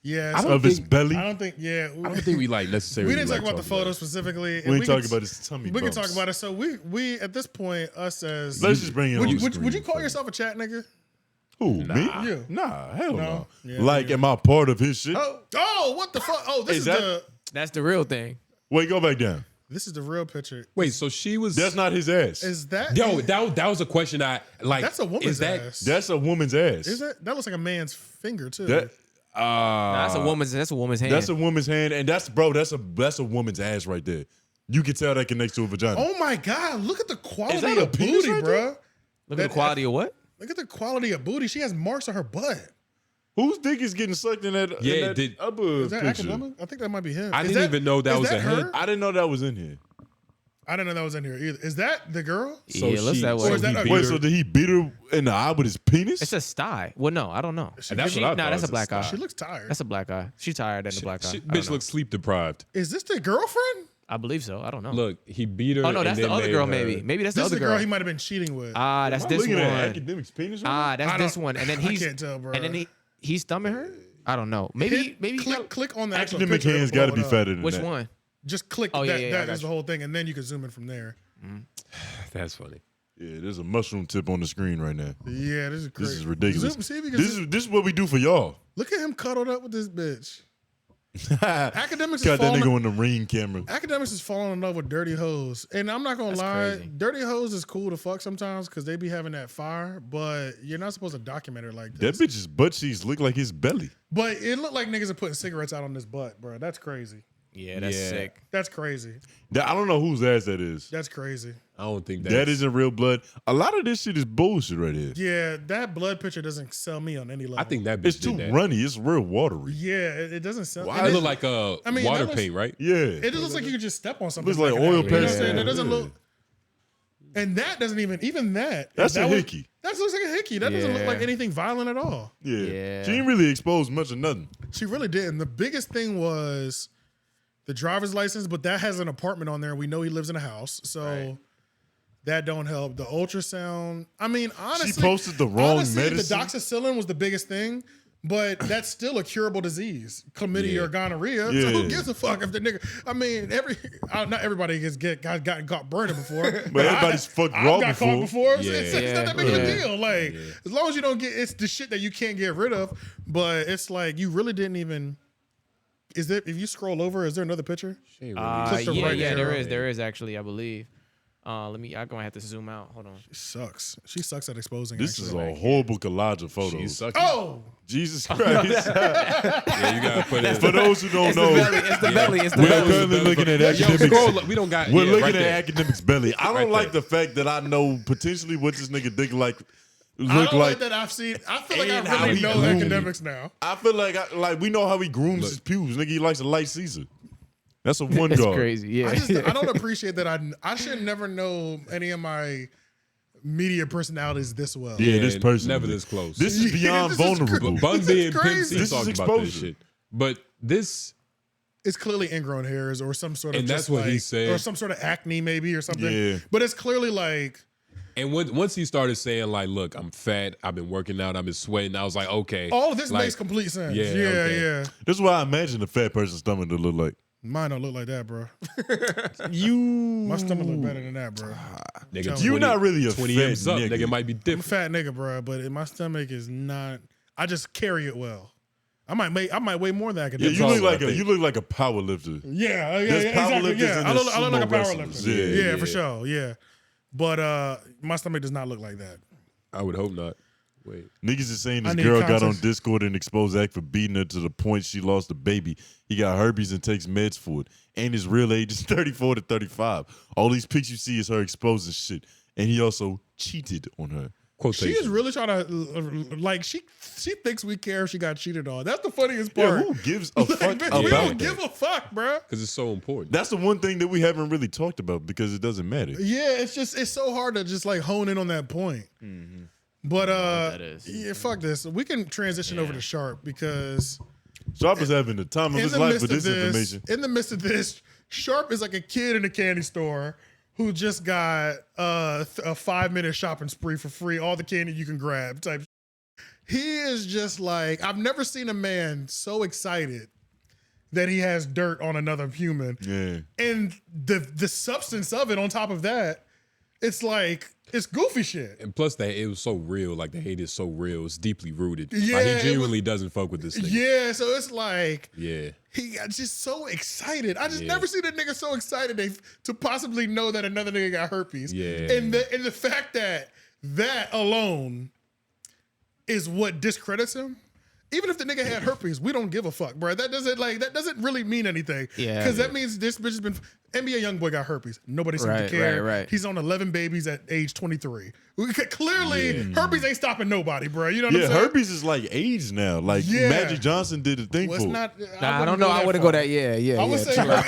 Yeah, I don't Of his think- belly. I don't think. Yeah, I don't think we like necessarily. we didn't like talk about the talking photo it. specifically. We ain't talking about his tummy We can bumps. talk about it. So we at this point, us as Let's just bring it would, on you, the would, screen. would you call yourself a chat nigga? Who, me? Yeah. Nah, hell no. Yeah, Like, yeah. am I part of his shit? Oh, what the fuck? Oh, this Is is that- the That's the real thing. Wait, go back down. this is the real picture. Wait, so she was. That's not his ass. Is that Yo, that was a question I like. that's a woman's is that, ass? That's a woman's ass. Is it? That looks like a man's finger too. That That's a woman's. That's a woman's hand. that's a woman's hand, and that's a woman's ass right there. You can tell that connects to a vagina. Oh my god! Look at the quality that a of penis booty, right bro. there? Look at the quality of what? Look at the quality of booty. She has marks on her butt. Whose dick is getting sucked in that? Yeah, in that did- upper Is that picture? academic? I think that might be him. I Is didn't even know that is was a her? head. I didn't know that was in here. I didn't know that was in here either. Is that the girl? So Yeah, looks that way. Or is that he a- beat Wait, her- so did he beat her in the eye with his penis? It's a sty. Well, no, I don't know. That's what I thought. Nah, that's was a black eye. She looks tired. That's a black eye. She tired than the black eye. She, I don't bitch know. looks sleep deprived. Is this the girlfriend? I believe so. I don't know. Look, he beat her. Oh no, that's and the then other made girl. her- Maybe that's the This is other the girl girl. he might have been cheating with. Ah, that's I'm this looking one. at Academics penis. Right Ah, I that's don't- this one. And then I he's can't tell, bro. And then he's thumbing her. I don't know. Maybe he click on the actual Academic picture. hands It'll got to blow be it up. fatter than which that. one? Just click Oh, yeah, that. yeah, I That got is the you. whole thing, and then you can zoom in from there. That's funny. Yeah, there's a mushroom tip on the screen right now. Yeah, this is crazy. This is ridiculous. Zoom, see if you can This zoom- is what we do for y'all. Look at him cuddled up with this bitch. Academics Got is that falling. nigga on the ring camera. Academics is falling in love with dirty hoes, and I'm not gonna That's lie. crazy. Dirty hoes is cool to fuck sometimes because they be having that fire, but you're not supposed to document her like That this. bitch's butt cheeks look like his belly. But it looked like niggas are putting cigarettes out on this butt, bro. That's crazy. Yeah, that's Yeah. sick. That's crazy. I don't know whose ass that is. That's crazy. I don't think That isn't real blood. A lot of this shit is bullshit right here. Yeah, that blood picture doesn't sell me on any level. I think that bitch It's did too that. runny. It's real watery. Yeah, it doesn't sell. Why and It it- looked like a I mean, water that looks- paint, right? Yeah. It just looks like you could just step on something. Looks like an oil apple. You know what I'm paint. saying? That doesn't Yeah. look. And that doesn't even that. That's that a was- hickey. That looks like a hickey. That doesn't look Yeah. like anything violent at all. Yeah. Yeah. She didn't really expose much of nothing. She really didn't. The biggest thing was the driver's license, but that has an apartment on there. We know he lives in a house, so that don't help. The ultrasound. I mean, honestly, posted the wrong honestly, medicine. The doxycycline was the biggest thing, but that's still a curable disease, chlamydia Yeah. or gonorrhea. So Yeah. who gives a fuck if the nigga? I mean, not everybody has gotten caught burning before, but everybody's fucked I've raw got before. caught before. Yeah. It's not that big of a Yeah. deal. Like as long as you don't get, it's the shit that you can't get rid of. But it's like you really didn't even. Is there? If you scroll over, is there another picture? Click the Yeah, right yeah, arrow. there is actually, I believe. I'm gonna have to zoom out. Hold on. Sucks. She sucks at exposing. This actually. is a horrible collage of She photos. sucked. Oh, Jesus Christ. Yeah, you gotta put it. For those who don't know, It's the belly. It's the we're belly. currently looking at Yo, academics. scroll up. We don't got. We're yeah, looking right at there. academics belly. I don't Right like there. the fact that I know potentially what this nigga dick like I look don't like like. that. I've seen. I feel like And I how really he know groomed academics now. I feel like we know how he grooms his pubes. Nigga, he likes a light Caesar. That's a one That's guard. crazy. Yeah. I don't appreciate that. I should never know any of my media personalities this well. Yeah, this Yeah, person. never this close. This is beyond This is vulnerable. Bun This B is and Pimp crazy. C This is talked about this exposure. shit. But this, It's clearly ingrown hairs or some sort of And that's just what he like- said. or some sort of acne maybe or something. Yeah. But it's clearly like and once he started saying like, "Look, I'm fat. I've been working out. I've been sweating." I was like, "Okay." all of this Like, makes complete sense. yeah, Yeah, okay. yeah. This is what I imagine a fat person's stomach to look like. Mine don't look like that, bro. You. My stomach look better than that, bro. Nigga, You not really a 20 fat M's up. nigga. Nigga might be I'm a different. fat nigga, bro, but my stomach is not. I just carry it well. I might weigh more than Yeah, academics. you look taller, I like a think. power lifter. Yeah, There's exactly. powerlifters Yeah, and I there's look like a sumo power wrestlers. lifter. Yeah, Yeah, for sure. Yeah, but my stomach does not look like that. I would hope not. Wait. Niggas is saying I this need girl got on context. Discord and exposed Act for beating her to the point she lost a baby. He got herpes and takes meds for it. And his real age is 34 to 35. All these pics you see is her exposing shit. And he also cheated on her. Quotation. She is really trying to like she thinks we care if she got cheated on. That's the funniest part. Yeah, who gives a Like, fuck bitch, about we don't that? give a fuck, bro. because it's so important. That's the one thing that we haven't really talked about because it doesn't matter. Yeah, it's so hard to just like hone in on that point. But that is. yeah, fuck this. We can transition over to Sharp because Sharp is having the time of in his the life midst with of this information. in the midst of this, Sharp is like a kid in a candy store who just got a 5-minute shopping spree for free, all the candy you can grab type. He is just like, I've never seen a man so excited that he has dirt on another human. Yeah. And the substance of it on top of that, it's like, it's goofy shit. And plus, that it was so real. Like the hate is so real. It's deeply rooted. Yeah, like, it he genuinely doesn't fuck with this nigga. Yeah, so it's like, Yeah. he got just so excited. I just Yeah. never seen a nigga so excited to possibly know that another nigga got herpes. Yeah. And the fact that alone is what discredits him. Even if the nigga had herpes, we don't give a fuck, bro. That doesn't really mean anything. Yeah. Because that means this bitch has been NBA YoungBoy got herpes. Nobody seems to care. Right. He's on 11 babies at age 23. Clearly, herpes ain't stopping nobody, bro. You know what I'm saying? Herpes is like AIDS now. Like Yeah. Magic Johnson did a thing Well, for it's it. not. Nah, I don't know. I wouldn't go that. Yeah. I would say. chill out.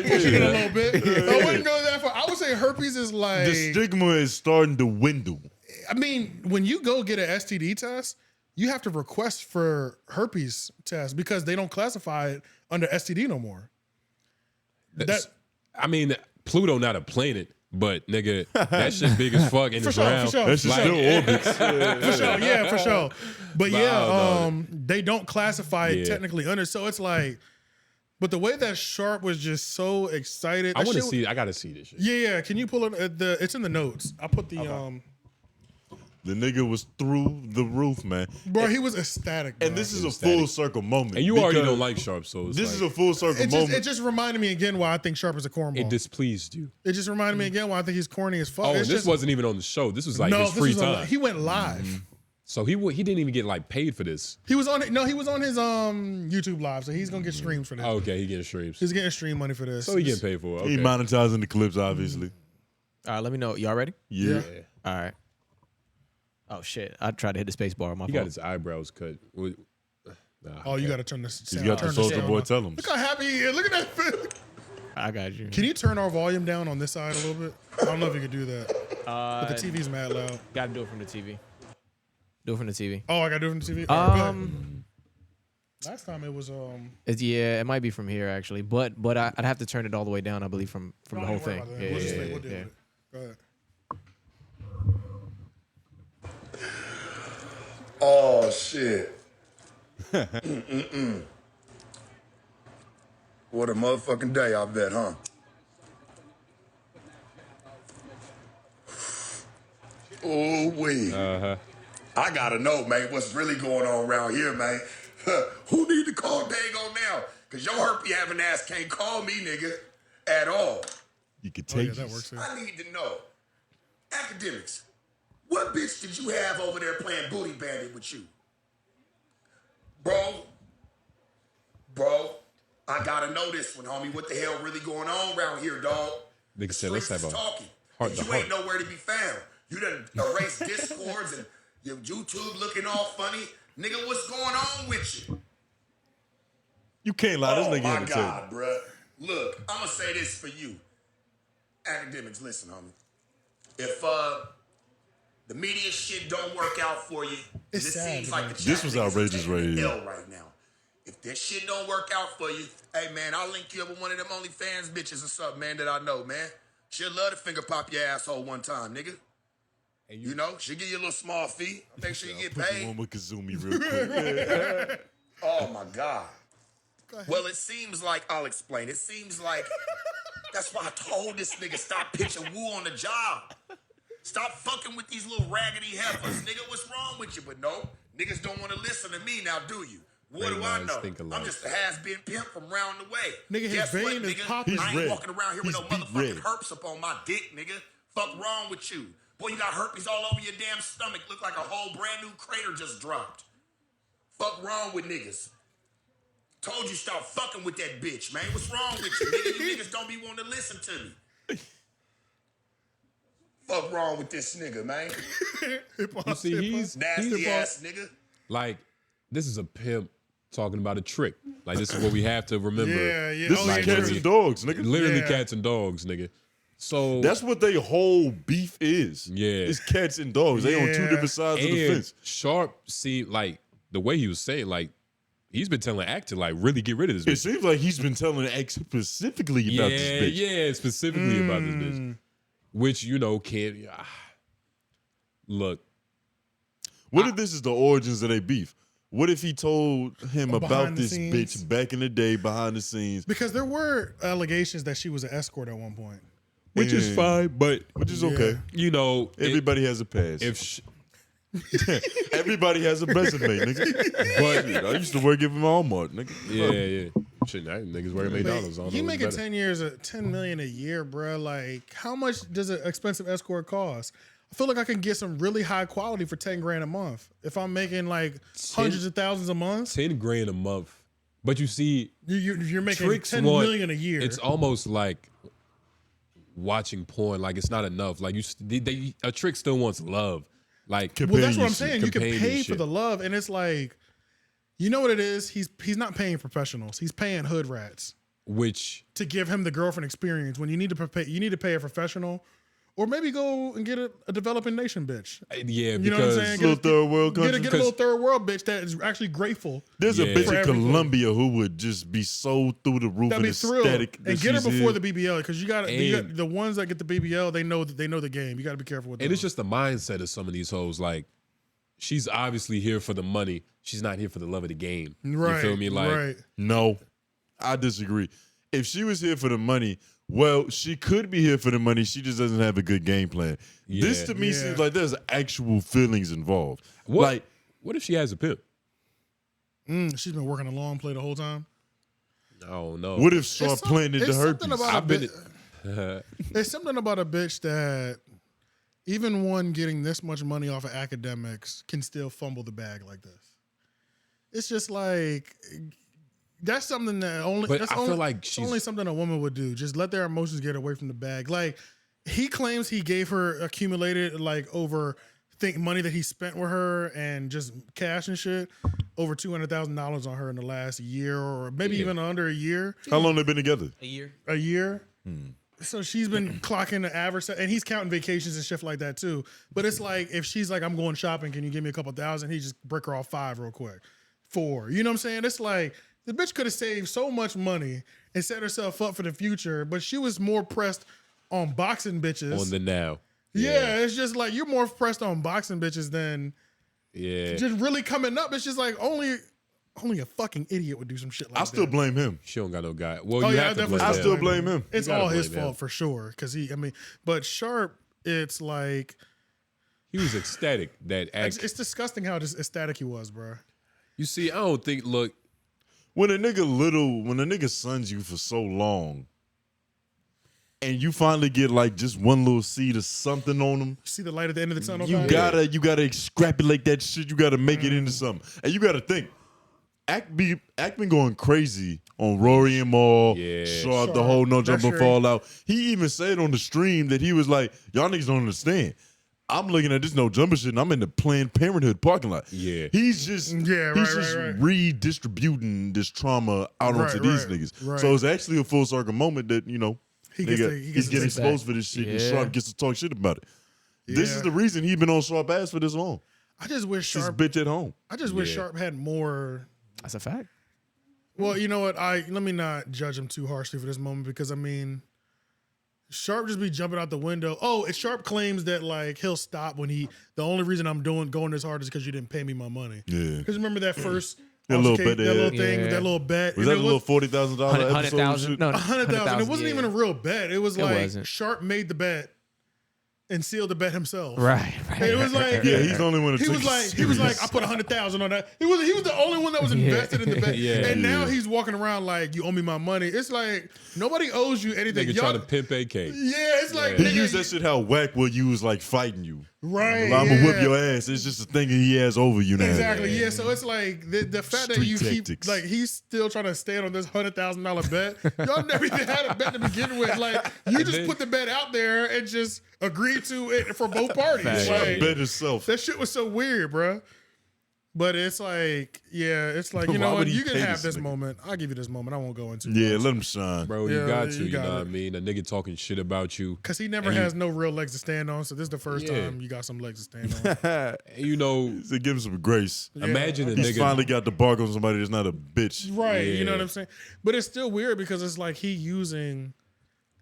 Pushing it a little bit. I wouldn't go that far. I would say herpes is like. The stigma is starting to dwindle. I mean, when you go get an STD test, you have to request for herpes test because they don't classify it under STD no more. I mean, Pluto not a planet, but nigga, that shit big as fuck and For it's sure, round. for sure. That shit still orbits. For sure, yeah, for sure. But Wow, they don't classify it Yeah. technically under. So it's like, but the way that Sharp was just so excited. I that want to shit- see. I gotta see this shit. Yeah. Can you pull it? It's in the notes. I put the The nigga was through the roof, man. bro. He was ecstatic. Bro. And this is a full circle moment. And you already because don't like Sharp, so it's This like, is a full circle It moment. just reminded me again why I think Sharp is a cornball. it displeased you. It just reminded me again why I think he's corny as fuck. Oh, and It's this just, wasn't even on the show. This was like no, his this free was time. he went live. So he didn't even get like paid for this. He was on his YouTube live, so he's gonna get streams for this. Oh, okay, he getting streams. He's getting stream money for this. So he getting paid for it. He Okay. monetizing the clips, obviously. All right, let me know. Y'all ready? Yeah. Yeah. All right. Oh shit! I tried to hit the space bar on my He phone. got his eyebrows cut. Oh, you got to turn this. He's sound- got turn the this Soldier sound Boy on. tell him. Look how happy he is. Look at that. I got you. Can you turn our volume down on this side a little bit? I don't know if you could do that. But the TV's mad loud. Got to do it from the TV. Do it from the TV. Oh, I got to do it from the TV. All right, go ahead. Last time it was Yeah, it might be from here actually, but I'd have to turn it all the way down. I believe from the don't whole even worry thing. about that. Yeah, We'll just yeah, we'll deal yeah. with it. Go ahead. Oh shit. What a motherfucking day, I bet, huh? Oh wee. I gotta know, man, what's really going on around here, man. Who need to call Dago now? Cause your herpy having ass can't call me, nigga, at all. You could Oh, yeah, take that works. Yeah. I need to know. Academics, what bitch did you have over there playing booty bandit with you? Bro, I gotta know this one, homie. What the hell really going on around here, dog? Nigga said, let's Streets have is a talking. heart And to you heart. ain't nowhere to be found. You done erased Discords and your YouTube looking all funny. Nigga, what's going on with you? You can't lie. This Oh nigga my in the tape. God, bruh. Look, I'm gonna say this for you. Academics, listen, homie. If the media shit don't work out for you, It's it sad, seems like man. the This was chat niggas outrageous is taking right the here. L right now. If this shit don't work out for you, hey man, I'll link you up with one of them OnlyFans bitches or something, man, that I know, man. She'll love to finger pop your asshole one time, nigga. You know, she'll give you a little small fee. Make sure you get Put you paid. on with Kazumi real quick. Oh my God. Well, it seems like, I'll explain. It seems like, that's why I told this nigga stop pitching woo on the job. Stop fucking with these little raggedy heifers. Nigga, what's wrong with you? But no, niggas don't want to listen to me now, do you? What do I Brain lines know? think alike. I'm just a has-been pimp from round the way. Nigga, his Guess what, vein is nigga? popping. He's I ain't red. walking around here with He's no beat motherfucking red. herpes up on my dick, nigga. Fuck wrong with you? Boy, you got herpes all over your damn stomach. Look like a whole brand new crater just dropped. Fuck wrong with niggas. Told you stop fucking with that bitch, man. What's wrong with you, nigga? You niggas don't be wanting to listen to me. Fuck wrong with this nigga, man. You see, he's Nasty ass nigga. like, this is a pimp talking about a trick. Like, this is what we have to remember. Yeah, yeah. This Oh, is yeah, cats literally- and dogs, nigga. Literally Yeah. cats and dogs, nigga. So That's what they whole beef is. Yeah. It's cats and dogs. They on two Yeah. different sides of the and fence. Sharp seemed like the way he was saying, like he's been telling Act to like really get rid of this It bitch. seems like he's been telling Act specifically about this bitch. Yeah, specifically about this bitch. Which, you know, can't look. What if this is the origins of their beef? What if he told him Oh, about behind the this scenes? bitch back in the day behind the scenes? Because there were allegations that she was an escort at one point. Which is fine, but Which is okay. you know, Everybody has a past. Everybody has a resume, nigga. But I used to work at Walmart, nigga. yeah. Shit, niggas work at McDonald's. I don't You know what's making better. 10 years, $10 million a year, bro. Like, how much does an expensive escort cost? I feel like I can get some really high quality for 10 grand a month. If I'm making like hundreds of thousands a month, 10 grand a month. But you see, you're making Tricks 10 want- million a year. It's almost like watching porn. Like it's not enough. Like a trick still wants love. Like well, that's what I'm companionship. saying. You can pay for companionship. the love, and it's like, you know what it is? He's not paying professionals. He's paying hood rats which to give him the girlfriend experience. When you need to pay a professional, or maybe go and get a developing nation bitch. yeah, You know what I'm because saying? Little third world Get country. a little third world bitch that is actually grateful. There's a Yeah. bitch For in everything. Colombia who would just be so through the roof That'd and be thrilled. ecstatic. And get her she's before here. the BBL, because you got the ones that get the BBL. They know the game. You got to be careful with them. and it's just the mindset of some of these hoes. Like she's obviously here for the money. She's not here for the love of the game. right. You feel me? Like right. No, I disagree. If she was here for the money, well, she could be here for the money. She just doesn't have a good game plan. This Yeah. to me Yeah. seems like there's actual feelings involved. what? What if she has a pimp? She's been working a long play the whole time. I don't know. What if Sharp planted the It's herpes? something about I've a been. bitch. There's something about a bitch that even one getting this much money off of academics can still fumble the bag like this. It's just like that's something that only. But that's I only, feel like it's she's- only something a woman would do. Just let their emotions get away from the bag. Like he claims he gave her accumulated like over money that he spent with her and just cash and shit over $200,000 on her in the last year or maybe even under a year. How long they been together? A year. So she's been clocking the average, and he's counting vacations and shit like that too. But it's like if she's like, "I'm going shopping, can you give me a couple thousand?" He just break her off 5 real quick, 4. You know what I'm saying? It's like the bitch could have saved so much money and set herself up for the future, but she was more pressed on boxing bitches. On the now. Yeah, it's just like you're more pressed on boxing bitches than Yeah. just really coming up. It's just like only a fucking idiot would do some shit like that. I still blame him. She don't got no guy. Well, Oh, you yeah, have to definitely blame I him. still blame him. It's You gotta all his blame him. fault for sure. But Sharp, it's like He was ecstatic that it's disgusting how just ecstatic he was, bro. You see, I don't think. Look, When a nigga sons you for so long, and you finally get like just one little seed of something on them, See the light at the end of the tunnel. you guys? gotta extrapolate that shit. You gotta make it into something, and you gotta think. Act been going crazy on Rory and Maul, Yeah. Sharp, the whole no That's jumper straight. fallout. He even said on the stream that he was like, "Y'all niggas don't understand. I'm looking at this no jumper shit, and I'm in the Planned Parenthood parking lot." Yeah. he's just right. redistributing this trauma out onto these niggas. right. So it's actually a full circle moment that He gets to- he gets he's to getting take exposed for this shit, and Yeah. Sharp gets to talk shit about it. This Yeah. is the reason he been on Sharp ass for this long. I just wish This Sharp. bitch at home. I just wish Yeah. Sharp had more. That's a fact. Well, you know what? Let me not judge him too harshly for this moment because I mean, Sharp just be jumping out the window. Oh, Sharp claims that like he'll stop when the only reason I'm going this hard is because you didn't pay me my money. Yeah. Because remember that first That little altercation- bet that they little had? thing, Yeah. that little bet. Was And that it a little $40,000 episode? 100,000. No, 100,000. It wasn't even a real bet. It was It like wasn't. Sharp made the bet and sealed the bet himself. Right. It was like Yeah, he's the only one that he took was it like serious. I put 100,000 on that. He was the only one that was invested in the bet. Yeah. And now he's walking around like you owe me my money. It's like nobody owes you anything. nigga Y'all- trying to pimp AK. yeah, it's like He nigga, used that shit how Wack will use like fighting you. right. I'm gonna whip yeah. your ass. It's just a thing that he has over you now. Exactly. Yeah. So it's like the fact that Street you tactics. keep like he's still trying to stand on this $100,000 bet. Y'all never even had a bet to begin with. Like you just then- put the bet out there and just agreed to it for both parties. Facts. Like, Bet himself. that shit was so weird, bro. But it's like, yeah, it's like, you Why know would what? he You can pay have this this nigga? moment. I'll give you this moment. I won't go into Yeah, let him shine. Bro, Yeah, you got to, you you got know it. what I mean? A nigga talking shit about you. Because he never And has no real legs to stand on. So this is the first Yeah. time you got some legs to stand on. You know, So give him some grace. imagine a He's nigga. finally got the bark on somebody that's not a bitch. Right. You know Yeah. what I'm saying? But it's still weird because it's like he using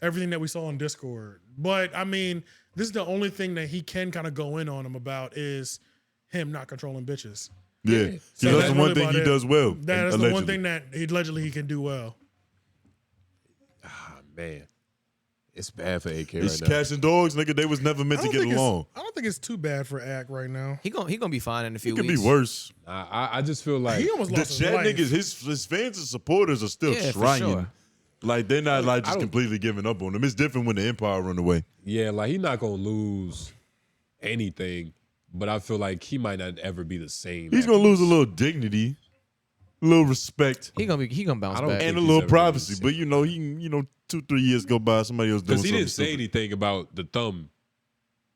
everything that we saw on Discord. But I mean, this is the only thing that he can kind of go in on him about is him not controlling bitches. Yeah. So that's that's the one really thing about he it. does well. That is the allegedly. one thing that he can do well. Man, it's bad for AK It's right now. cats and dogs, nigga. They was never meant to get along. I don't think it's too bad for Ack right now. He gonna be fine in a few It could weeks. be worse. I just feel like He almost The lost his chat life. niggas, his fans and supporters are still Yeah, for trying. sure. Like they're not like I just don't- completely giving up on them. It's different when the Empire run away. yeah, like he not gonna lose anything, but I feel like he might not ever be the same. He's gonna lose a little dignity, a little respect, He gonna bounce I don't back. think and a he's little ever privacy. gonna be the But you know, 2-3 years go by, somebody else doing because he something didn't say stupid. anything about the thumb.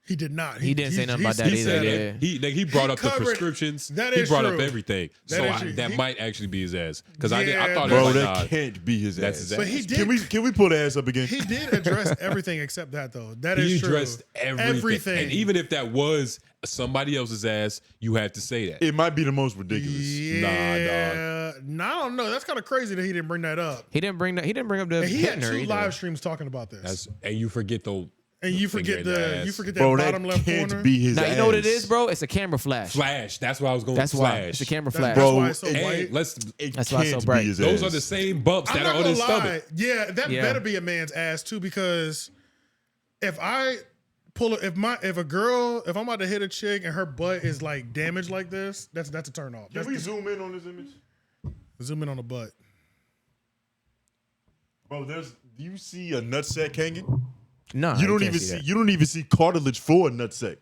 He did not. He didn't say nothing about that He either. said Yeah. he brought He up the covered- prescriptions. that He is brought up true. everything. That So is true. that He- might actually be his ass because Yeah, I thought Bro, it was that like, nah, can't be his that's ass. his ass. But he did. Can we pull the ass up again? He did address everything except that though. That is he true. addressed everything. And even if that was somebody else's ass, you have to say that. It might be the most ridiculous. Yeah, no, I don't know. That's kind of crazy that he didn't bring that up. He didn't bring up the And he had hitting her 2 either. live streams talking about this. And you forget And you finger forget in the that ass. Bro, bottom that left can't corner. be his Now ass. you know what it is, bro? It's a camera flash. flash. That's why I was going That's flash. why it's a camera flash. That's Bro, why it's so And white. let's. It That's why it's so can't bright. be his Those ass. are the same bumps I'm that not are on gonna his lie. stomach. Yeah, that Yeah. better be a man's ass too, because if I pull if I'm about to hit a chick and her butt is like damaged like this, that's a turn off. Can we zoom in on this image? Zoom in on the butt. Bro, do you see a nutsack hanging? No, You don't can't even see see. that. You don't even see cartilage for a nutsack.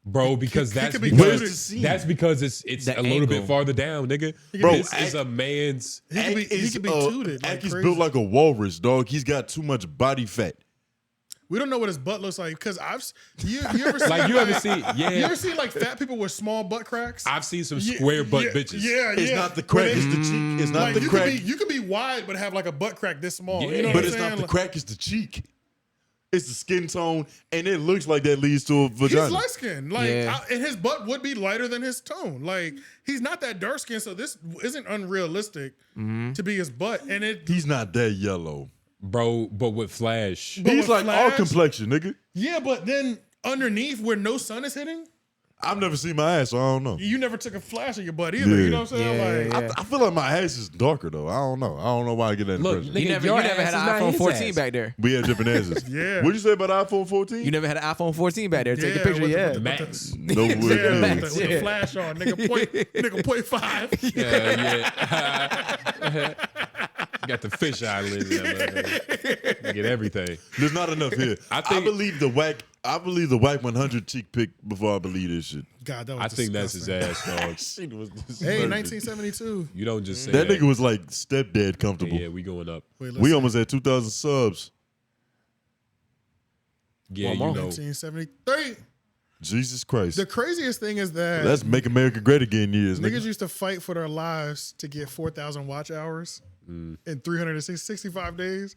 Bro, because he that's could be because Where's the scene? that's because it's The a little bit angle. farther down, nigga. Bro, This is a man's. He could be tooted. Like He's crazy. built like a walrus, dog. He's got too much body fat. We don't know what his butt looks like because you ever seen Like you ever see? you Yeah, ever seen like fat people with small butt cracks? I've seen some Yeah, square butt yeah, bitches. Yeah, It's yeah. not the crack. But It's the cheek. It's not like the you crack. you could be wide but have like a butt crack this small. Yeah. You know what But I'm it's saying? not the Like, crack. It's the cheek. It's the skin tone, and it looks like that leads to a he's vagina. light skinned, like, Yeah. and his butt would be lighter than his tone. Like, he's not that dark skinned, so this isn't unrealistic to be his butt. And it, He's not that yellow. Bro, but with Flash, But He's with like our Flash- complexion, nigga. yeah, but then underneath where no sun is hitting, I've never seen my ass, so I don't know. you never took a flash of your butt either. Yeah. You know what I'm saying? Yeah, like, yeah. I feel like my ass is darker though. I don't know. I don't know why I get that Look, impression. nigga, You never your had ass an is not iPhone his 14 ass. back there. We have different asses. Yeah. What'd you say about iPhone 14? You never had an iPhone 14 back there. Take a Yeah, picture, with the- yeah. with the- Max. No way. yeah, Max, with the yeah. flash on, nigga, point 5. Yeah. You got the fish eye lens. You get everything. There's not enough here. I think- believe the whack 100 cheek pick before I believe this shit. God, that was I think that's his disgusting. ass, dog. Shit was Hey, disgusting. 1972. You don't just say That that. nigga was like stepdad comfortable. Yeah, we going up. Wait, let's We see. almost at 2,000 subs. Yeah, One you more. know. 1973. Jesus Christ. The craziest thing is that That's Make America Great Again years, niggas nigga. used to fight for their lives to get 4,000 watch hours in 365 days.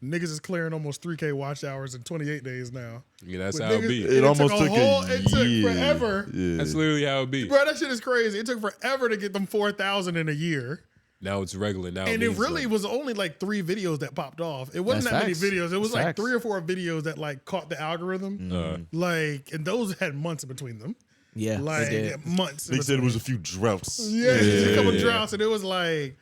Niggas is clearing almost 3K watch hours in 28 days now. Yeah, that's But how it niggas- be. and It almost took it took year. forever. Yeah. That's literally how it be. Bro, that shit is crazy. It took forever to get them 4,000 in a year. Now it's regular. Now And it means really like- was only like 3 videos that popped off. It wasn't That's that facts. many videos. It was That's like facts. 3 or 4 videos that like caught the algorithm. Like, and those had months in between them. Yeah, Like they did. months. in They said it between. was a few droughts. Yeah, just a couple Yeah. droughts, and it was like,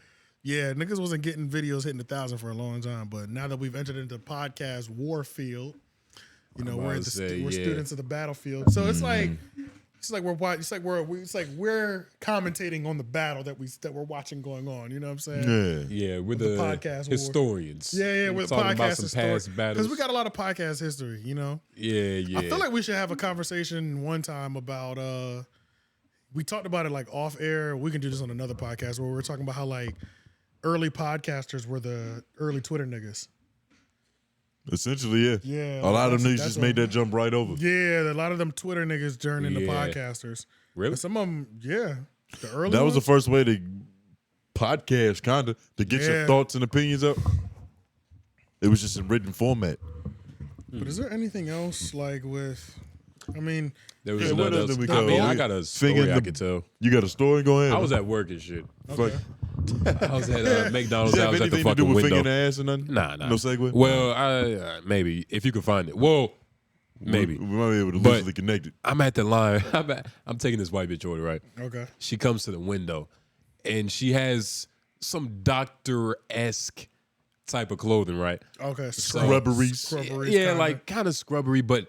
yeah, niggas wasn't getting videos hitting 1,000 for a long time. But now that we've entered into podcast war field, you know, I'm we're about to say, we're yeah. students of the battlefield. So it's like we're watching. It's like we're commentating on the battle that we're watching going on. You know what I'm saying? Yeah. Yeah, we're the the, podcast war. historians. Yeah, We're with talking podcast about some past battles. because we got a lot of podcast history. You know, Yeah. I feel like we should have a conversation one time about. We talked about it like off air. We can do this on another podcast where we're talking about how like early podcasters were the early Twitter niggas. Essentially, yeah. Yeah, A lot of them niggas that's just what- made that jump right over. Yeah, a lot of them Twitter niggas turned into Yeah. podcasters. Really? But some of them, yeah. The early That was the ones? first way to podcast, kinda, to get your Yeah. thoughts and opinions up. It was just in written format. But is there anything else like with? I mean, There was Yeah, what nothing else else. did we I mean, cover? I got a Finger in story I the- could tell. You got a story? Go ahead. I was at work and shit. okay. I was at Does McDonald's. it I have was at the anything to do fucking with finger in window. the ass or nothing? Nah. No segue? Well, I maybe if you can find it. Well, maybe. We might be able to But- loosely connect it. I'm at the line. I'm taking this white bitch order, right? Okay. She comes to the window, and she has some doctor-esque type of clothing, right? Okay. Scrubberies. Yeah, kinda. like kind of scrubbery, but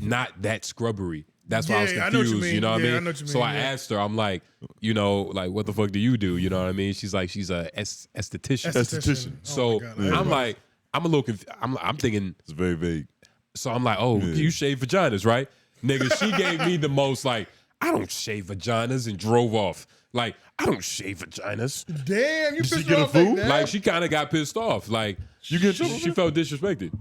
not that scrubbery. That's why I was Yeah, I know what you confused. You mean. know what Yeah, I I mean? know what you So mean, I yeah. asked her. I'm like, like, what the fuck do you do? You know what I mean? She's like, she's a esthetician. Esthetician. Oh So my God. Yeah. I'm like, I'm a little confused. I'm thinking. It's very vague. So I'm like, oh, Yeah. you shave vaginas, right? Nigga, she gave me the most like, I don't shave vaginas, and drove off. Like, I don't shave vaginas. Damn, you Did she pissed get her a off like food? that? Like, she kind of got pissed off. Like, You get in trouble she for felt disrespected.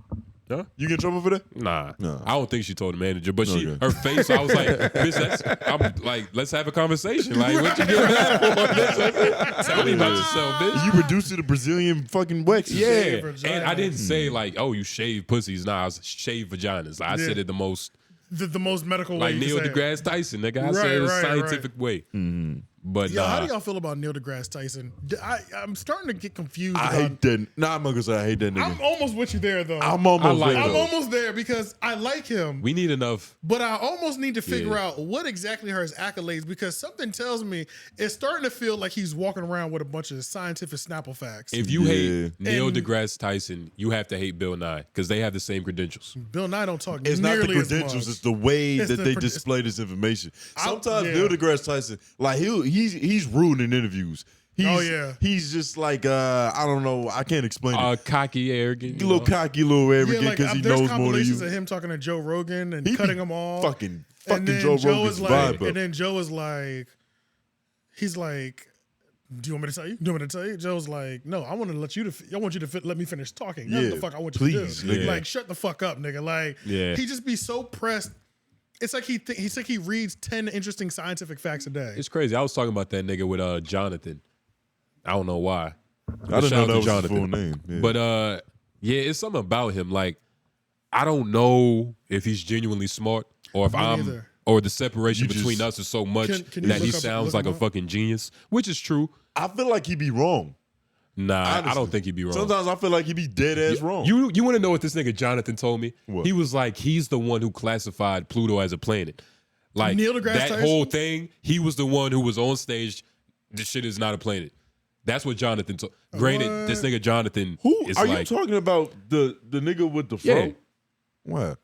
Huh? You get in trouble for that? Nah, No. I don't think she told the manager, but she, Okay. her face, I was like, bitch, I'm like, let's have a conversation. Like, what you getting mad for? Bitch? Tell me about yourself, bitch. You reduced it to Brazilian fucking waxes. Yeah, Shave and vagina. I didn't say like, oh, you shave pussies. Nah, I was shave vaginas. I said it the most the most medical like way. Neil you can say it. deGrasse Tyson, nigga. I Right, said it a right, scientific way. But Yeah, how nah, do y'all feel about Neil deGrasse Tyson? I'm starting to get confused. I about, hate that. Nah, I'm not gonna say I hate that I'm nigga. almost with you there, though. I'm almost I like there, him. I'm though. almost there because I like him, we need enough. but I almost need to figure Yeah. out what exactly are his accolades because something tells me it's starting to feel like he's walking around with a bunch of scientific Snapple facts. If you Yeah. hate Neil And- deGrasse Tyson, you have to hate Bill Nye because they have the same credentials. Bill Nye don't talk It's not the nearly as credentials; much. it's the way It's that the they pro- display this information. Sometimes yeah. Neil deGrasse Tyson, like he's rude in interviews. Oh, yeah. He's just like I don't know. I can't explain it. Cocky, arrogant, A you little know? cocky, a little Yeah, arrogant like because he there's knows more than compilations you. of him talking to Joe Rogan and He be cutting them all. fucking And then Joe Joe Rogan's is like, vibe up. and then Joe is like, he's like, do you want me to tell you? Do you want me to tell you? Joe's like, no, I want to let you. I want you to let me finish talking. That's Yeah, what the fuck I want you please, to do. nigga. Like, shut the fuck up, nigga. Like, Yeah. he just be so pressed. It's like he reads 10 interesting scientific facts a day. It's crazy. I was talking about that nigga with Jonathan. I don't know why. I didn't Shout know out that to was Jonathan. his full name. Yeah. But yeah, it's something about him. Like, I don't know if he's genuinely smart or if Me I'm neither. or the separation You just- between us is so much Can you that he look sounds like him a up? fucking genius, which is true. I feel like he be wrong. Nah, I Honestly. don't think he'd be wrong. Sometimes I feel like he be dead ass wrong. You want to know what this nigga Jonathan told me? What? He was like, he's the one who classified Pluto as a planet. Like Neil deGrasse that Tyson? whole thing, he was the one who was on stage. This shit is not a planet. That's what Jonathan told. Granted, this nigga Jonathan Who is are like, you talking about? The nigga with the fro? Yeah. What?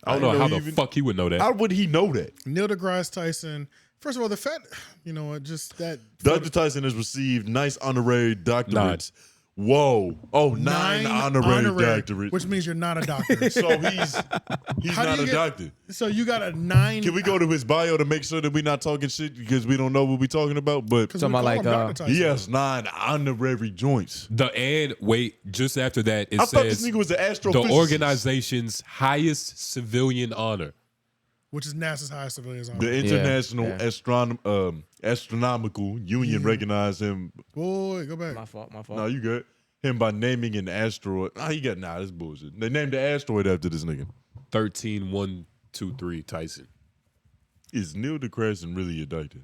I don't know how the even- fuck he would know that. How would he know that? Neil deGrasse Tyson. First of all, the fact, you know what, just that. Dr. Tyson has received nice honorary doctorates. Whoa. Oh, nine honorary doctorates. which means you're not a doctor. So he's How do not you a get- doctor. So you got a 9. Can we go to his bio to make sure that we're not talking shit because we don't know what we're talking about? But Because Talking about like, he has 9 honorary joints. Just after that, it I thought this says nigga was an the astrophysicist. organization's highest civilian honor. which is NASA's highest civilian honor. The International yeah. Astronomical Union recognized him. Boy, go back. My fault. No, you good. Him by naming an asteroid. That's bullshit. They named the asteroid after this nigga. 13123 Tyson. Is Neil deGrasse really a doctor?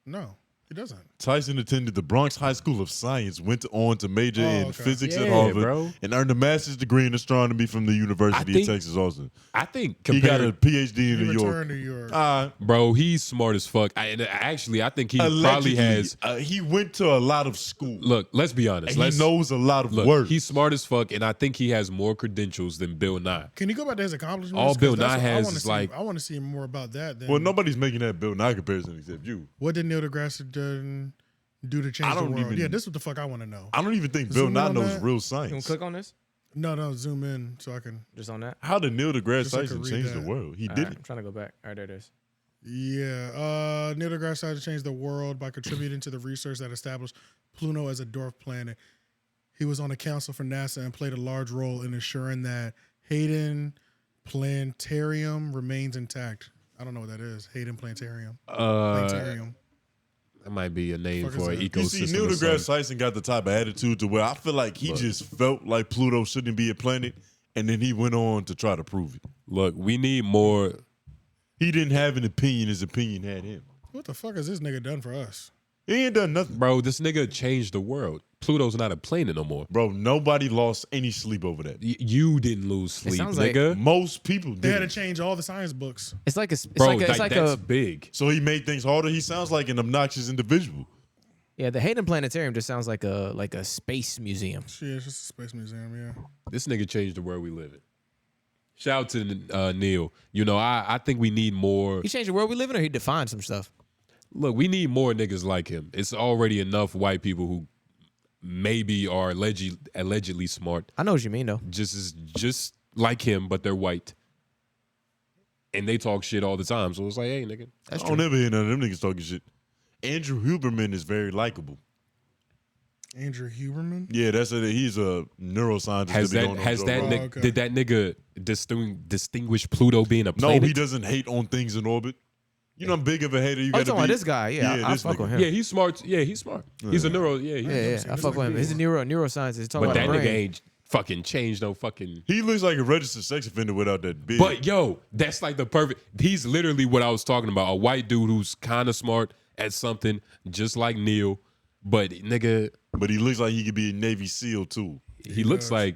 No, he doesn't. Tyson attended the Bronx High School of Science, went on to major in okay. physics at Yeah, Harvard, bro. and earned a master's degree in astronomy from the University think- of Texas, Austin. I think He got a compared, PhD in He New York. returned to York. bro, he's smart as fuck. And actually, I think he probably Allegedly, has. he went to a lot of school. Look, let's be honest. And he knows a lot of words. He's smart as fuck, and I think he has more credentials than Bill Nye. Can you go back to his accomplishments? All 'Cause Bill that's Nye what I has wanna is see- like- I want to see more about that. Than Well, nobody's making that Bill Nye comparison except you. what did Neil deGrasse do to change I the don't world? even- Yeah, this is what the fuck I want to know. I don't even think Zoom Bill in Nye on knows that. real You want science. to click on this? No, zoom in so I can. Just on that? How did Neil deGrasse Just so I Tyson could read change the that. world? He All did right, it. I'm trying to go back. All right, there it is. Yeah, Neil deGrasse Tyson changed the world by contributing to the research that established Pluto as a dwarf planet. He was on the council for NASA and played a large role in ensuring that Hayden Planetarium remains intact. I don't know what that is. Hayden Planetarium. That Planetarium. might be a name Fuck is for an that? You ecosystem. see, Neil or deGrasse something. Tyson got the type of attitude to where I feel like he just felt like Pluto shouldn't be a planet, and then he went on to try to prove it. Look, we need more. He didn't have an opinion. His opinion had him. What the fuck has this nigga done for us? He ain't done nothing. Bro, this nigga changed the world. Pluto's not a planet no more. Bro, nobody lost any sleep over that. You didn't lose sleep, sounds like- nigga. Most people They had to did. change all the science books. It's like a, it's Bro, like a, it's like that's a, big. So he made things harder. He sounds like an obnoxious individual. yeah. The Hayden Planetarium just sounds like a space museum. Shit, it's just a space museum, yeah. This nigga changed the world we live in. Shout out to Neil. You know, I think we need more. He changed the world we live in, or he defined some stuff. Look, we need more niggas like him. It's already enough white people who maybe are allegedly smart, I know what you mean, though. just like him, but they're white. And they talk shit all the time. So it's like, hey, nigga. I don't ever hear none of them niggas talking shit. Andrew Huberman is very likable. Andrew Huberman? Yeah, he's a neuroscientist. Has be that going on has Joe that Rogan. nigga, okay. did that nigga distinguish Pluto being a No, planet? he doesn't hate on things in orbit. You know, I'm big of a hater. You Oh, got to talking be about this guy. Yeah, I this fuck nigga. with him. Yeah, he's smart. Yeah, he's smart. He's a neuro. Yeah, Yeah, I fuck with him. He's a neuroscientist. He's talking But about that the nigga brain. ain't fucking changed no fucking. He looks like a registered sex offender without that beard. But yo, that's like the perfect. He's literally what I was talking about. A white dude who's kind of smart at something, just like Neil. But nigga, But he looks like he could be a Navy SEAL too. he looks like,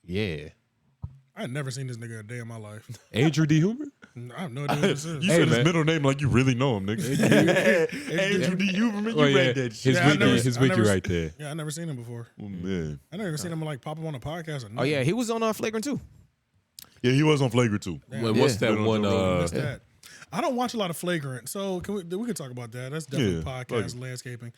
yeah, I had never seen this nigga a day in my life. Andrew D. Huber. I have no idea what this You is. Hey, said man. his middle name like you really know him, nigga. Andrew D. Huberman, you Oh, yeah. read that shit. His Yeah, I wiki, never- his I wiki never- right there. Yeah, I never seen him before. Oh, man. I never even seen him like pop up on a podcast or nothing. Oh yeah, he was on Flagrant too. Yeah, he was on Flagrant too. What's that Yeah. one? What's that? I don't watch a lot of Flagrant, so we can talk about that. That's definitely Yeah, podcast fuck it. landscaping.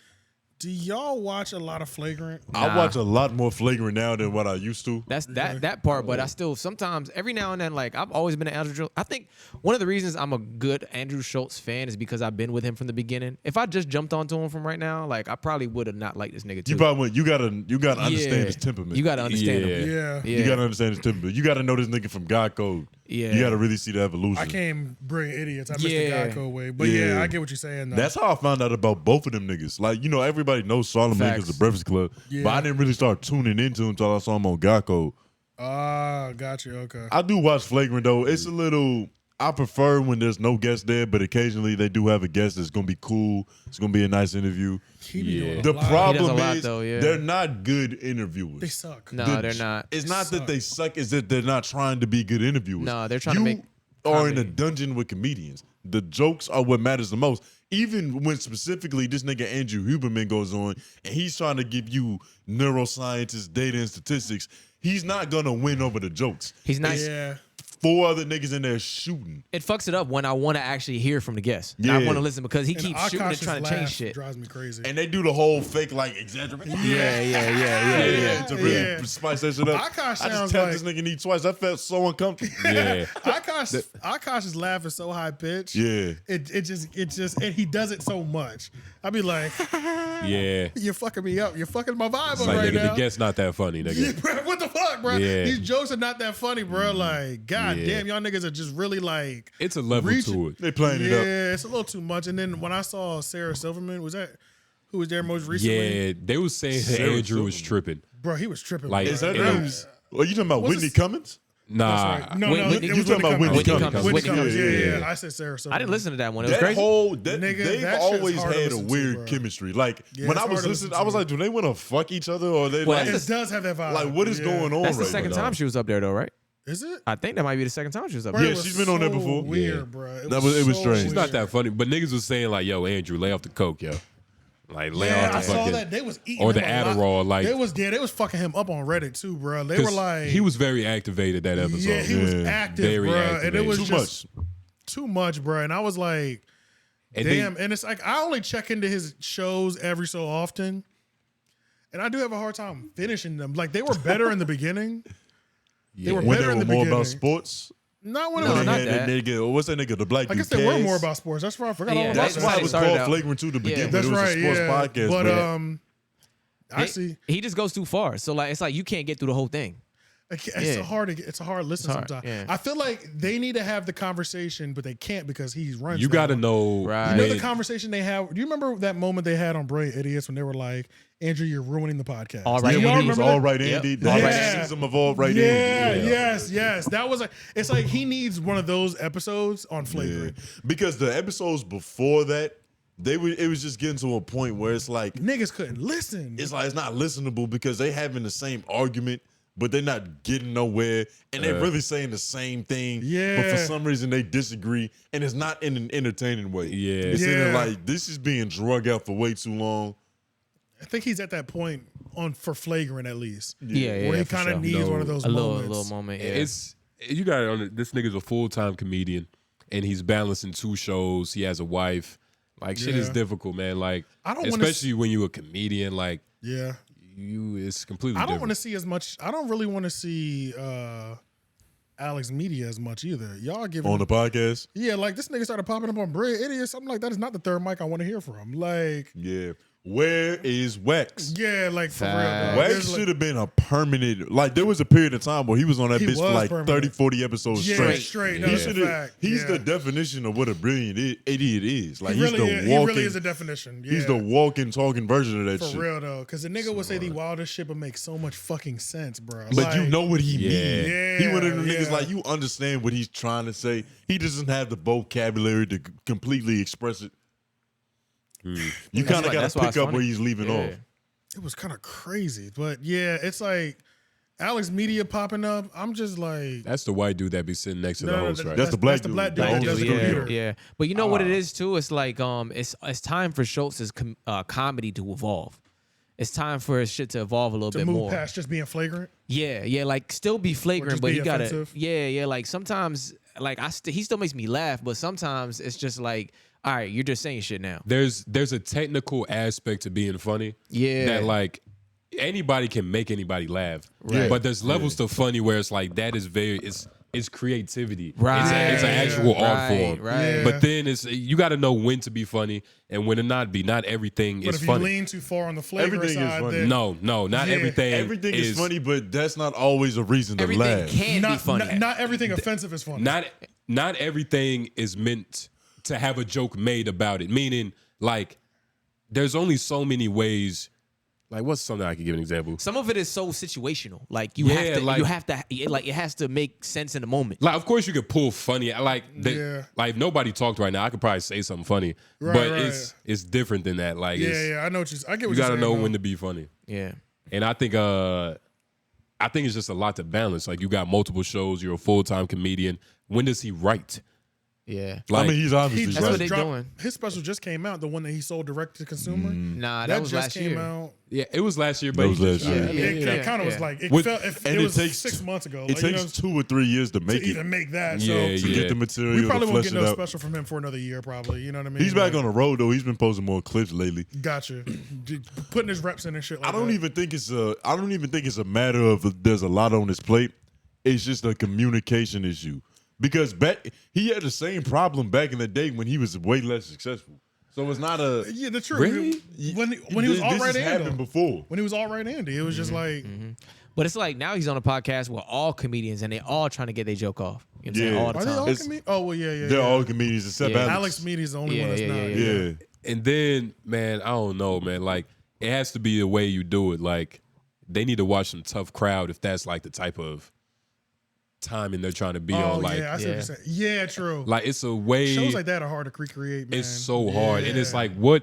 Do y'all watch a lot of Flagrant? I watch a lot more Flagrant now than what I used to. That's that part, but I still sometimes every now and then like I've always been an Andrew Schultz. I think one of the reasons I'm a good Andrew Schultz fan is because I've been with him from the beginning. If I just jumped onto him from right now, like I probably would have not liked this nigga too. You probably you gotta understand his temperament. You gotta understand Yeah. him. Yeah. Yeah. You gotta understand his temperament. You gotta know this nigga from God Code. Yeah. You gotta really see the evolution. I can't bring idiots. I missed the Yeah. Geico way. But Yeah. yeah, I get what you're saying, though. That's how I found out about both of them niggas. Like, you know, everybody knows Charlamagne Facts. because the Breakfast Club. Yeah. But I didn't really start tuning into him until I saw him on God Code. Ah, got you. Okay. I do watch Flagrant though. It's a little. I prefer when there's no guest there, but occasionally they do have a guest that's gonna be cool. It's gonna be a nice interview. He be Yeah. doing a The lot. He does problem a lot, is though, yeah. they're not good interviewers. They suck. No, The- they're not. It's not that they suck. It's that they're not trying to be good interviewers. No, they're trying to You make are in a comedy. dungeon with comedians. The jokes are what matters the most. Even when specifically this nigga Andrew Huberman goes on and he's trying to give you neuroscientists, data, and statistics, he's not gonna win over the jokes. He's not. Yeah. Four other niggas in there shooting. It fucks it up when I want to actually hear from the guest. Yeah. I Yeah. want to listen because he And keeps shooting and Akash's trying to change laugh shit. drives me crazy. And they do the whole fake like exaggeration. To really Yeah. spice that shit up. Akash I sounds just tapped like- this nigga knee twice. I felt so uncomfortable. Yeah, Akash's laugh is so high pitched. Yeah. It just and he does it so much. I'd be like, yeah. you're fucking me up. You're fucking my vibe It's up like, right nigga, now. the guest's not that funny, Yeah, nigga. bro, what the fuck, bro? Yeah. These jokes are not that funny, bro. Like, god Yeah. damn, y'all niggas are just really like It's a level reaching. to it. They playing it Yeah, up. it's a little too much. And then when I saw Sarah Silverman, who was there most recently? Yeah, they was saying that Sarah Andrew was Silverman. tripping. Bro, he was tripping. Like, bro. Is that Yeah. name's? Are you talking about What's Whitney his- Cummings? Nah, That's right. No, Whitney- it you was talking about Whitney Whitney Cummings. Cummings. Whitney Cummings. Whitney Yeah, Cummings, yeah. I said Sarah Silverman. I didn't listen to that one. It was That crazy. whole Nigga, they've that shit's always hard to had a listen to, weird bro. chemistry. Like Yeah, when it's I was hard to listening, listen I was to. like, do they want to fuck each other or are they Well, like? It does have that vibe. Like, what is Yeah. going on That's the right second now? time she was up there, though, right? Is it? I think that might be the second time she was up Bro, there. it Yeah, was she's been on there so before. Weird, Yeah. bro. It was strange. she's not that funny. But niggas was saying like, "Yo, Andrew, lay off the coke, yo." Like, lay Yeah, off the I saw fucking. that they was eating or him the a lot. Adderall, like- they was fucking him up on Reddit too, bro. They were 'Cause like, he was very activated that episode. yeah, he was Yeah. active, Very bro, and it activated. was Too just much. too much, bro. And I was like, And damn. And it's like I only check into his shows every so often, and I do have a hard time finishing them. Like they were better in the beginning. They were When better they in were the more beginning. about sports. Not when No, it was. not They had that. nigga. What's that nigga? The black I dude. guess they were Kaz. more about sports. That's right. I forgot Yeah, all about That's that. why how it they was started called out. Flagrant to the beginning. But That's it was right. a sports Yeah, podcast. but bro. I see. He just goes too far. So like, it's like you can't get through the whole thing. It's a hard listen hard, sometimes. yeah. I feel like they need to have the conversation, but they can't because he runs. You got to know. Right. You know when- the conversation they have. Do you remember that moment they had on Brilliant Idiots when they were like, "Andrew, you're ruining the podcast." All right, Do Yeah, y'all when he was remember all that? right, Andy. Yep. The All right, exorcism of all right, Yeah, Andy. yes. That was it's like he needs one of those episodes on Yeah. Flagrant. Because the episodes before that, it was just getting to a point where it's like Niggas couldn't listen. it's not listenable because they having the same argument, but they're not getting nowhere, and they're really saying the same thing. Yeah. But for some reason they disagree, and it's not in an entertaining way. Yeah. It's in Yeah. like this is being drug out for way too long. I think he's at that point for Flagrant at least, Yeah, where he for kind of sure. needs one of those a moments. little moment. Yeah. It's you got it on. This nigga's a full-time comedian, and he's balancing 2 shows. He has a wife. Like shit is Yeah. difficult, man. Like I don't wanna especially when you're a comedian. Like Yeah. it's completely. I don't different. want to see as much. I don't really want to see Alex Media as much either. Y'all giving On the podcast, yeah, like this nigga started popping up on Brilliant Idiots. I'm like, that is not the third mic I want to hear from. Like, yeah. Where is Wax? yeah, like for real. Facts. dog. Wax There's, like- should have been a permanent. Like there was a period of time where he was on that He bitch for was like permanent. 30, 40 episodes Yeah, straight. straight. No, He that's a shoulda- fact. He's Yeah. the definition of what a brilliant idiot is. Like He he's really, the is, walking. he really is a definition. Yeah. He's the walking, talking version of that for shit. real though, because the nigga would say the wildest shit but make so much fucking sense, bro. But you Like, know what he Yeah. means. Yeah, He one of them yeah. niggas like you understand what he's trying to say. He doesn't have the vocabulary to completely express it. You kind of got that's to why pick it's up funny. where he's leaving Yeah. off. it was kind of crazy, but yeah, it's like Alex Media popping up. I'm just like, That's the white dude that be sitting next to the host, right? That's the black the dude. black The dude that owner does of the the yeah, computer. yeah. But you know what it is too? It's like it's time for Schultz's comedy to evolve. It's time for his shit to evolve a little to bit move more. past just being flagrant. Yeah, like still be flagrant, just but be he gotta. offensive. Yeah. Like sometimes, like he still makes me laugh, but sometimes it's just like, all right, you're just saying shit now. There's a technical aspect to being funny. Yeah. That like anybody can make anybody laugh. Right. But there's levels to funny where it's like that is it's creativity. Right. It's an actual art Right, form. right. Yeah. But then you got to know when to be funny and when to not be. Not everything But is if funny. you lean too far on the flagrant Everything is side, funny. then No, not Yeah. everything. Everything is funny, but that's not always a reason to Everything laugh. can be not, funny. not everything offensive is funny. Not everything is meant to have a joke made about it. Meaning, like, there's only so many ways. Like, what's something I could give an example? Some of it is so situational. Like you Yeah, have to like it has to make sense in the moment. Like, of course, you could pull funny. Like, Yeah. like if nobody talked right now, I could probably say something funny. Right, but right. it's different than that. Like, yeah, I know what I get what you you're got to saying, know though. when to be funny. Yeah. And I think it's just a lot to balance. Like, you got multiple shows. You're a full-time comedian. When does he write? Yeah. Like, I mean, he's He obviously just That's what right. they dropped- doing. His special just came out, the one that he sold direct to consumer. Nah, that that was just last came year. out. yeah, it was last year, but That he was just- last year. I mean, It yeah. kind of was yeah. like it With- felt. It and it was takes 6 months ago. It Like, you takes know, 2 or 3 years to to make it. even make that. Yeah, So To yeah. get the material, we probably to won't flesh get it no out. special from him for another year. Probably, you know what I mean? He's back Like, on the road though. He's been posting more clips lately. Gotcha. Putting his reps in and shit. Like I don't that. even think it's a matter of there's a lot on his plate. It's just a communication issue. Because he had the same problem back in the day when he was way less successful. So it's not a Yeah, the truth. Really? When he was all this right, has happened Andy. before. When he was all right, Andy, it was just like But it's like now he's on a podcast with all comedians and they all trying to get their joke off. You know what I'm saying? Yeah. All the are they time. all It's- comedians? Oh well, yeah. They're all comedians except Yeah. Alex Media is the only one that's Yeah, not. yeah, Yeah. And then, man, I don't know, man. Like, it has to be the way you do it. Like, they need to watch some tough crowd if that's like the type of timing they're trying to be Oh on. Like, yeah, I see what you're saying. Yeah, true. like it's a way. Shows like that are hard to recreate, man. it's so hard, and it's Yeah. like what.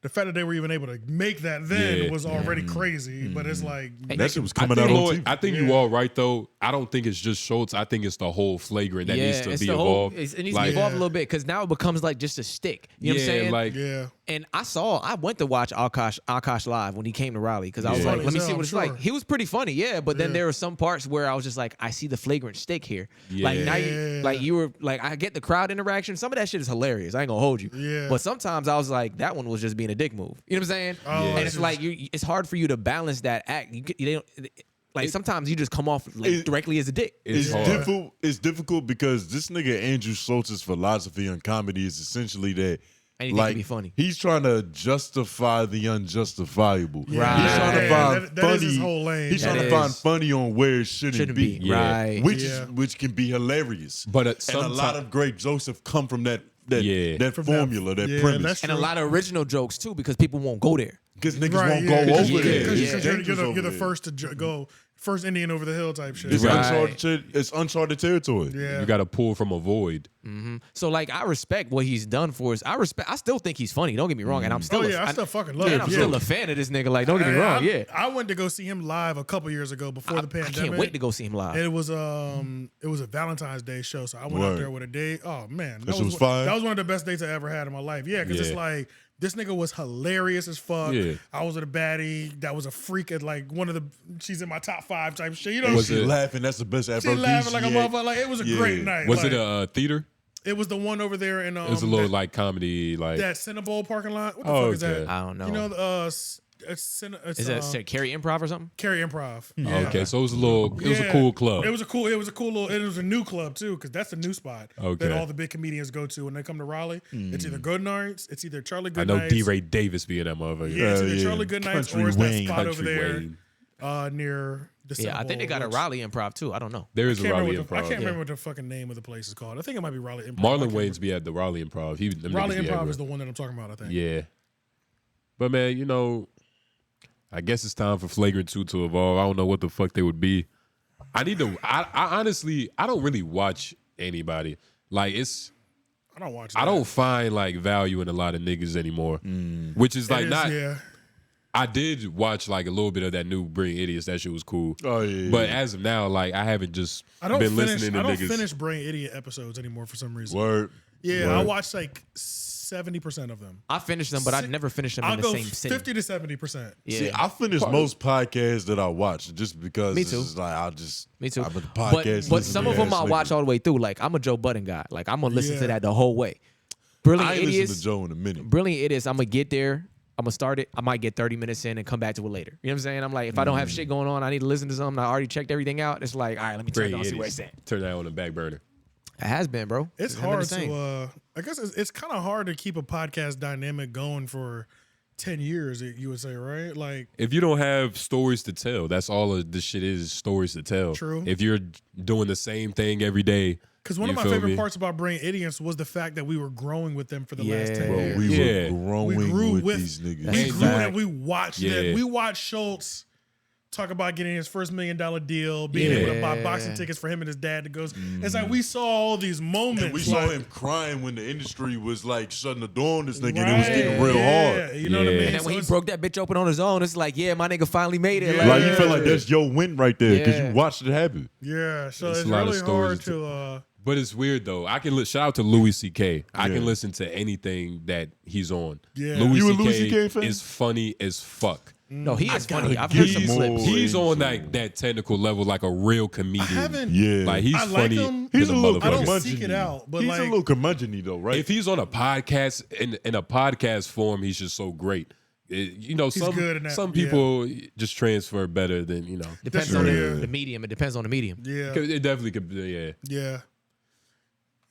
The fact that they were even able to make that then Yeah. was already crazy. But it's like That shit was I coming think, out on Lloyd, TV. I think you all right though. I don't think it's just Schultz. I think it's the whole Flagrant that needs to it's be the involved. Whole, it needs like, to be involved a little bit because now it becomes like just a stick. You know what I'm saying? like yeah. And I went to watch 𝙼𝙾𝚃 live when he came to Raleigh because I was Yeah. like, let me Funny as see hell, what it's I'm like. sure. He was pretty funny, yeah. But then Yeah. there were some parts where I was just like, I see the flagrant stick here. Like now, Yeah. you were like, I get the crowd interaction. Some of that shit is hilarious. I ain't gonna hold you. Yeah. But sometimes I was like, that one was just being a dick move. You know what I'm saying? Oh, And it's it's just- like it's hard for you to balance that act. You don't. Like sometimes you just come off like directly as a dick. it's hard. difficult. It's difficult because this nigga Andrew Schultz's philosophy on comedy is essentially that Anything can be funny. He's trying to justify the unjustifiable. Yeah. He's trying to find that funny. is his whole lane. He's Yeah. trying to find funny on where it shouldn't be. Yeah. Right. Which can be hilarious. But and a lot of great jokes have come from that formula, that yeah, premise. that's And a true. lot of original jokes too, because people won't go there. Because niggas Right, won't yeah, go over yeah, there. because It's dangerous you're over the there. first to go, first Indian over the hill type shit. It's Right. uncharted territory. Yeah. You got to pull from a void. So like, I respect what he's done for us. I still think he's funny. Don't get me wrong, and I'm still. I still fucking love and him. I'm still a fan of this nigga. Like, don't get me wrong. Yeah, I went to go see him live a couple years ago before the I pandemic. can't wait to go see him live. And it was a Valentine's Day show, so I went out there with a date. Oh man, That was fire? That was one of the best dates I ever had in my life. Yeah, because it's like this nigga was hilarious as fuck. Yeah. I was at a baddie that was a freak at like one of the. She's in my top 5 type shit. You know, Was She it- laughing. That's the best she Afrobeats laughing like a yet. motherfucker. Like it was a Yeah. great night. Was like, it a theater? It was the one over there in It was a little that, like comedy, like that Cinnabon parking lot. What the Oh, fuck is okay. that? I don't know. You know, it's Is that Carrie Improv or something? Carry Improv. Oh, Yeah. okay. So it was a little. It was a Yeah. cool club. It was a cool little. It was a new club too, because that's a new spot Okay. that all the big comedians go to when they come to Raleigh. It's either Good Nights, it's either Charlie I Good know Nights. D. Ray Davis being that motherfucker. Yeah, it's either Yeah. Charlie Good Nights Country or it's that Wayne. spot over Country there Wayne. near the. Yeah, I think they got a which- Raleigh Improv too. I don't know. There is I a can't Raleigh remember what the- I Improv. can't remember what the fucking name of the place is called. I think it might be Raleigh Improv. I Marlon can't Wayans be at the Raleigh Improv. Them Raleigh niggas be Improv everywhere. is the one that I'm talking about. I think. Yeah. But man, I guess it's time for Flagrant 2 to evolve. I don't know what the fuck they would be. I honestly, I don't really watch anybody. Like I don't watch. I don't find like value in a lot of niggas anymore. Which is like not. Yeah. I did watch like a little bit of that new Brilliant Idiots. That shit was cool. Oh, yeah. But as of now, like I haven't just I don't been finish. listening to I don't niggas. finish Brain Idiot episodes anymore for some reason. Word. Yeah, Word. I watch like 70% of them. I finished them, but I never finished them I'll in the go same city. 50 to 70%. Yeah. See, I finish most podcasts that I watch just because Me it's too. just like I'll just. Me too. I'm a But podcast some of them I watch all the way through. Like, I'm a Joe Budden guy. Like, I'm gonna listen to that the whole way. Brilliant I ain't listen Idiots. to Joe in a minute. Brilliant Idiots. I'm gonna get there. I'm gonna start it. I might get 30 minutes in and come back to it later. You know what I'm saying? I'm like, if I don't have shit going on, I need to listen to something. I already checked everything out. It's like, all right, let me turn it on, see where it's at. Turn that on the back burner. It has been, bro. It's never been hard the same. to, I guess it's kind of hard to keep a podcast dynamic going for 10 years, you would say, right? Like, If you don't have stories to tell, that's all of this shit is stories to tell. True. If you're doing the same thing every day. because one of you my feel favorite me? parts about Brain Idiots was the fact that we were growing with them for the last 10 Bro, years. we Yeah. were growing We grew with with- these niggas. We Ain't grew that- and we watched Yeah. it. We watched Schultz talk about getting his first $1 million deal, being able to buy Yeah. boxing tickets for him and his dad to go. It's like we saw all these moments. And we saw like, him crying when the industry was like shutting the door on this nigga and it was getting right, real yeah, hard. You know what I Yeah. mean? And then when So he it's- broke that bitch open on his own, it's like, yeah, my nigga finally made it. Yeah. Like you feel like that's your win right there because Yeah. you watched it happen. Yeah, so It's it's a lot of really stories hard to- to. But it's weird though. I can shout out to Louis C.K. I Yeah. can listen to anything that he's on. Yeah. Louis You a C.K. Louis C.K. fan? is funny as fuck. No, he is funny. gotta I've heard get some more. clips. He's on like that technical level, like a real comedian. haven't- Yeah. Like he's I like funny. him. as He's a little I don't motherfucker. seek it out, but he's like- a little curmudgeon-y though, right? If he's on a podcast in a podcast form, he's just so great. Some good in that, some yeah. people just transfer better than Depends That's on true. the medium. It depends on the medium. Yeah, It definitely could. Yeah. yeah.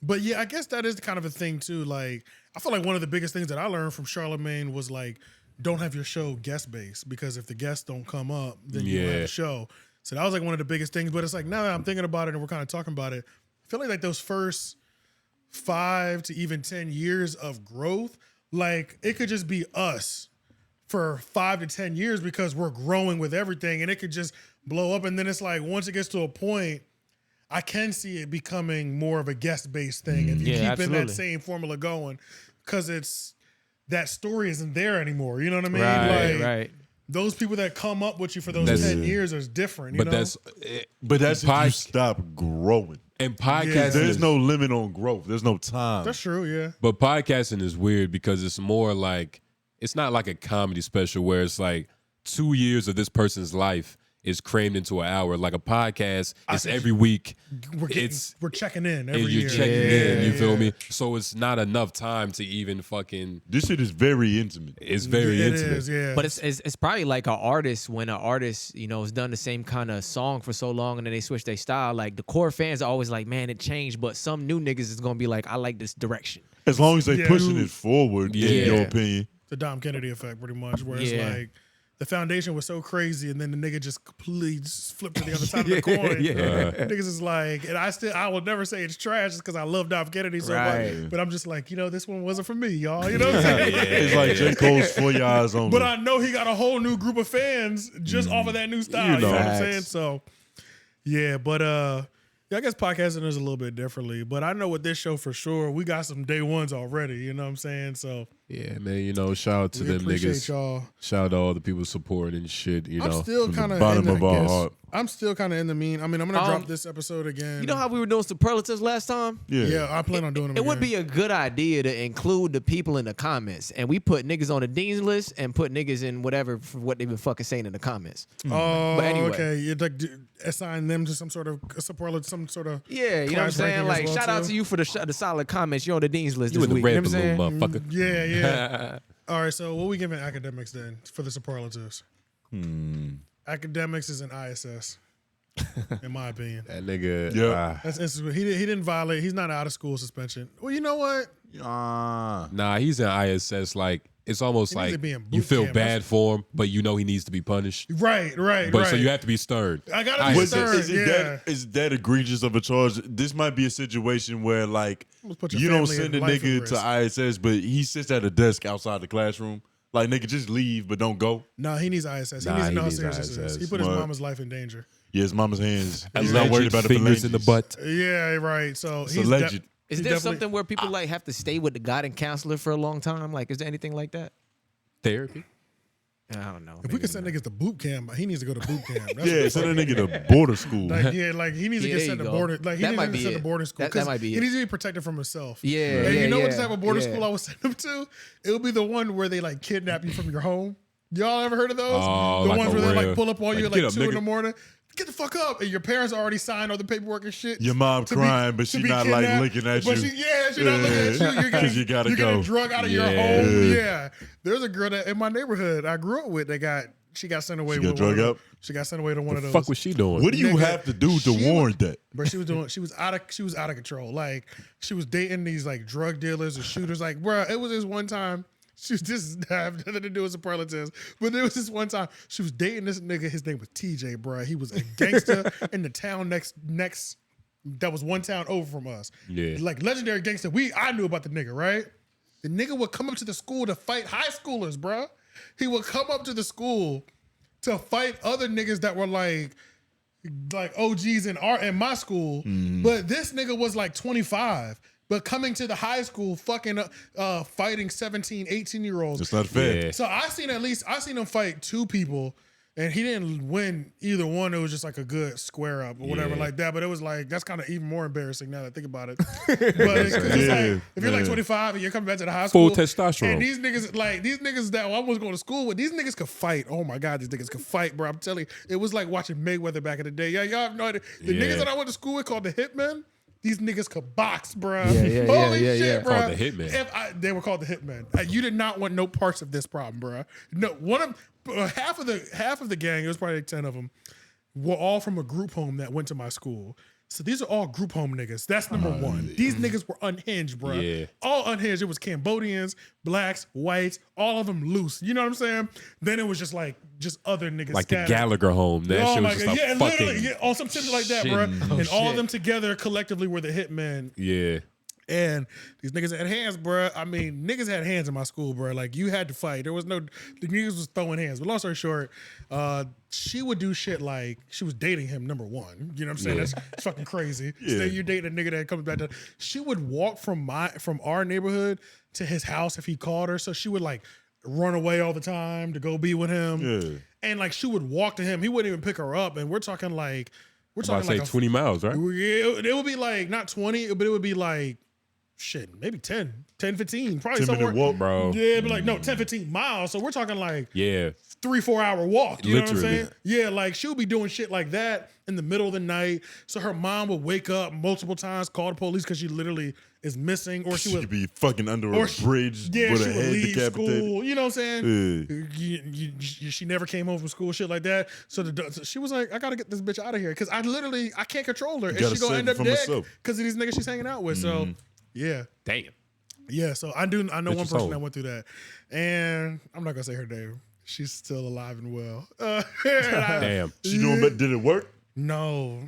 But yeah, I guess that is kind of a thing too. Like, I feel like one of the biggest things that I learned from Charlamagne was like, don't have your show guest based, because if the guests don't come up, then you don't have Yeah. a show. So that was like one of the biggest things. But it's like now that I'm thinking about it and we're kind of talking about it, I feel like those first 5 to even 10 years of growth, like it could just be us for 5 to 10 years because we're growing with everything, and it could just blow up. And then it's like once it gets to a point, I can see it becoming more of a guest-based thing if you Yeah, keep in that absolutely. same formula going, because it's that story isn't there anymore. You know what I mean? Right, like, right. Those people that come up with you for those That's- 10 years is different. You But know? That's if you Pod- stop growing. and podcasting. There's is, no limit on growth. There's no time. That's true. Yeah. But podcasting is weird because it's more like it's not like a comedy special where it's like 2 years of this person's life is crammed into an hour. Like a podcast, it's every week. We're checking in every you're year. checking in. You feel me? So it's not enough time to even fucking. This shit is very intimate. It's very intimate. It is, yeah. But it's probably like an artist when an artist, you know, has done the same kind of song for so long and then they switch their style. Like the core fans are always like, man, it changed. But some new niggas is gonna be like, I like this direction. As long as they pushing it forward, in your opinion. The Dom Kennedy effect, pretty much, where it's Yeah. like the foundation was so crazy, and then the nigga just completely just flipped to the other side of the coin. Niggas is like, and I will never say it's trash just because I love Dom Kennedy so much. But I'm just like, you know, this one wasn't for me, y'all. You know what I'm saying? It's like J. Cole's For Your Eyes Only. But I know he got a whole new group of fans just off of that new style. You know what I'm saying? So, yeah, but yeah, I guess podcasting is a little bit differently. But I know with this show for sure, we got some day ones already. You know what I'm saying? So yeah, man. You know, shout out to them niggas. Y'all. Shout out to all the people supporting and shit. You know, I'm still kind of bottom of our heart. I'm still kind of in the mean. I mean, I'm gonna drop this episode again. You know how we were doing superlatives last time? Yeah, I plan on doing them. It would be a good idea to include the people in the comments, and we put niggas on the dean's list and put niggas in whatever for what they've been fucking saying in the comments. Oh, but anyway. Okay. You'd like assign them to some sort of superlative, some sort of Yeah, you know what I'm saying? Like, shout out to you for the solid comments. You're on the dean's list you this in the week. red You know what I'm balloon, saying? motherfucker. Yeah. All right, so what we giving academics then for the superlatives? Academics is an ISS, in my opinion. That nigga. That's instant. He didn't violate. He's not out of school suspension. Well, you know what? Nah, he's in ISS. Like it's almost He needs like to be in boot you feel camp. bad for him, but you know he needs to be punished. Right. But so you have to be stern. I gotta be stern. Is that egregious of a charge? This might be a situation where like Put your you don't family send a and life at nigga risk. to ISS, but he sits at a desk outside the classroom. Like nigga, just leave, but don't go. No, he needs ISS. He Nah, needs to he know how needs serious this is. ISS. He put his Smart. mama's life in danger. Yeah, his mama's hands. He's not worried about the fingers in the phalanges. butt. Yeah, right. So It's he's alleged. Is there something where people like have to stay with the guidance counselor for a long time? Like, is there anything like that? Therapy. I don't know. If we could send niggas to boot camp, he needs to go to boot camp. That's Yeah, what send a nigga to border school. like, yeah, like he needs to Yeah, get there sent you to go. boarding. Like he That needs might to be get sent it. to boarding school. That 'cause might be he it. needs to be protected from himself. Yeah, And you know what yeah, type of boarding yeah. school I would send him to? It would be the one where they like kidnap you from your home. Y'all ever heard of those? Oh, The like ones a where they real- like pull up on you at like, like get up, 2 in nigga. the morning. Get the fuck up! And your parents already signed all the paperwork and shit. Your mom to be- crying, but to she be not like kidnapped. looking at But you. she's not looking at you. You're 'Cause you gotta you're go. getting drug out of your Yeah. home. Yeah. There's a girl that in my neighborhood I grew up with. She got sent away. She got with one of drug those- up? She got sent away to one of those. Fuck was she doing? What do you Nigga, have to do to she warrant that? But she was out of control. Like she was dating these like drug dealers or shooters. Like, bruh, it was this one time. She was just have nothing to do with superlatives. But there was this one time she was dating this nigga. His name was TJ, bruh. He was a gangster in the town next. That was one town over from us. Yeah. Like legendary gangster. I knew about the nigga, right? The nigga would come up to the school to fight high schoolers, bruh. He would come up to the school to fight other niggas that were like OGs in my school. But this nigga was like 25. But coming to the high school, fucking fighting 17, 18-year-olds. It's not fair. Yeah. So I seen him fight 2 people, and he didn't win either one. It was just like a good square up or whatever Yeah. like that. But it was like that's kind of even more embarrassing now that I think about it. But it's like, if you're like 25 and you're coming back to the high school, Full testosterone. and these niggas that I was going to school with, these niggas could fight. Oh my god, these niggas could fight, bro. I'm telling you, it was like watching Mayweather back in the day. Yeah, y'all have no idea. The Yeah. niggas that I went to school with called the Hitmen. These niggas could box, bro. yeah, Holy yeah, shit, yeah. bro. Called the Hitmen. They were called the Hitmen. You did not want no parts of this problem, bro. No, half of the gang, it was probably like 10 of them, were all from a group home that went to my school. So these are all group home niggas. That's number one. These niggas were unhinged, bro. Yeah. All unhinged. It was Cambodians, blacks, whites, all of them loose. You know what I'm saying? Then it was just other niggas Like the scattered. Gallagher home. That shit was just a Yeah, fucking literally, on some shit like that, bro. shitting. And all of them together collectively were the Hitmen. Yeah. And these niggas had hands, bro. I mean, niggas had hands in my school, bro. Like, you had to fight. There was the niggas was throwing hands. But long story short, she would do shit like, she was dating him, number one. You know what I'm saying? Yeah. That's fucking crazy. So you're dating a nigga that comes back to, she would walk from our neighborhood to his house if he called her. So she would like run away all the time to go be with him. Yeah. And like, she would walk to him. He wouldn't even pick her up. And we're talking like, About to say 20 miles, right? it would be like, not 20, but it would be like shit, maybe 10, 15, probably 10 somewhere. minute walk, bro. Yeah, but like no, 10, 15 miles. So we're talking like Yeah. 3-4 hour walk. You know what I'm Literally. saying? Yeah, like she'll be doing shit like that in the middle of the night. So her mom would wake up multiple times, call the police because she literally is missing, or she She would could be fucking under a or bridge yeah, with she her would head leave decapitated. school. You know what I'm saying? She never came home from school, shit like that. So she was like, I gotta get this bitch out of here because I can't control her, and gotta she gonna save end her up from dead herself. because of these niggas she's hanging out with. So yeah. Damn. Yeah, so I know Bitch one is person old. that went through that, and I'm not gonna say her name. She's still alive and well. Damn. She doing better. Did it work? No.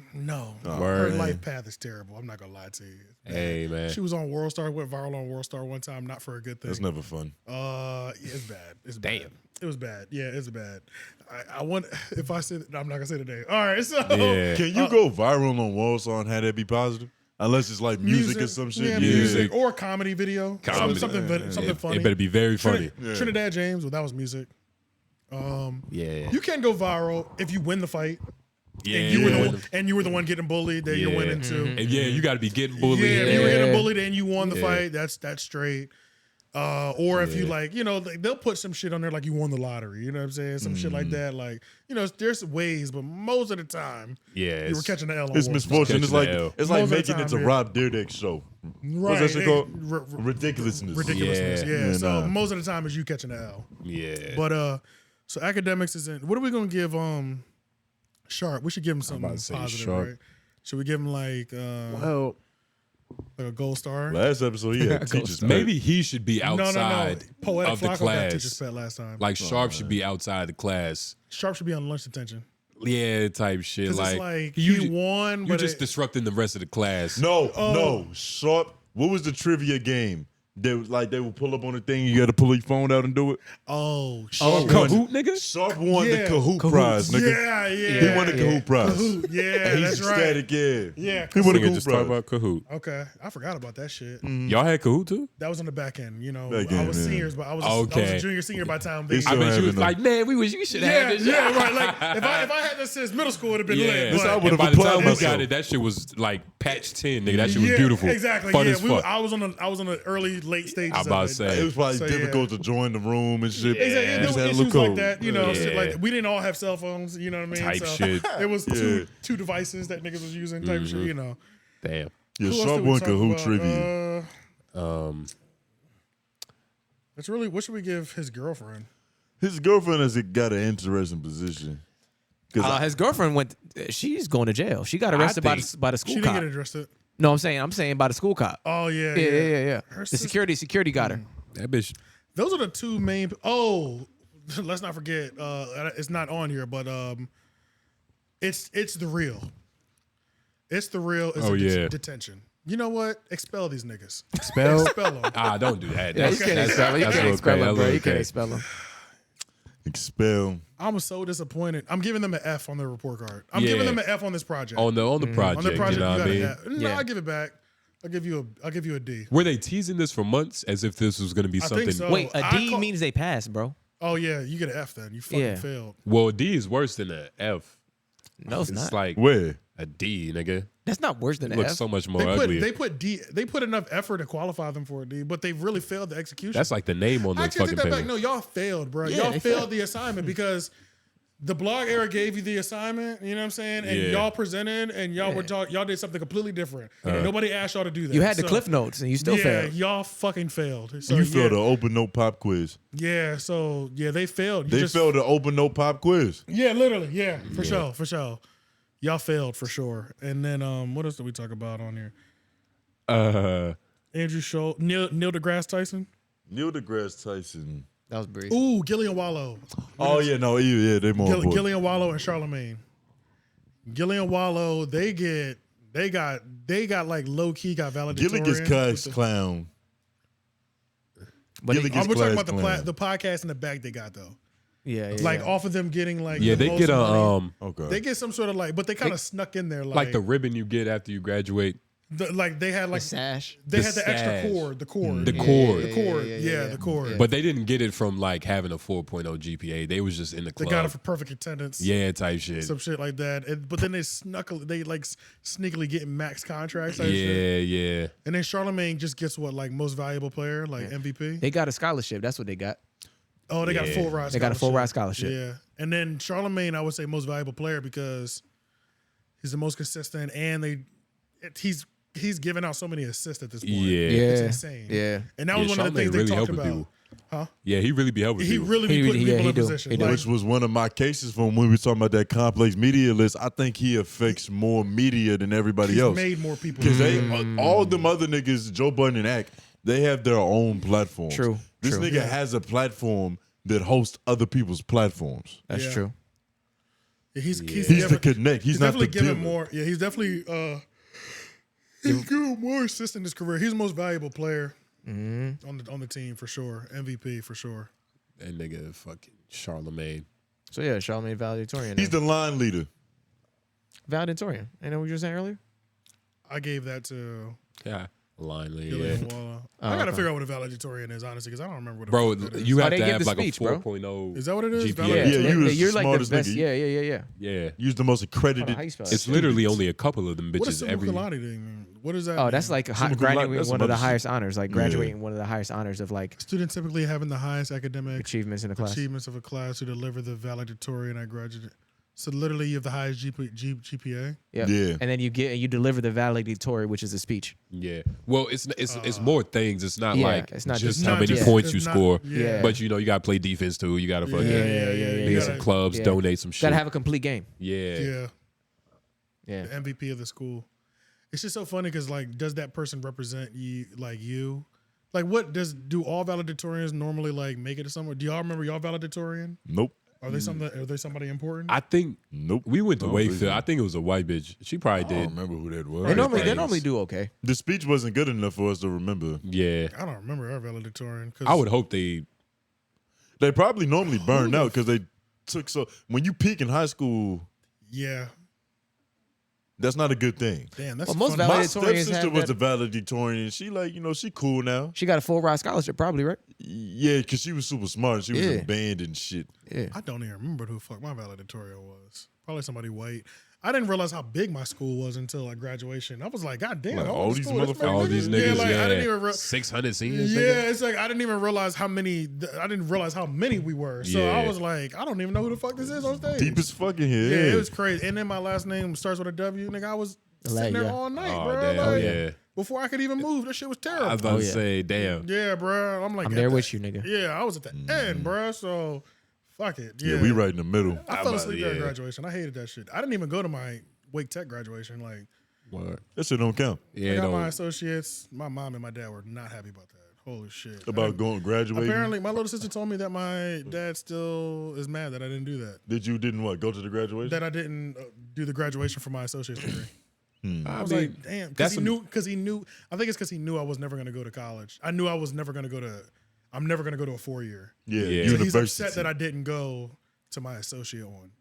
Her Word. life path is terrible. I'm not gonna lie to you. Hey, man. She was on World Star, went viral on World Star one time, not for a good thing. That's never fun. Yeah, it's bad. It's Damn. bad. It was bad. Yeah, it's bad. I want if I said I'm not gonna say the name. All right, so Yeah. Can you go viral on Wallsaw and have that be positive? Unless it's like music or some shit. Yeah, Yeah. music or comedy video. Comedy. Something funny. It better be very funny. Trinidad James, well, that was music. Yeah. You can go viral if you win the fight. Yeah. And you were the one getting bullied that you're Yeah. winning too. And yeah, you got to be getting bullied. Yeah, if you were Yeah. getting bullied and you won the Yeah. fight, that's straight. Or if you like, they'll put some shit on there like you won the lottery. You know what I'm saying? Some shit like that. Like, there's ways, but most of the time, Yeah. you were catching the L. on It's Wall misfortune. It's Catching like the L. it's like Most of the making it time, to yeah. Rob Dyrdek's show. Street. What's that shit called? Ridiculousness. Ridiculousness. Yeah. Yeah. Yeah, So nah. most of the time is you catching the L. Yeah. But so Akademiks is in. What are we gonna give Sharp? We should give him something about to say positive, Sharp. right? Should we give him like a gold star? Last episode, he had teachers. Maybe he should be No. outside Poetic of the Flacco got teacher's class. pet last time. Like Sharp should be outside the class. Sharp should be on lunch detention. Yeah, type shit. 'Cause Like, it's like you he ju- won, You're but just disrupting the rest of the class. No. Sharp. What was the trivia game? They would pull up on the thing. You got to pull your phone out and do it. oh Oh, shit. Kahoot, nigga? Sharp won Yeah. the Kahoot prize, nigga. Yeah. He won the Kahoot prize. Kahoot. Yeah, And that's he's right. ecstatic, yeah. Yeah. He won the Nigga Kahoot just talk prize. about Kahoot. Okay, I forgot about that shit. Y'all had Kahoot too? That was on the back end. Back I end, was yeah. seniors, but I was Okay. a junior, senior by the time They they. still I bet you having was them. like, man, we should have Yeah, this. yeah, right. Like if I had this since middle school, it'd have been Yeah. lit. That's but- how I And would've by the applied time we myself. got it, that shit was like patch 10, nigga. That shit was Yeah, beautiful. Exactly. Fun yeah, as fuck. I was on the early late stages. I'm about of to it. say. It was probably So, difficult to join the room and shit. Exactly. You There just were had a issues little like code. that, shit Yeah. like that. We didn't all have cell phones, you know what I mean? Type shit. It was Yeah. two devices that niggas was using, type of shit, Damn. Yeah, Who else Sharp did we won talk Kahoot about? trivia. It's really, what should we give his girlfriend? His girlfriend has got an interesting position. Because His girlfriend she's going to jail. She got arrested by think- the She school didn't cop. get arrested. No, I'm saying by the school cop. Oh, yeah. Yeah. Her The sis- security got her. That bitch. Those are the two main. Oh, let's not forget. It's not on here, but it's the real. It's the real. It's Oh, a yeah. detention. You know what? Expel these niggas. Expel? Expel them. Don't do that. Yeah, you That's- can't that's- expel him. You that's can't a little expel crazy. him, That's a bro. You little can't crazy. expel him. expel. I'm so disappointed. I'm giving them an F on their report card. I'm Yeah. giving them an F on this project. On the project, On the project, you know what I you mean? got an F. No, Yeah. I'll give it back. I'll give you a D. Were they teasing this for months as if this was going to be I something? think so. Wait, a I D call- means they passed, bro. Oh yeah, you get an F then. You fucking Yeah. failed. Well, a D is worse than an F. No, it's It's not. like Where? a D, nigga. That's not worse than It an looks F. so much more They ugly. put enough effort to qualify them for a D, but they've really failed the execution. That's like the name on the Actually, fucking take that back. paper. No, y'all failed, bro. Yeah, Y'all they failed failed. the assignment because the blog era gave you the assignment. You know what I'm saying? And Yeah. y'all presented, and y'all were y'all did something completely different. Nobody asked y'all to do that. You had the So, cliff notes and you still yeah, failed. y'all fucking failed. So, You yeah, failed the open note pop quiz. yeah. So yeah, they failed. You They just, failed the open note pop quiz. Yeah, literally. Yeah, for sure. Y'all failed for sure. And then what else did we talk about on here? Andrew Schultz, Neil deGrasse Tyson. Neil deGrasse Tyson. That was brief. Ooh, Gillian Wallow. Oh yeah, no, yeah, they more important. Gillian Wallow and Charlamagne. Gillian Wallow, they got like low key got valedictorian. Gilligan's Class Clown. But he- Gilligan's We're talking Class about Clown. the podcast in the back they got though. yeah, Like off of them getting like Yeah, the they most get money. a Okay. They get some sort of like, but they kind of snuck in there like the ribbon you get after you graduate. They had like The sash. they The had the extra sash. cord, the cord, The cord. the cord, yeah. the cord. But they didn't get it from like having a 4.0 GPA. They was just in the They club. got it for perfect attendance. Yeah, type shit. Some shit like that. But then they sneakily getting max contracts. Type Yeah, shit. yeah. And then Charlamagne just gets what, like most valuable player, like MVP. They got a scholarship. That's what they got. Oh, they got a Yeah. full ride. They got a full ride scholarship. Yeah, and then Charlamagne, I would say most valuable player because he's the most consistent, and he's given out so many assists at this point. Yeah. It's insane. Yeah. And that was one of the Charlamagne things they really talked helping about. people. Huh? Yeah, he really be helping He people. really be He- putting yeah, people he in do. position. He do. Like, Which was one of my cases from when we were talking about that complex media list. I think he affects more media than everybody he's else. made more people. Because all them other niggas, Joe Budden and Ack, they have their own platforms. True, This true. nigga has a platform that hosts other people's platforms. That's Yeah. true. He's the connect. He's not definitely the giving dealer. more. Yeah, he's definitely he's giving more assists in his career. He's the most valuable player on the team for sure. MVP for sure. That nigga fucking Charlamagne. So yeah, Charlamagne valedictorian. He's the line leader. valedictorian. Ain't that what you were saying earlier? I gave that to Yeah. Line lead, Gillian yeah. Waller. I gotta figure out what a valedictorian is, honestly, because I don't remember what. Bro, the fuck that is. you have they to give have the like speech, a bro. 4.0 Is that what it is? GPA. Valedictorian? Yeah, you was you're the like the smartest best. nigga. Yeah. Yeah. You're the most Hold accredited. on, how you spell It's that? literally only a couple of them What does bitches every. 𝛬𝔐𝔓𝔦𝔑 mean? What does that? Oh, mean? that's like Summa cum laude, graduating that's one of the another highest shit. honors, like graduating one of the highest honors of like students typically having the highest academic achievements in the class. achievements of a class who deliver the valedictorian at graduate. So literally, you have the highest GPA. Yep. Yeah. And then you deliver the valedictory, which is a speech. Yeah. Well, it's more things. It's not Yeah, like it's not just just- how not many just- points it's you not- score. yeah. But you know, you gotta play defense too. You gotta fucking Yeah. be You in some gotta- clubs, yeah. donate some shit. Gotta have a complete game. yeah. Yeah, Yeah. the MVP of the school. It's just so funny because like, does that person represent you? Like you? Like, do all valedictorians normally like make it to somewhere? Do y'all remember y'all valedictorian? Nope. Are they somebody important? I think Nope. we went to I don't think Wakefield. so. I think it was a white bitch. She probably I did. don't remember who that was. They normally things. do okay. The speech wasn't good enough for us to remember. Yeah. I don't remember our valedictorian. 'Cause I would hope they. They probably normally burned out because they took so. When you peak in high school, Yeah. that's not a good thing. Damn, that's Well, most funny. My valedictorians stepsister have was that- the valedictorian. She like, she cool now. She got a full ride scholarship, probably, right? Yeah, because she was super smart. She was Yeah. in band and shit. Yeah. I don't even remember who the fuck my valedictorian was. Probably somebody white. I didn't realize how big my school was until like graduation. I was like, God damn, Like, all all this these school, this many motherfuckers. All these niggas. Yeah, like I didn't even. 600 seniors. Yeah, nigga? it's like I didn't even realize how many. I didn't realize how many we were. So I Yeah. was like, I don't even know who the fuck this is on stage. Deep as fucking here. yeah, it was crazy. And then my last name starts with a W. Nigga, I was sitting there yeah. all night, Oh, bro. damn. Like, Yeah. Before I could even move, that shit was I terrible. was about to yeah. say, damn. Yeah, bro. I'm like, I'm at there the- with you, nigga. Yeah, I was at the end, bro. So fuck it. Yeah, we right in the middle. I How fell about- asleep during yeah. graduation. I hated that shit. I didn't even go to my Wake Tech graduation. Like, What? That shit don't count. Yeah, I got my no. associates. My mom and my dad were not happy about that. Holy shit. About going graduating. Apparently, my little sister told me that my dad still is mad that I didn't do that. Didn't what? Go to the graduation? That I didn't do the graduation for my associate's degree. I was mean, like, damn, that's because he knew. I think it's because he knew I was never going to go to college. I knew I was never going to go to. I'm never going to go to a 4-year. yeah, Yeah. So he's university. upset that I didn't go to my associate one.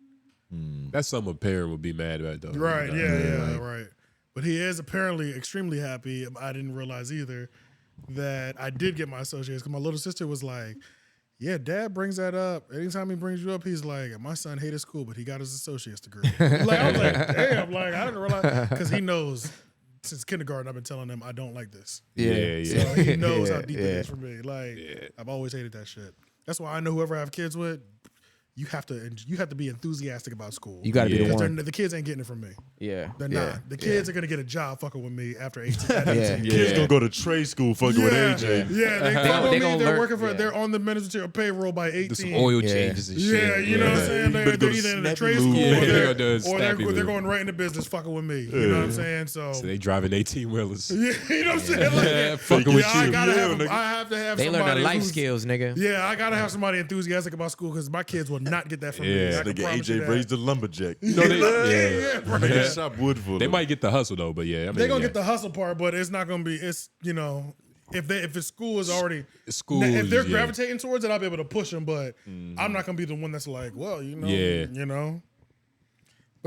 That's something a parent would be mad about, though. Right. You know? Yeah. Right. But he is apparently extremely happy. I didn't realize either that I did get my associates because my little sister was like, "Yeah, Dad brings that up. Anytime he brings you up, he's like, my son hated school, but he got his associate's degree." Like I was like, "Damn!" Like I didn't realize because he knows since kindergarten I've been telling him I don't like this. Yeah. So he knows how deep it yeah. is for me. Like I've always hated that shit. That's why I know whoever I have kids with, you have to be enthusiastic about school. You got to be the Because one. the kids ain't getting it from me. Yeah. They're yeah. not. The kids are gonna get a job fucking with me after 18. Yeah. Kids gonna go to trade school fucking with AJ. Yeah, they They fuck with me. gonna They're learn- working for. yeah. They're on the ministerial payroll by 18. Do some oil Yeah. changes and shit. Yeah, you know what I'm saying? better They're go to either in the Snappy trade Lube. school Yeah, or they they're, gonna do or Snappy they're Lube. going right into business fucking with me. You know what I'm saying? So, So they driving 18-wheelers. yeah, you know what I'm saying? Like, Yeah, fucking with I you. gotta Yeah, have. nigga. I have to have. They learn somebody the life who's- skills, nigga. Yeah, I gotta have somebody enthusiastic about school because my kids will not get that from me. Yeah. I can Nigga promise you AJ that. raised the lumberjack. You know, they, Yeah, right. Nigga shop wood for They them. might get the hustle though, but yeah, I mean, They're gonna yeah. get the hustle part, but it's not gonna be. It's if the school is already School, if they're yeah. gravitating towards it, I'll be able to push them. But I'm not gonna be the one that's like, well, Yeah. you know.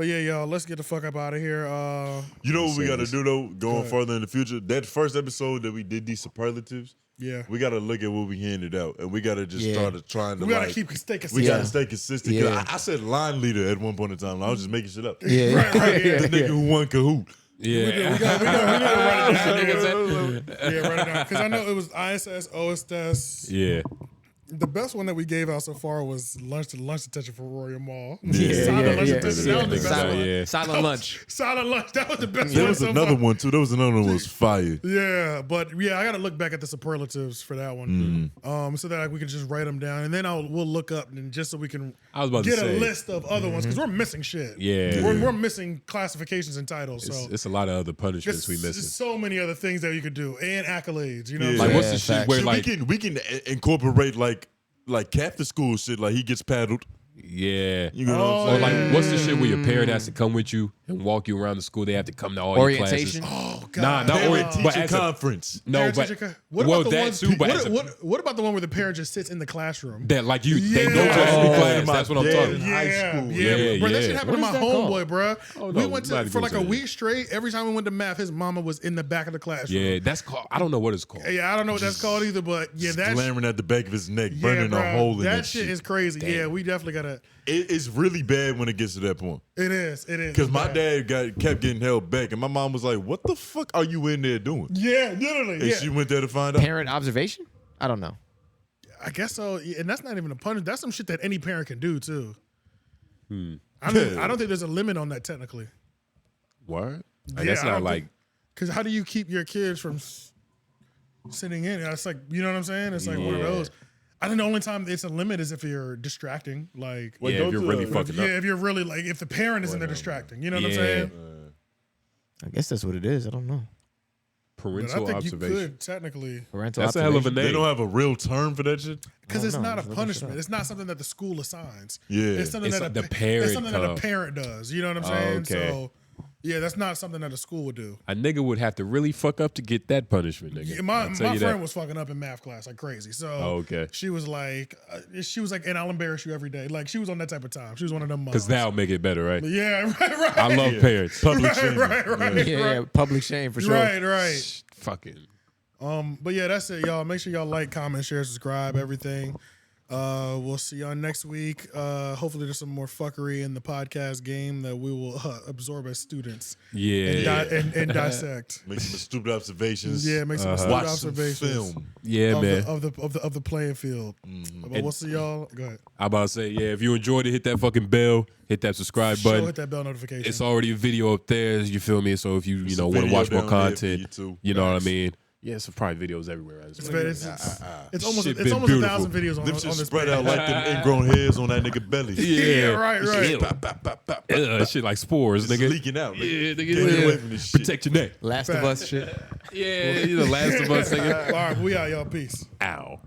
But yeah, y'all, let's get the fuck up out of here. You know what we got to do though, going further in the future? That first episode that we did these superlatives. Yeah, we got to look at what we handed out, and we got to just start trying to. We got to like, stay consistent. We got to stay consistent. Yeah. I said line leader at one point in time. I was just making shit up. Yeah. Right, The nigga who won Kahoot. Yeah. We got to write it down. Yeah, write it down. Because I know it was ISS, OSS. Yeah. The best one that we gave out so far was lunch detention for Royal Mall. Yeah, Silent lunch yeah. detention. That was the best one. Yeah. Silent lunch. Silent lunch. That was the best There one was so another far. one too. There was another one that was fire. Yeah, but yeah, I got to look back at the superlatives for that one, so that we can just write them down, and then we'll look up and just so we can I was about to get say. a list of other ones because we're missing shit. Yeah. we're missing classifications and titles. So It's a lot of other punishments we there's missing. so many other things that you could do and accolades. You know, Yeah. what I'm Like, what's saying? the shit facts. where, See, like, we can incorporate like after school shit. Like he gets paddled. yeah. You know what I'm Or saying? like, what's the shit where your parent has to come with you and walk you around the school? They have to come to all your classes. Orientation. Oh Nah, God, not Parent orient- teacher but as a- conference. No, parent but teacher what well, about the that ones, too. But as a- what about the one where the parent just sits in the classroom? that like you, they go to Yeah. a new Oh, class. That's what I'm yeah. talking about. Yeah, High school. yeah, bro. That shit Yeah. happened to What my is that called? homeboy, bro. Oh, we no, went not for even like a saying. week straight. Every time we went to math, his mama was in the back of the classroom. Yeah, that's called. I don't know what it's called. Yeah, I don't know what that's called either, but yeah, that's glaring at the back of his neck, yeah, burning bro, a hole in that shit is crazy. Damn. Yeah, we definitely gotta. It's really bad when it gets to that point. It is. Because my Yeah. dad kept getting held back, and my mom was like, "What the fuck are you in there doing?" Yeah, literally. And Yeah, she went there to find out. Parent observation? I don't know. I guess so. And that's not even a punishment. That's some shit that any parent can do too. I don't think there's a limit on that technically. Word? Like, Yeah, that's I not don't like. Because how do you keep your kids from sitting in? It's like, you know what I'm saying? It's like one of Yeah. those. I think the only time it's a limit is if you're distracting. Like, Well, Yeah, go if you're to really a- fucking yeah, up. if you're really like, if the parent is in there distracting, you know what I'm Yeah. saying? I guess that's what it is. I don't know. But I Parental think observation. you could technically, Parental That's a hell of a observation. They name. don't have a real term for that shit. because I it's don't know. not a Just look this punishment. up. It's not something that the school assigns. Yeah. It's something It's that like the It's parent something that a come. parent does. You know what I'm Oh, saying? okay. So, yeah, that's not something that a school would do. A nigga would have to really fuck up to get that punishment, nigga. Yeah, my I'll tell you friend that. was fucking up in math class like crazy. So Oh, okay. she was like, and I'll embarrass you every day. Like she was on that type of time. She was one of them moms. Because that'll make it better, right? Yeah, right. I love parents. Public Right, shaming. right. Yeah, public shame for sure. Right. Fucking. But yeah, that's it, y'all. Make sure y'all like, comment, share, subscribe, everything. We'll see y'all next week. Hopefully there's some more fuckery in the podcast game that we will absorb as students Yeah. and dissect. Make some stupid observations. Yeah, make some astute Watch some observations film. Yeah, of man. the playing field. But we'll see y'all. Go ahead. I'm about to say, yeah, if you enjoyed it, hit that fucking bell, hit that subscribe Sure, button. hit that bell notification. It's already a video up there, you feel me? So if you There's know a want to video watch more down there for content, you too. you know what I Facts. mean? Yeah, it's probably videos everywhere. It's almost Shit it's been almost beautiful. 1,000 videos on Them on shit this spread page. out like them ingrown hairs on that nigga belly. Yeah, right. Shit like spores, It's nigga. leaking out. Yeah, Nigga. nigga. Get yeah. away from this shit. Protect your neck. Last of Us shit. Yeah, you the last of us, nigga. All right, we out, y'all. Peace. Ow.